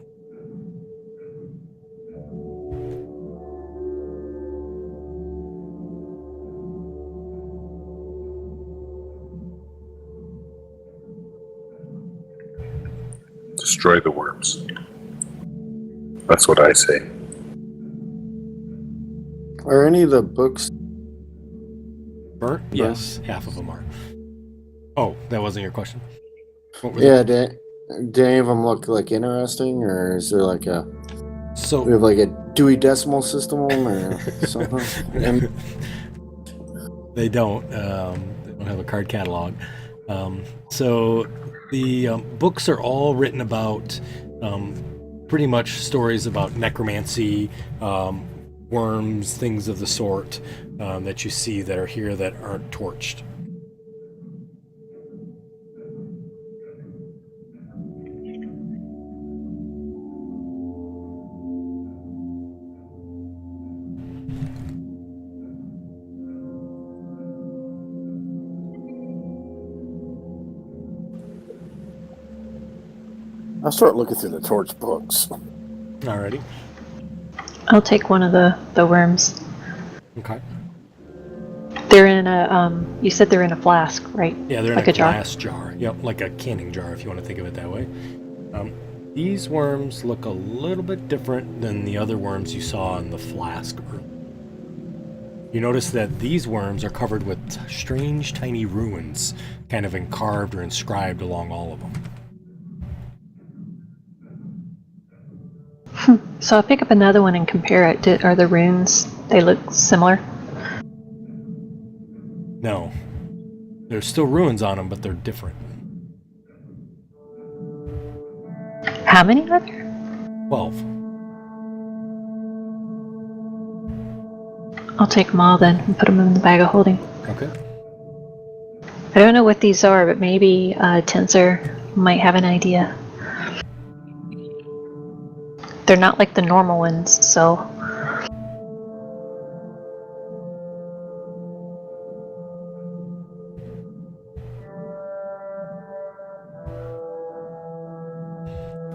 Destroy the worms. That's what I say. Are any of the books? Burnt? Yes, half of them are. Oh, that wasn't your question? What was Yeah, it? do any of them look like interesting, or is there like we So have like a Dewey Decimal System or something? they don't have a card catalog. So the books are all written about pretty much stories about necromancy, worms, things of the sort that you see that are here that aren't torched. I'll start looking through the torch books. Alrighty. I'll take one of the worms. Okay. They're in a you said they're in a flask, right? Yeah, they're like in a jar. glass jar. Yep, like a canning jar, if you want to think of it that way. These worms look a little bit different than the other worms you saw in the flask. You notice that these worms are covered with strange tiny runes, kind of carved or inscribed along all of them. So I'll pick up another one and compare it. Are the runes, they look similar? No. There's still runes on them, but they're different. How many are there? 12. I'll take them all then and put them in the bag of holding. Okay. I don't know what these are, but maybe Tensor might have an idea. They're not like the normal ones, so...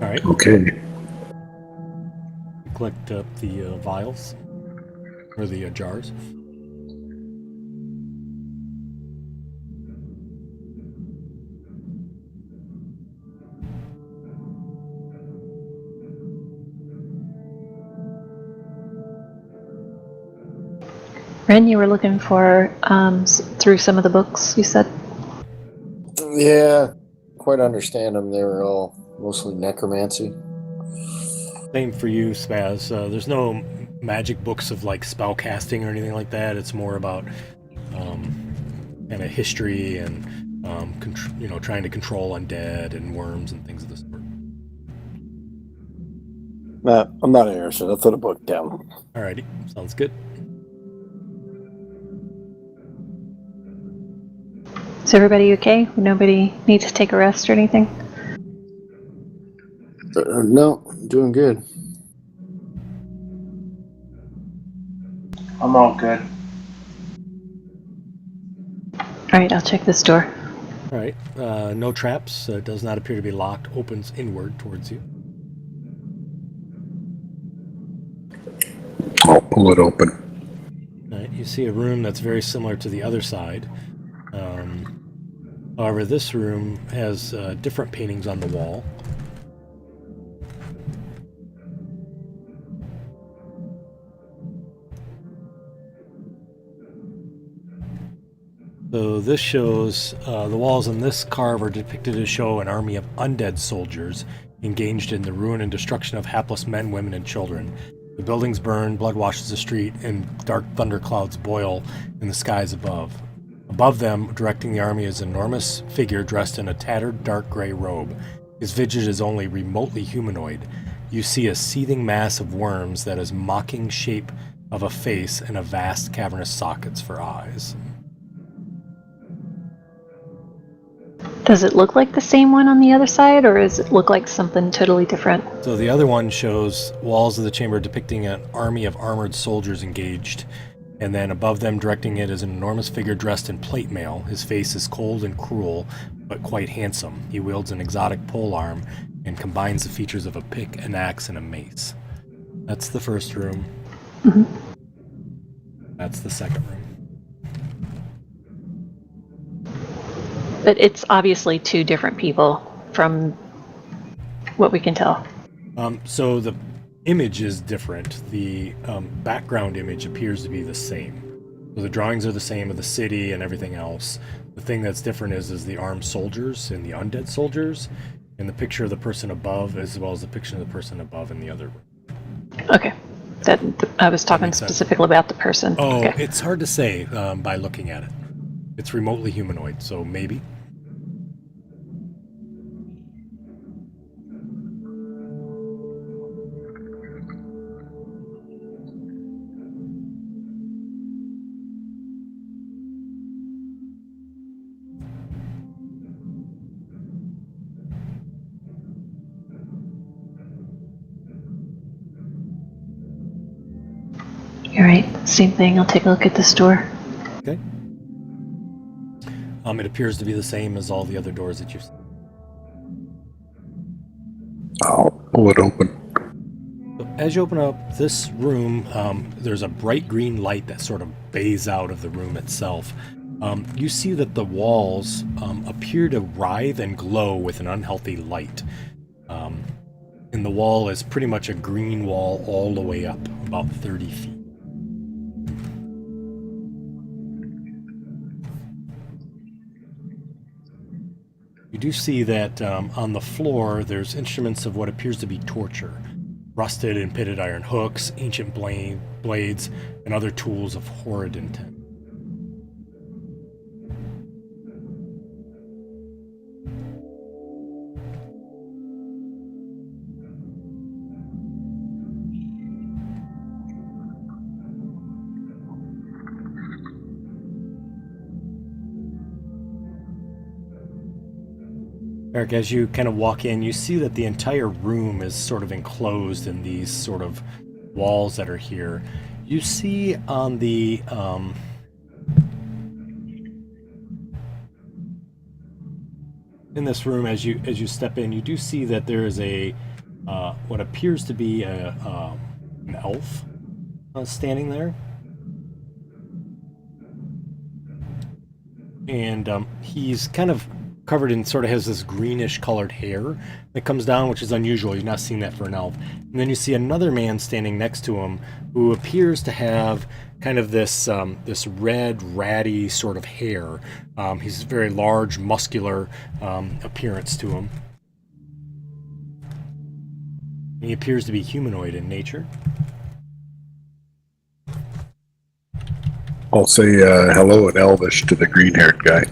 All right. Okay. Collect up the vials or the jars. Ren, you were looking for through some of the books, you said? Yeah, quite understand them. They were all mostly necromancy. Same for you, Spaz. There's no magic books of like spell casting or anything like that. It's more about kind of history and trying to control undead and worms and things of the sort. I'm not interested. I'll throw the book down. Alrighty, sounds good. Is everybody okay? Nobody needs to take a rest or anything? No, doing good. I'm all good. Alright, I'll check this door. All right, no traps. Does not appear to be locked. Opens inward towards you. I'll pull it open. All right, you see a room that's very similar to the other side. However, this room has different paintings on the wall. So this shows the walls in this carve are depicted to show an army of undead soldiers engaged in the ruin and destruction of hapless men, women, and children. The buildings burn, blood washes the street, and dark thunderclouds boil in the skies above. Above them, directing the army, is an enormous figure dressed in a tattered dark gray robe. His visage is only remotely humanoid. You see a seething mass of worms that is mocking shape of a face and a vast cavernous sockets for eyes. Does it look like the same one on the other side, or does it look like something totally different? So the other one shows walls of the chamber depicting an army of armored soldiers engaged, and then above them directing it is an enormous figure dressed in plate mail. His face is cold and cruel, but quite handsome. He wields an exotic polearm and combines the features of a pick, an axe, and a mace. That's the first room. Mm-hmm. That's the second room. But it's obviously two different people from what we can tell. So the image is different. The background image appears to be the same. So the drawings are the same of the city and everything else. The thing that's different is the armed soldiers and the undead soldiers, and the picture of the person above, as well as the picture of the person above in the other room. Okay. That I was talking makes sense. specifically about the person. Oh, Okay. it's hard to say by looking at it. It's remotely humanoid, so maybe. You're right. Same thing. I'll take a look at this door. Okay. It appears to be the same as all the other doors that you've seen. I'll pull it open. So as you open up this room, there's a bright green light that sort of bathes out of the room itself. You see that the walls appear to writhe and glow with an unhealthy light. And the wall is pretty much a green wall all the way up, about 30 feet. You do see that on the floor there's instruments of what appears to be torture. Rusted and pitted iron hooks, ancient blades, and other tools of horrid intent. Eric, as you kind of walk in, you see that the entire room is sort of enclosed in these sort of walls that are here. You see on the in this room, as you step in, you do see that there is a what appears to be an elf standing there, and he's kind of covered in sort of has this greenish colored hair that comes down, which is unusual. You've not seen that for an elf. And then you see another man standing next to him who appears to have kind of this this red, ratty sort of hair. He's very large, muscular appearance to him. He appears to be humanoid in nature. I'll say hello in Elvish to the green-haired guy.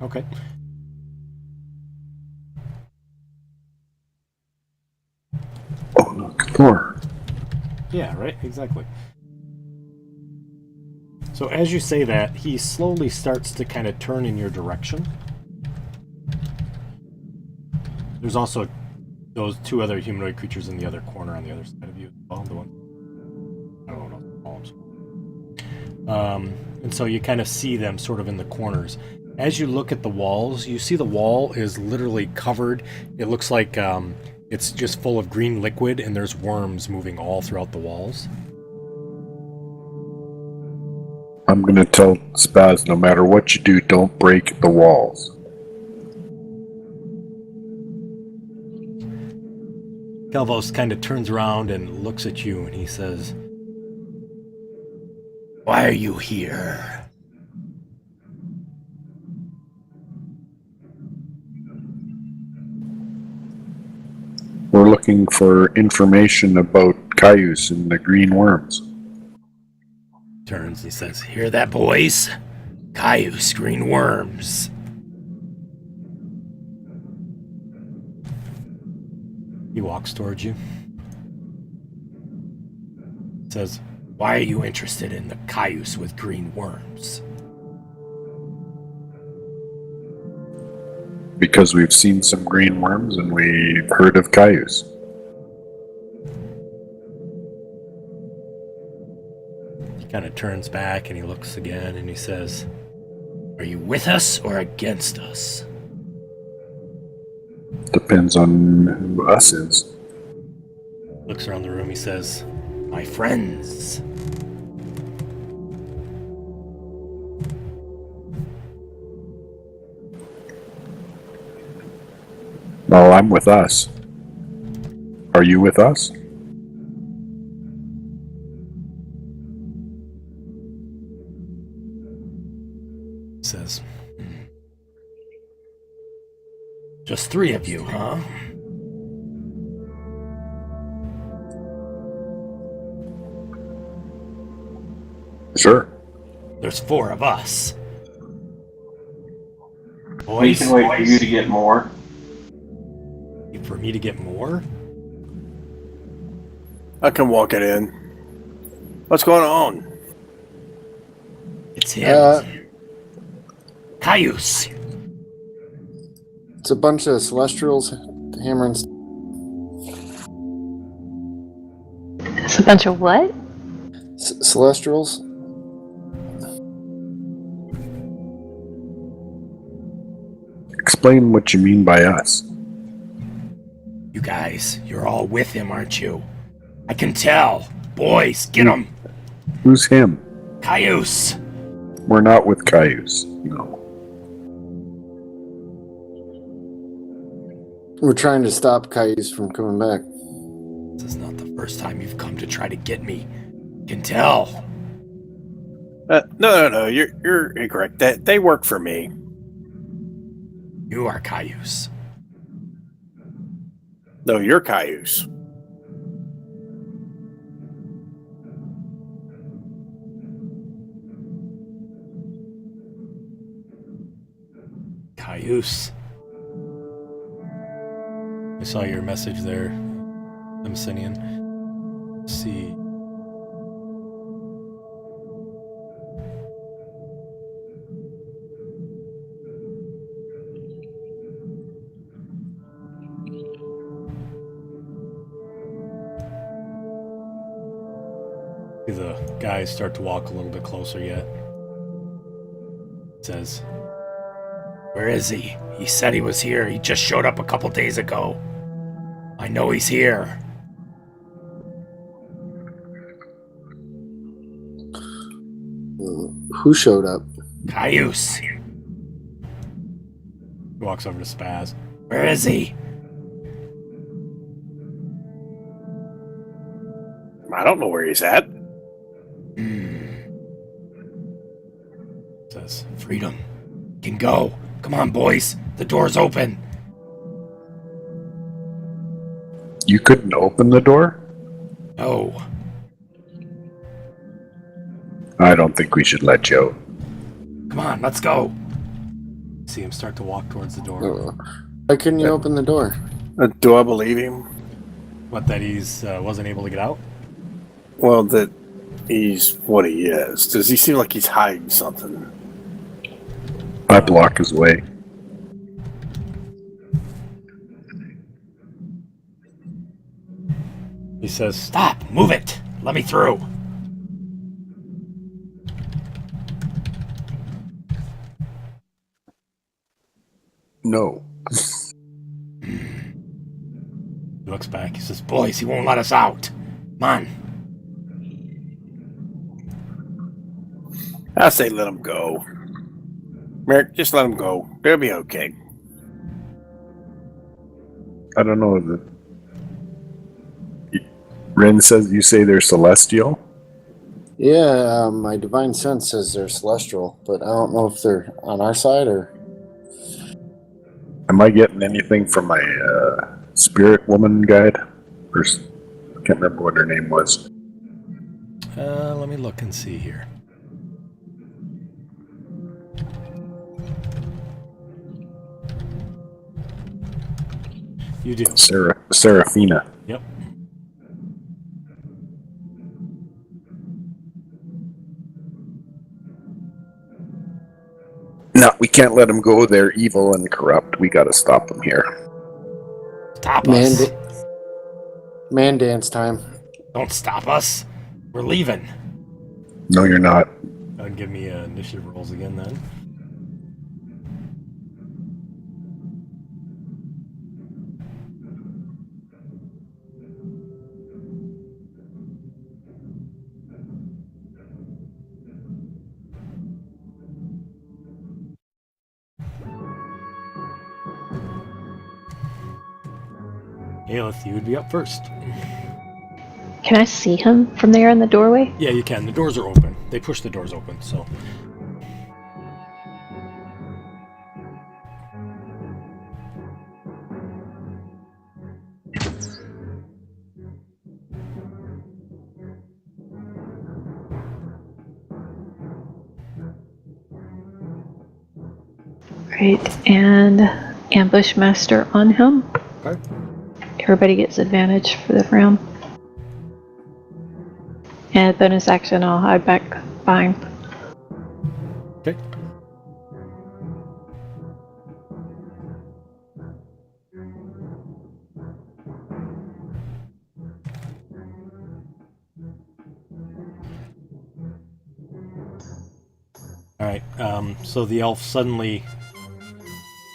Okay. Oh, look, Thor. Yeah, right, exactly. So as you say that, he slowly starts to kind of turn in your direction. There's also those two other humanoid creatures in the other corner on the other side of you as well. The one, I don't know what to call them. And so you kind of see them sort of in the corners. As you look at the walls, you see the wall is literally covered. It looks like it's just full of green liquid, and there's worms moving all throughout the walls. I'm going to tell Spaz, no matter what you do, don't break the walls. Calvos kind of turns around and looks at you, and he says, "Why are you here?" We're looking for information about Cayuse and the green worms. Turns and he says, "Hear that, boys? Cayuse, green worms." He walks towards you. Says, "Why are you interested in the Cayuse with green worms?" Because we've seen some green worms and we've heard of Cayuse. He kind of turns back and he looks again and he says, "Are you with us or against us?" Depends on who us is. Looks around the room, he says, "My friends." Well, I'm with us. Are you with us? Says, "Just three of you, huh?" Sure. "There's four of us." We Boys, can wait for you to get more. for me to get more? I can walk it in. What's going on? It's him. Cayuse. It's a bunch of Celestials hammering. It's a bunch of what? Celestials? Explain what you mean by us. You guys, you're all with him, aren't you? I can tell. Boys, get him. Who's him? Cayuse. We're not with Cayuse. No. We're trying to stop Cayuse from coming back. This is not the first time you've come to try to get me. Can tell. No. You're incorrect. They work for me. You are Cayuse. No, you're Cayuse. Cayuse. I saw your message there, Simsinian. Let's see. See the guys start to walk a little bit closer yet. Says, "Where is he? He said he was here. He just showed up a couple days ago. I know he's here." Who showed up? Cayuse. He walks over to Spaz. "Where is he?" I don't know where he's at. Says, "Freedom. Can go. Come on, boys. The door's open." You couldn't open the door? No. I don't think we should let you out. Come on, let's go. See him start to walk towards the door. Why couldn't you open the door? Do I believe him? What, that he's wasn't able to get out? Well, that he's what he is. Does he seem like he's hiding something? I block his way. He says, "Stop! Move it! Let me through!" No. He looks back. He says, "Boys, he won't let us out. Come on." I say let him go. Merrick, just let him go. They'll be okay. I don't know. Ren says you say they're celestial? Yeah, my divine sense says they're celestial, but I don't know if they're on our side or. Am I getting anything from my spirit woman guide? Or, I can't remember what her name was. Let me look and see here. You do. Seraphina. Yep. No, we can't let them go. They're evil and corrupt. We gotta stop them here. Stop us. Man dance time. Don't stop us. We're leaving. No, you're not. Give me initiative rolls again then. Aelith, you would be up first. Can I see him from there in the doorway? Yeah, you can. The doors are open. They push the doors open, so. Right, and ambush master on him. Okay. Everybody gets advantage for the round. And bonus action, I'll hide back behind. Okay. Alright, so the elf suddenly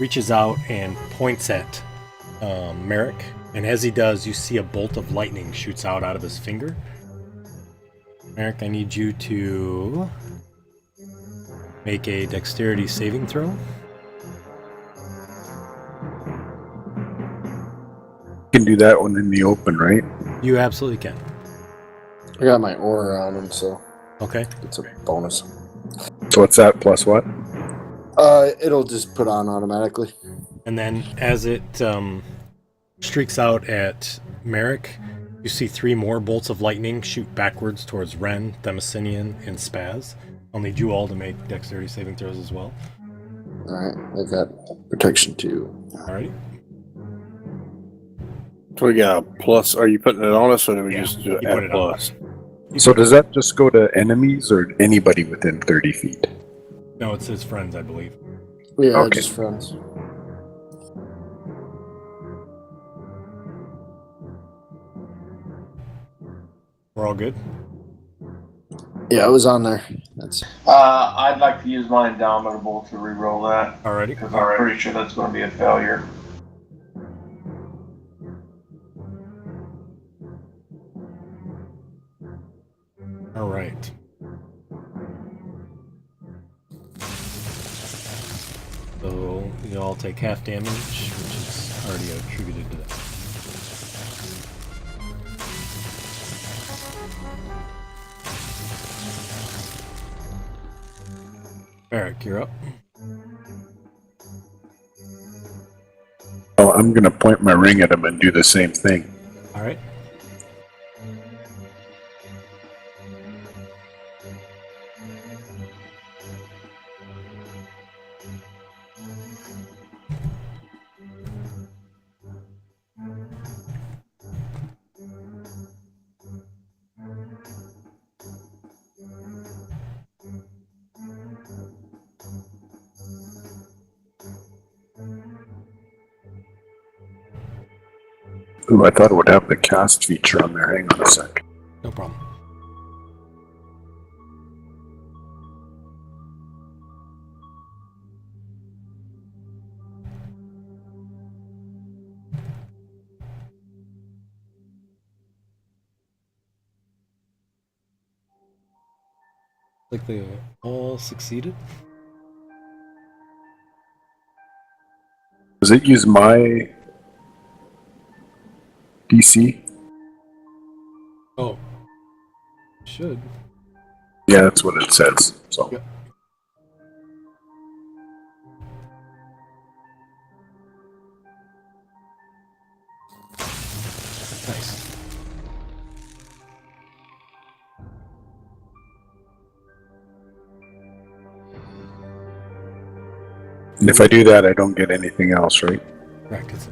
reaches out and points at Merrick, and as he does, you see a bolt of lightning shoots out of his finger. Merrick, I need you to make a dexterity saving throw. You can do that one in the open, right? You absolutely can. I got my aura on him, so Okay. it's a bonus. So what's that plus what? It'll just put on automatically. And then as it streaks out at Merrick, you see 3 more bolts of lightning shoot backwards towards Ren, Themyscinian, and Spaz. I'll need you all to make dexterity saving throws as well. Alright, I got protection 2. Alrighty. So we got a plus. Are you putting it on us, or do we Yeah, just do you it put at it on. plus? So does that just go to enemies or anybody within 30 feet? No, it says friends, I believe. Yeah, Okay. just friends. We're all good? Yeah, it was on there. That's I'd like to use my Indomitable to re-roll that, Alrighty. because I'm pretty sure that's going to be a failure. All right. So you all take half damage, which is already attributed to that. Eric, you're up. Oh, I'm gonna point my ring at him and do the same thing. All right. Ooh, I thought it would have the cast feature on there. Hang on a sec. No problem. Like they all succeeded. Does it use my DC? Oh, should. Yeah, that's what it says. So Yep. Nice. and if I do that, I don't get anything else, right? Correct. It's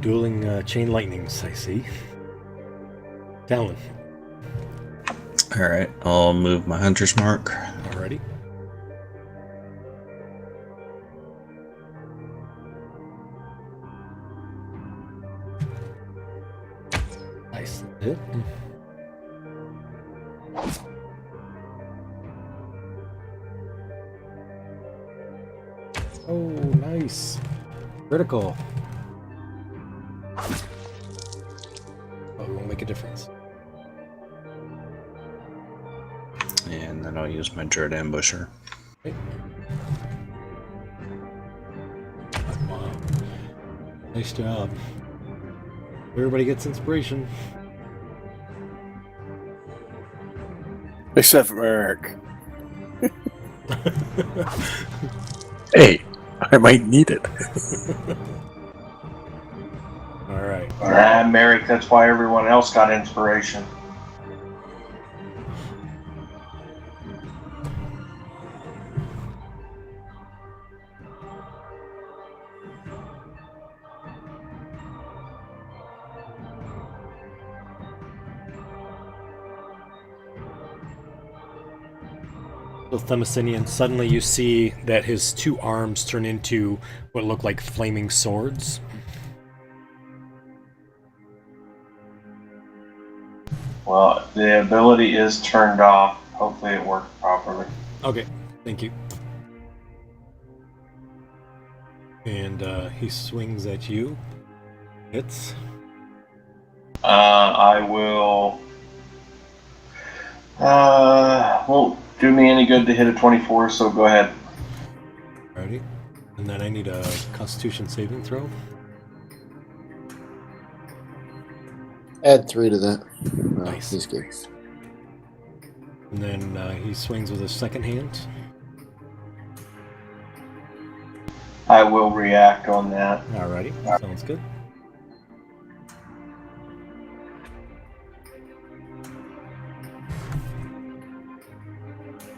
dueling chain lightnings, I see. Talon. Alright, I'll move my hunter's mark. Alrighty. Nice. Hit. Oh, nice. Critical. Oh, it won't make a difference. And then I'll use my Dread Ambusher. Okay. Wow. Nice job. Everybody gets inspiration. Except for Eric. Hey, I might need it. Alright. Merrick, that's why everyone else got inspiration. So Themyscinian, suddenly you see that his two arms turn into what look like flaming swords. Well, the ability is turned off. Hopefully it worked properly. Okay, thank you. And he swings at you. Hits. I will... won't do me any good to hit a 24, so go ahead. Alrighty. And then I need a Constitution saving throw. add 3 to that. Nice. He's good. And then he swings with his second hand. I will react on that. Alrighty, sounds good.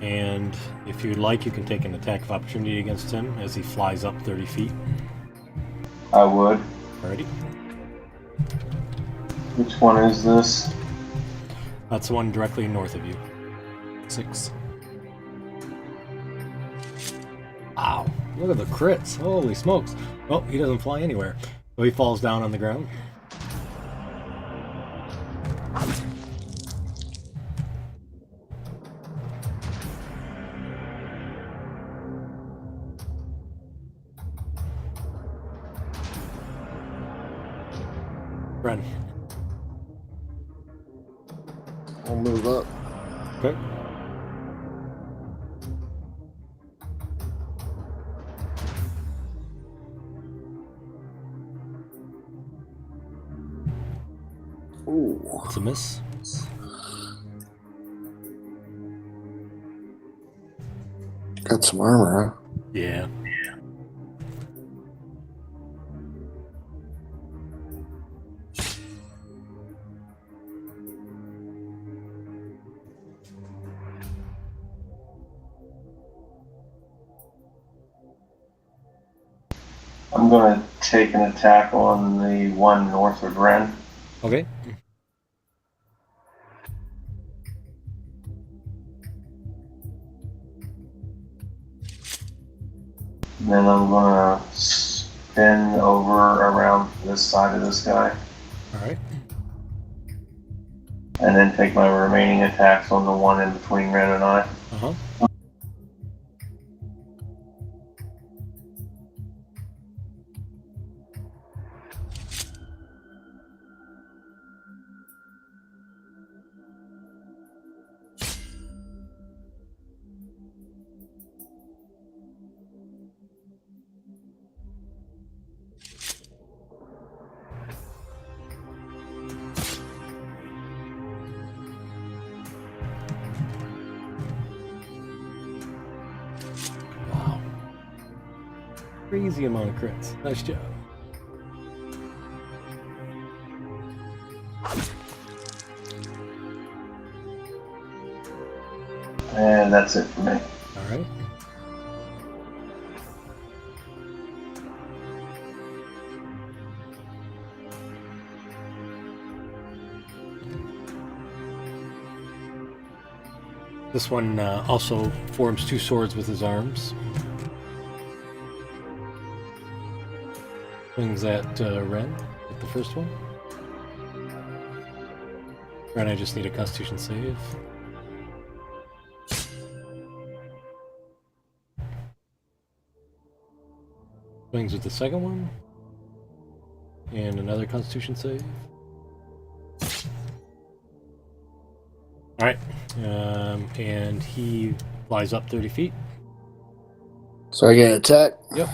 And if you'd like, you can take an attack of opportunity against him as he flies up 30 feet. I would. Alrighty. Which one is this? That's the one directly north of you. 6. Wow, look at the crits. Holy smokes. Well, he doesn't fly anywhere. So he falls down on the ground. Ren. I'll move up. Okay. Ooh. It's a miss. Got some armor, huh? Yeah. I'm going to take an attack on the one north of Ren. Okay. And then I'm going to spin over around this side of this guy. All right. And then take my remaining attacks on the one in between Ren and I. Uh-huh. Wow. Crazy amount of crits. Nice job. And that's it for me. All right. This one also forms two swords with his arms. Swings at Ren with the first one. Ren, I just need a Constitution save. Swings with the second one. And another Constitution save. Alright. And he flies up 30 feet. So I get an attack. Yep.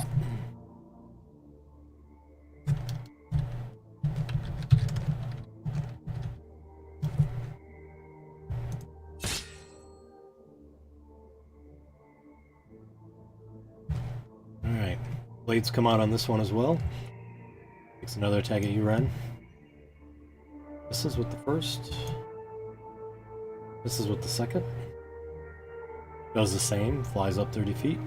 Alright. Blades come out on this one as well. Takes another attack at you, Ren. This is with the first. This is with the second. Does the same, flies up 30 feet.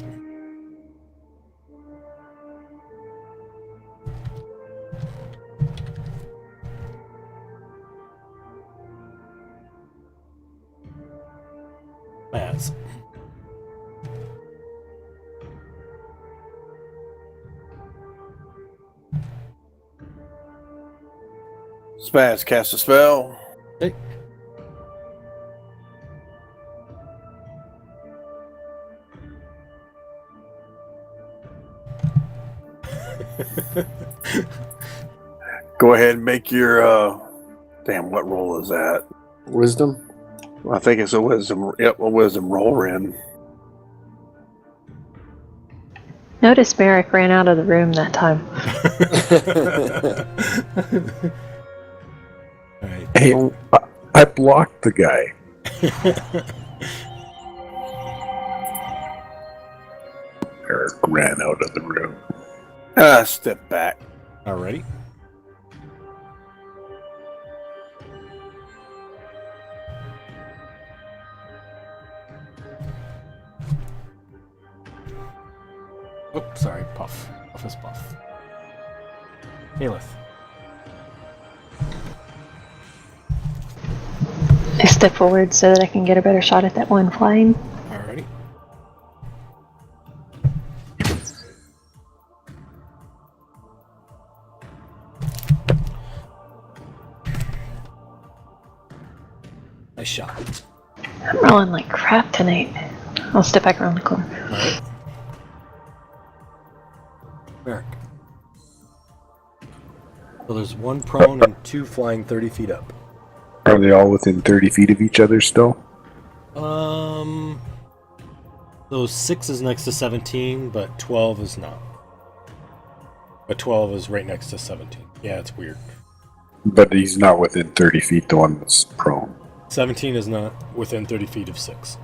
Baz. Spaz cast a spell. Hey. Go ahead and make your damn, what roll is that? Wisdom. I think it's a wisdom. Yep, a wisdom roll, Ren. Notice Merrick ran out of the room that time. All right. Hey, I blocked the guy. Eric ran out of the room. Step back. Alrighty. Oh, sorry, Puff. Puff is Puff. Aelith. I step forward so that I can get a better shot at that one flying. Alrighty. Nice shot. I'm rolling like crap tonight. I'll step back around the corner. Alright. Merrick. So there's one prone and 2 flying 30 feet up. Are they all within 30 feet of each other still? So 6 is next to 17, but 12 is not. But 12 is right next to 17. Yeah, it's weird. But he's not within 30 feet, the one that's prone. 17 is not within 30 feet of 6.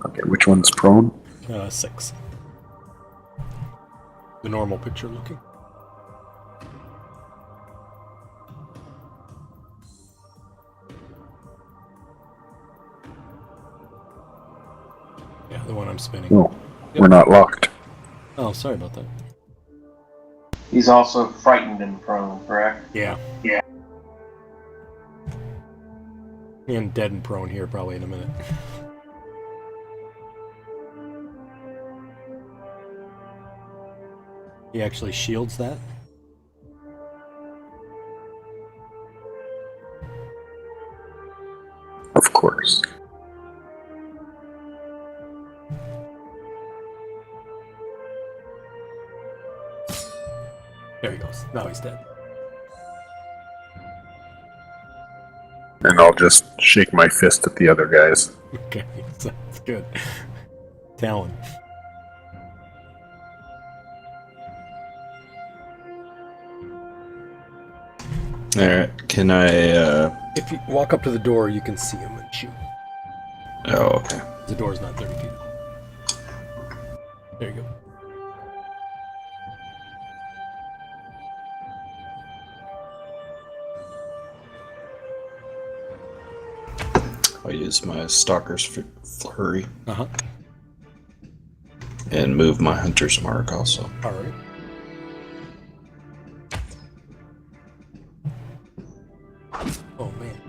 Okay, which one's prone? 6. The normal picture looking. Yeah, the one I'm spinning. No, Yep. we're not locked. Oh, sorry about that. He's also frightened and prone, correct? Yeah. Yeah. And dead and prone here probably in a minute. He actually shields that. Of course. There he goes. Now he's dead. And I'll just shake my fist at the other guys. Okay, that's good. Talon. Alright, can I, If you walk up to the door, you can see him and shoot. oh, okay. The door's not 30 feet. There you go. I'll use my Stalker's Flurry Uh-huh. and move my Hunter's Mark also. Alright. Oh, man.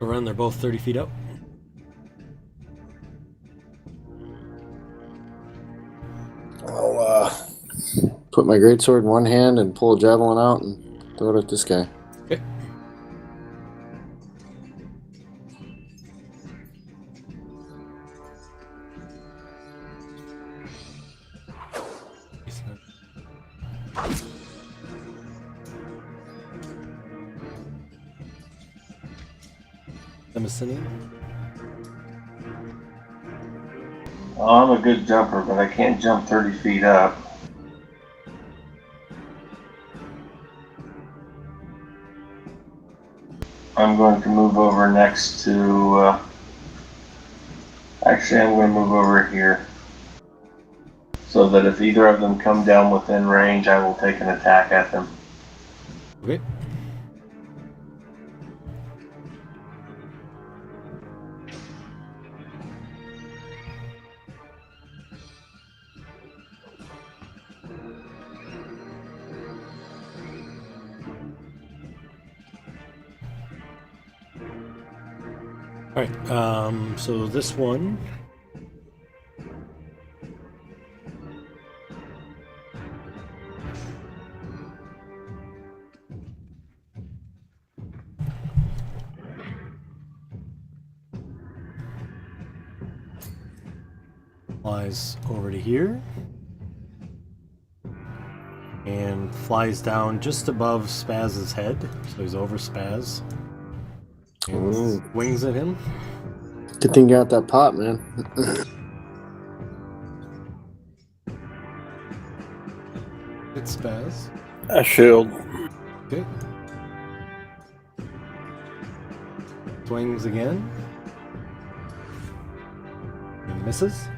Around, they're both 30 feet up. I'll put my greatsword in one hand and pull a javelin out and throw it at this guy. Okay. Demoscenian? Well, I'm a good jumper, but I can't jump 30 feet up. I'm going to move over next to, actually I'm going to move over here. So that if either of them come down within range, I will take an attack at them. Okay. Alright, so this one. Flies over to here. And flies down just above Spaz's head. So he's over Spaz. And Ooh. wings at him. Good thing you got that pot, man. It's Spaz. A shield. Okay. Swings again. And misses.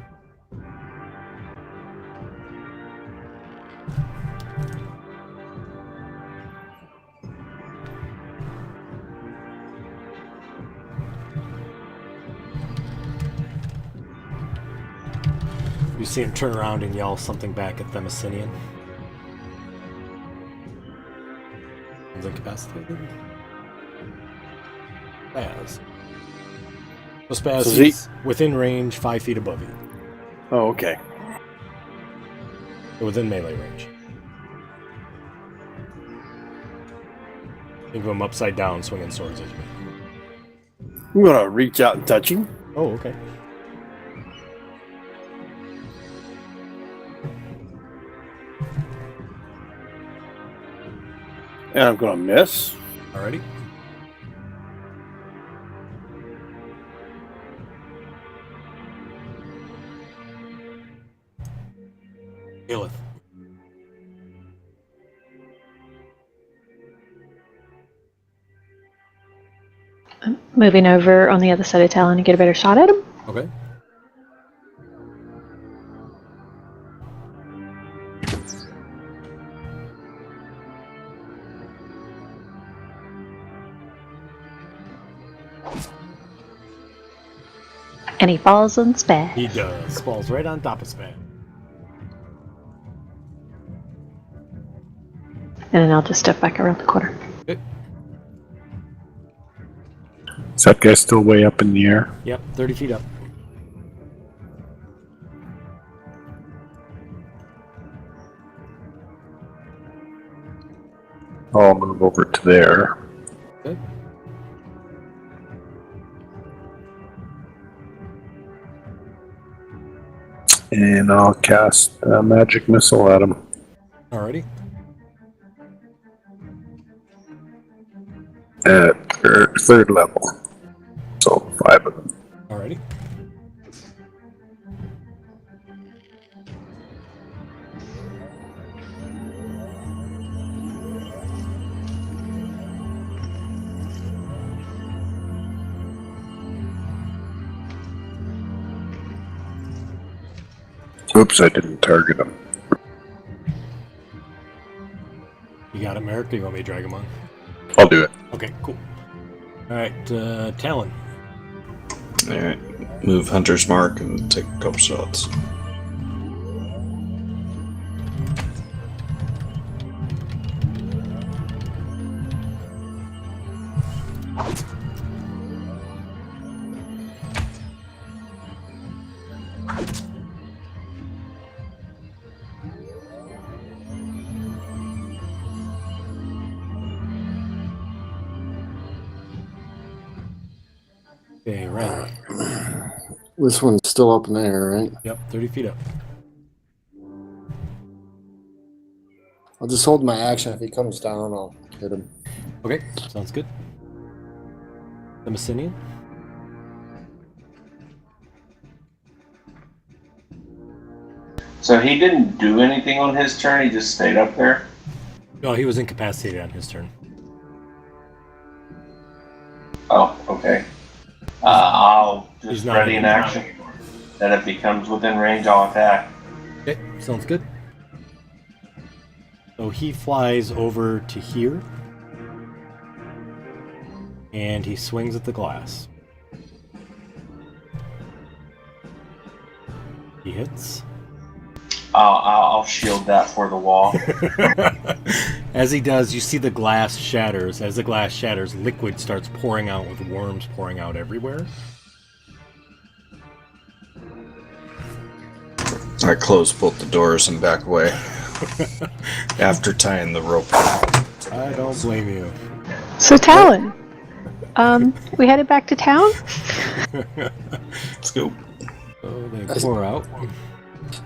You see him turn around and yell something back at Demoscenian. He's incapacitated. Spaz. So Spaz, So he's within range, 5 feet above you. Oh, okay. So within melee range. Think of him upside down, swinging swords at you. I'm gonna reach out and touch him. Oh, okay. And I'm gonna miss. Alrighty. Illith. I'm moving over on the other side of Talon to get a better shot at him. Okay. And he falls on Spaz. He does. Falls right on top of Span. And then I'll just step back around the corner. Is that guy still way up in the air? Yep, 30 feet up. I'll move over to there. Good. And I'll cast a magic missile at him. Alrighty. At third level. So 5 of them. Alrighty. Oops, I didn't target him. You got it, Merrick? Or you want me to drag him on? I'll do it. Okay, cool. Alright, Talon. Alright. Move Hunter's Mark and take a couple shots. Okay, Ren. This one's still up in the air, right? Yep, 30 feet up. I'll just hold my action. If he comes down, I'll hit him. Okay, sounds good. The Messinian. So he didn't do anything on his turn. He just stayed up there. Oh, he was incapacitated on his turn. Oh, okay. I'll He's just not ready in in action. Then if he comes within range, I'll attack. Okay, sounds good. So he flies over to here. And he swings at the glass. He hits. I'll shield that for the wall. As he does, you see the glass shatters. As the glass shatters, liquid starts pouring out with worms pouring out everywhere. I close both the doors and back away. After tying the rope. I don't blame you. So Talon, we headed back to town? Let's go. So they pour out.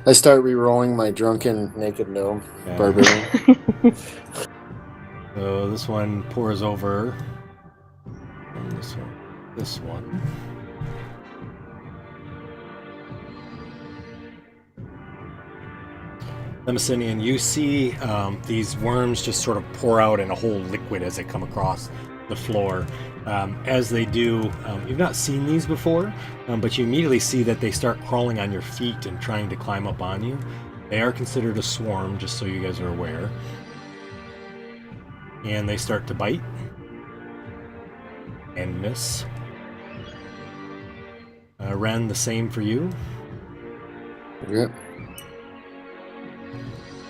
I start re-rolling my drunken naked gnome Yeah. barbarian. So this one pours over. And this one. This one. Lemosinian, you see these worms just sort of pour out in a whole liquid as they come across the floor. As they do, you've not seen these before, but you immediately see that they start crawling on your feet and trying to climb up on you. They are considered a swarm, just so you guys are aware. And they start to bite. And miss. Ren, the same for you. Yep.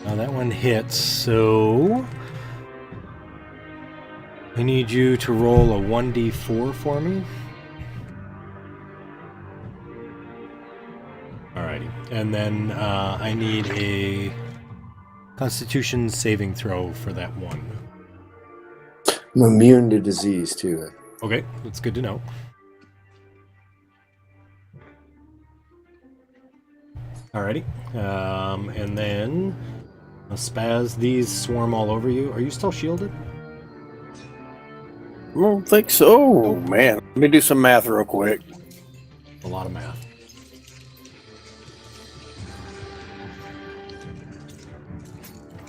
That one hits, so I need you to roll a 1d4 for me. Alrighty, and then I need a Constitution saving throw for that one. I'm immune to disease too. Okay, that's good to know. Alrighty. And then Spaz, these swarm all over you. Are you still shielded? I don't think so. Oh, man. Let me do some math real quick. A lot of math.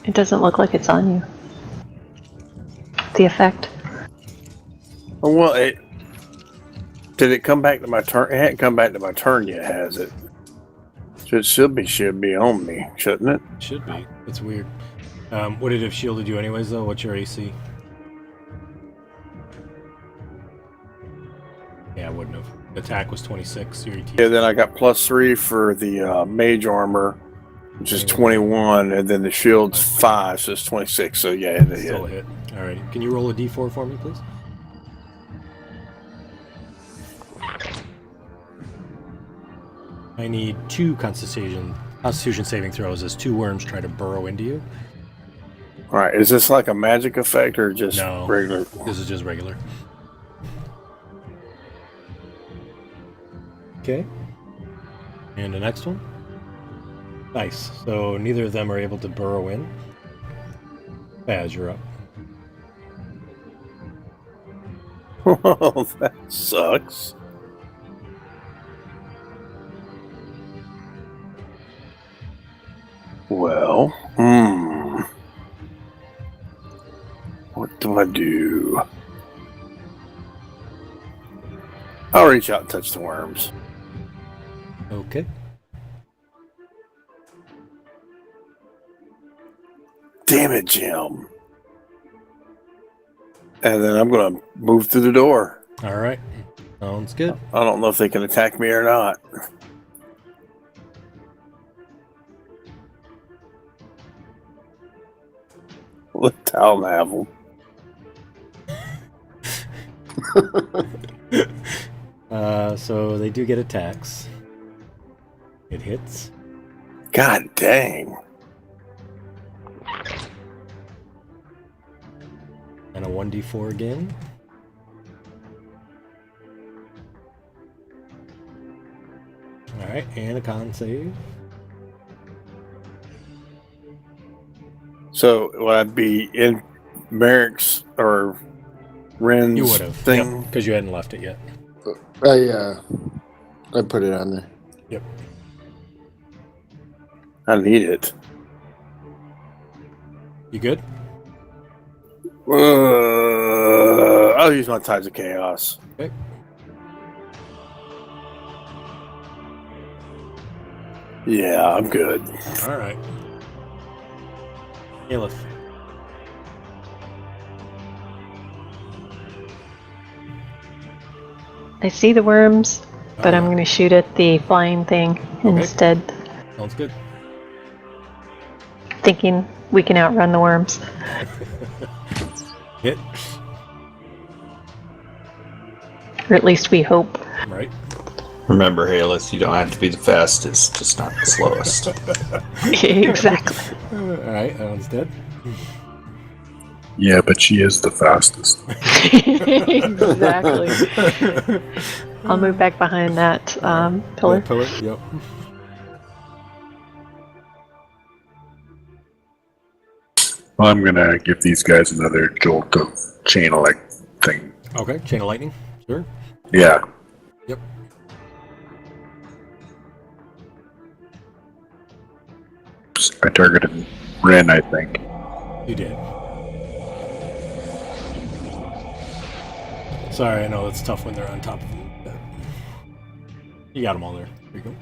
It doesn't look like it's on you. The effect. Oh, well, did it come back to my turn? It hadn't come back to my turn yet, has it? So it should be on me, shouldn't it? Should be. That's weird. Would it have shielded you anyways, though? What's your AC? Yeah, it wouldn't have. Attack was 26. Your ET. Yeah, then I got +3 for the mage armor, which is 21, and then the shield's 5, so it's 26. So yeah, it Still a hit. hit. Alright. Can you roll a d4 for me, please? I need 2 Constitution saving throws as 2 worms try to burrow into you. All right, is this like a magic effect or just No. regular? This is just regular. Okay. And the next one. Nice. So neither of them are able to burrow in. Baz, you're up. Oh, that sucks. Well, what do I do? I'll reach out and touch the worms. Okay. Damn it, Jim. And then I'm going to move through the door. All right. Sounds good. I don't know if they can attack me or not. Let Talon have them. So they do get attacks. It hits. God dang. And a 1d4 again. Alright, and a con save. So would I be in Merrick's or Ren's You would have. thing? Because you hadn't left it yet. I put it on there. Yep. I need it. You good? I'll use my Tides of Chaos. Okay. Yeah, I'm good. Alright. Aelith. I see the worms, but I'm Alright. going to shoot at the flying thing instead, Sounds good. thinking we can outrun the worms. Hit. Or at least we hope. Right. Remember, Halis, you don't have to be the fastest, just not the slowest. Exactly. Alright, that one's dead. Yeah, but she is the fastest. Exactly. I'll move back behind that pillar. Pillar, yep. Well, I'm gonna give these guys another jolt of chain elect thing. Okay, chain of lightning. Sure. Yeah. Yep. I targeted Ren, I think. You did. Sorry, I know it's tough when they're on top of them. But you got them all there. There you go.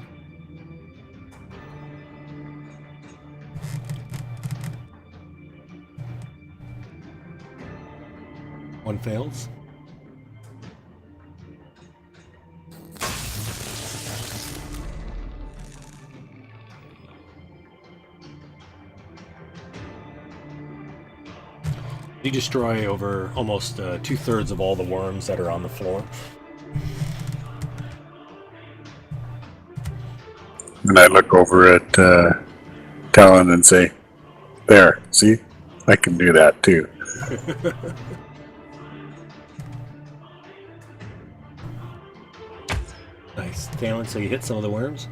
One fails. You destroy over almost 2/3 of all the worms that are on the floor. And I look over at Talon and say, "There, see? I can do that too." Nice. Talon, so you hit some of the worms?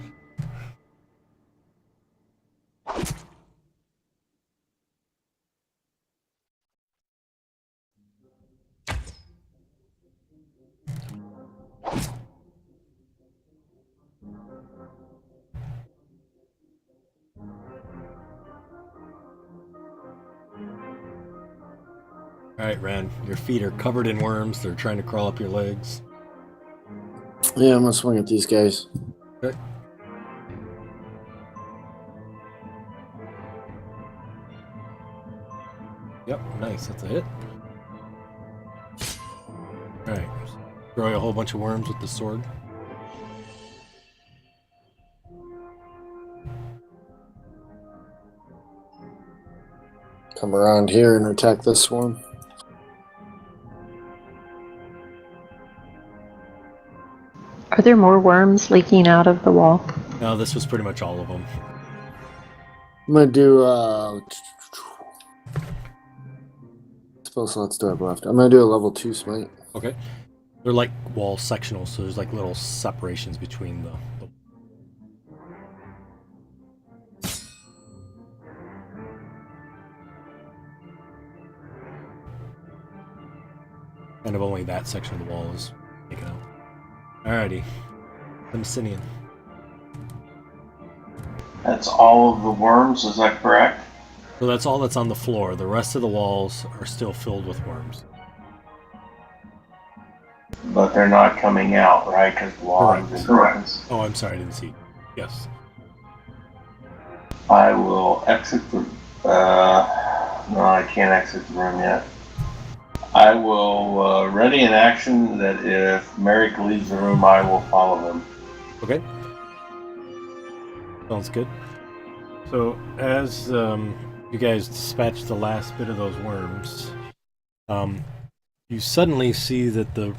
Alright, Ren, your feet are covered in worms. They're trying to crawl up your legs. Yeah, I'm gonna swing at these guys. Okay. Yep, nice. That's a hit. Alright. Destroy a whole bunch of worms with the sword. Come around here and attack this one. Are there more worms leaking out of the wall? No, this was pretty much all of them. I'm gonna do spell slots do I have left? I'm gonna do a level 2 smite. Okay. They're like wall sectional, so there's like little separations between the kind of only that section of the wall is taken out. Alrighty. The Messinian. That's all of the worms, is that correct? So that's all that's on the floor. The rest of the walls are still filled with worms. But they're not coming out, right? Because the wall is open. Oh, I'm sorry, I didn't see. Yes. I will exit the. No, I can't exit the room yet. I will ready an action that if Merrick leaves the room, I will follow them. Okay. Sounds good. So as you guys dispatch the last bit of those worms, you suddenly see that the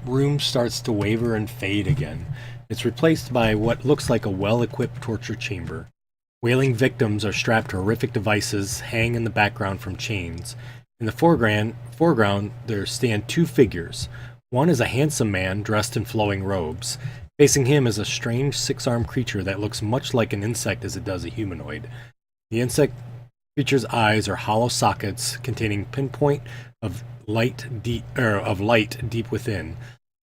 room starts to waver and fade again. It's replaced by what looks like a well-equipped torture chamber. Wailing victims are strapped to horrific devices, hang in the background from chains. In the foreground, there stand two figures. One is a handsome man dressed in flowing robes. Facing him is a strange six-armed creature that looks much like an insect as it does a humanoid. The insect creature's eyes are hollow sockets containing pinpoint of light deep within.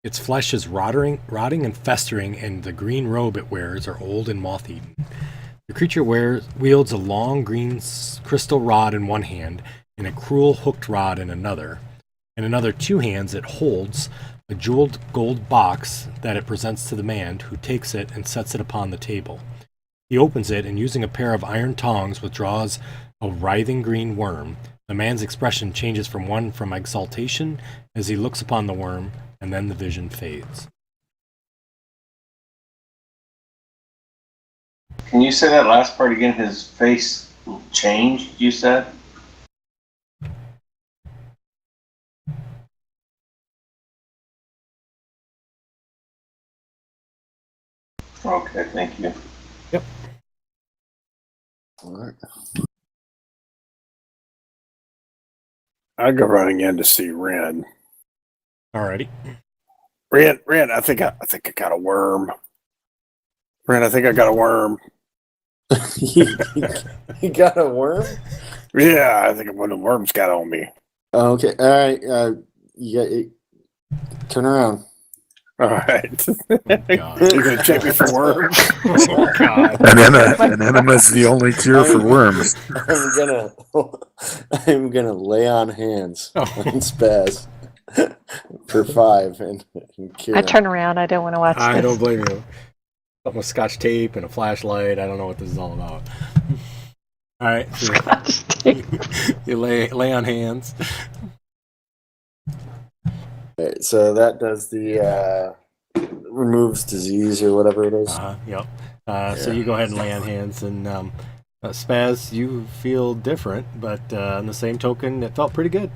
Its flesh is rotting and festering, and the green robe it wears are old and moth-eaten. The creature wields a long green crystal rod in one hand and a cruel hooked rod in another. In another two hands it holds a jeweled gold box that it presents to the man, who takes it and sets it upon the table. He opens it and, using a pair of iron tongs, withdraws a writhing green worm. The man's expression changes from one from exaltation as he looks upon the worm, and then the vision fades. Can you say that last part again? His face changed, you said? Okay, thank you. Yep. All right. I go running in to see Ren. Alrighty. Ren, I think I got a worm. Ren, I think I got a worm. You got a worm? Yeah, I think one of the worms got on me. Oh, okay. All right. Turn around. All right. Oh, God. You're gonna check me for worms? Oh, God. An enema is the only cure for worms. I'm gonna lay on hands Oh. on Spaz for 5 and cure. I turn around. I don't want to watch I this. don't blame you. Something with scotch tape and a flashlight. I don't know what this is all about. Alright, so Scotch tape. you lay on hands. Okay, so that does the removes disease or whatever it is. Yep. So you go ahead and lay on hands, and Spaz, you feel different, but on the same token, it felt pretty good.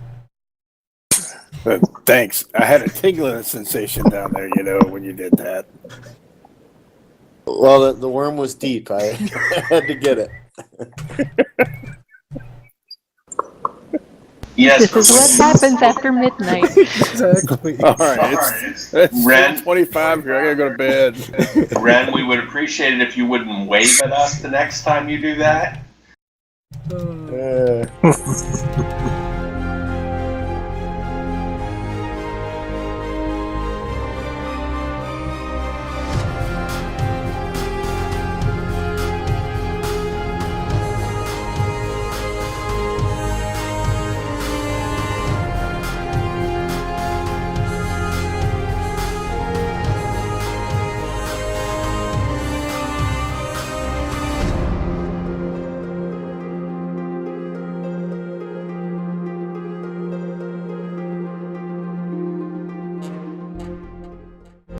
Thanks. I had a tingling sensation down there, when you did that. Well, the worm was deep. I had to get it. Yes. This is what happens after midnight. Exactly. All right, it's Ren. 25 here. I gotta go to bed. Ren, we would appreciate it if you wouldn't wave at us the next time you do that. Uh,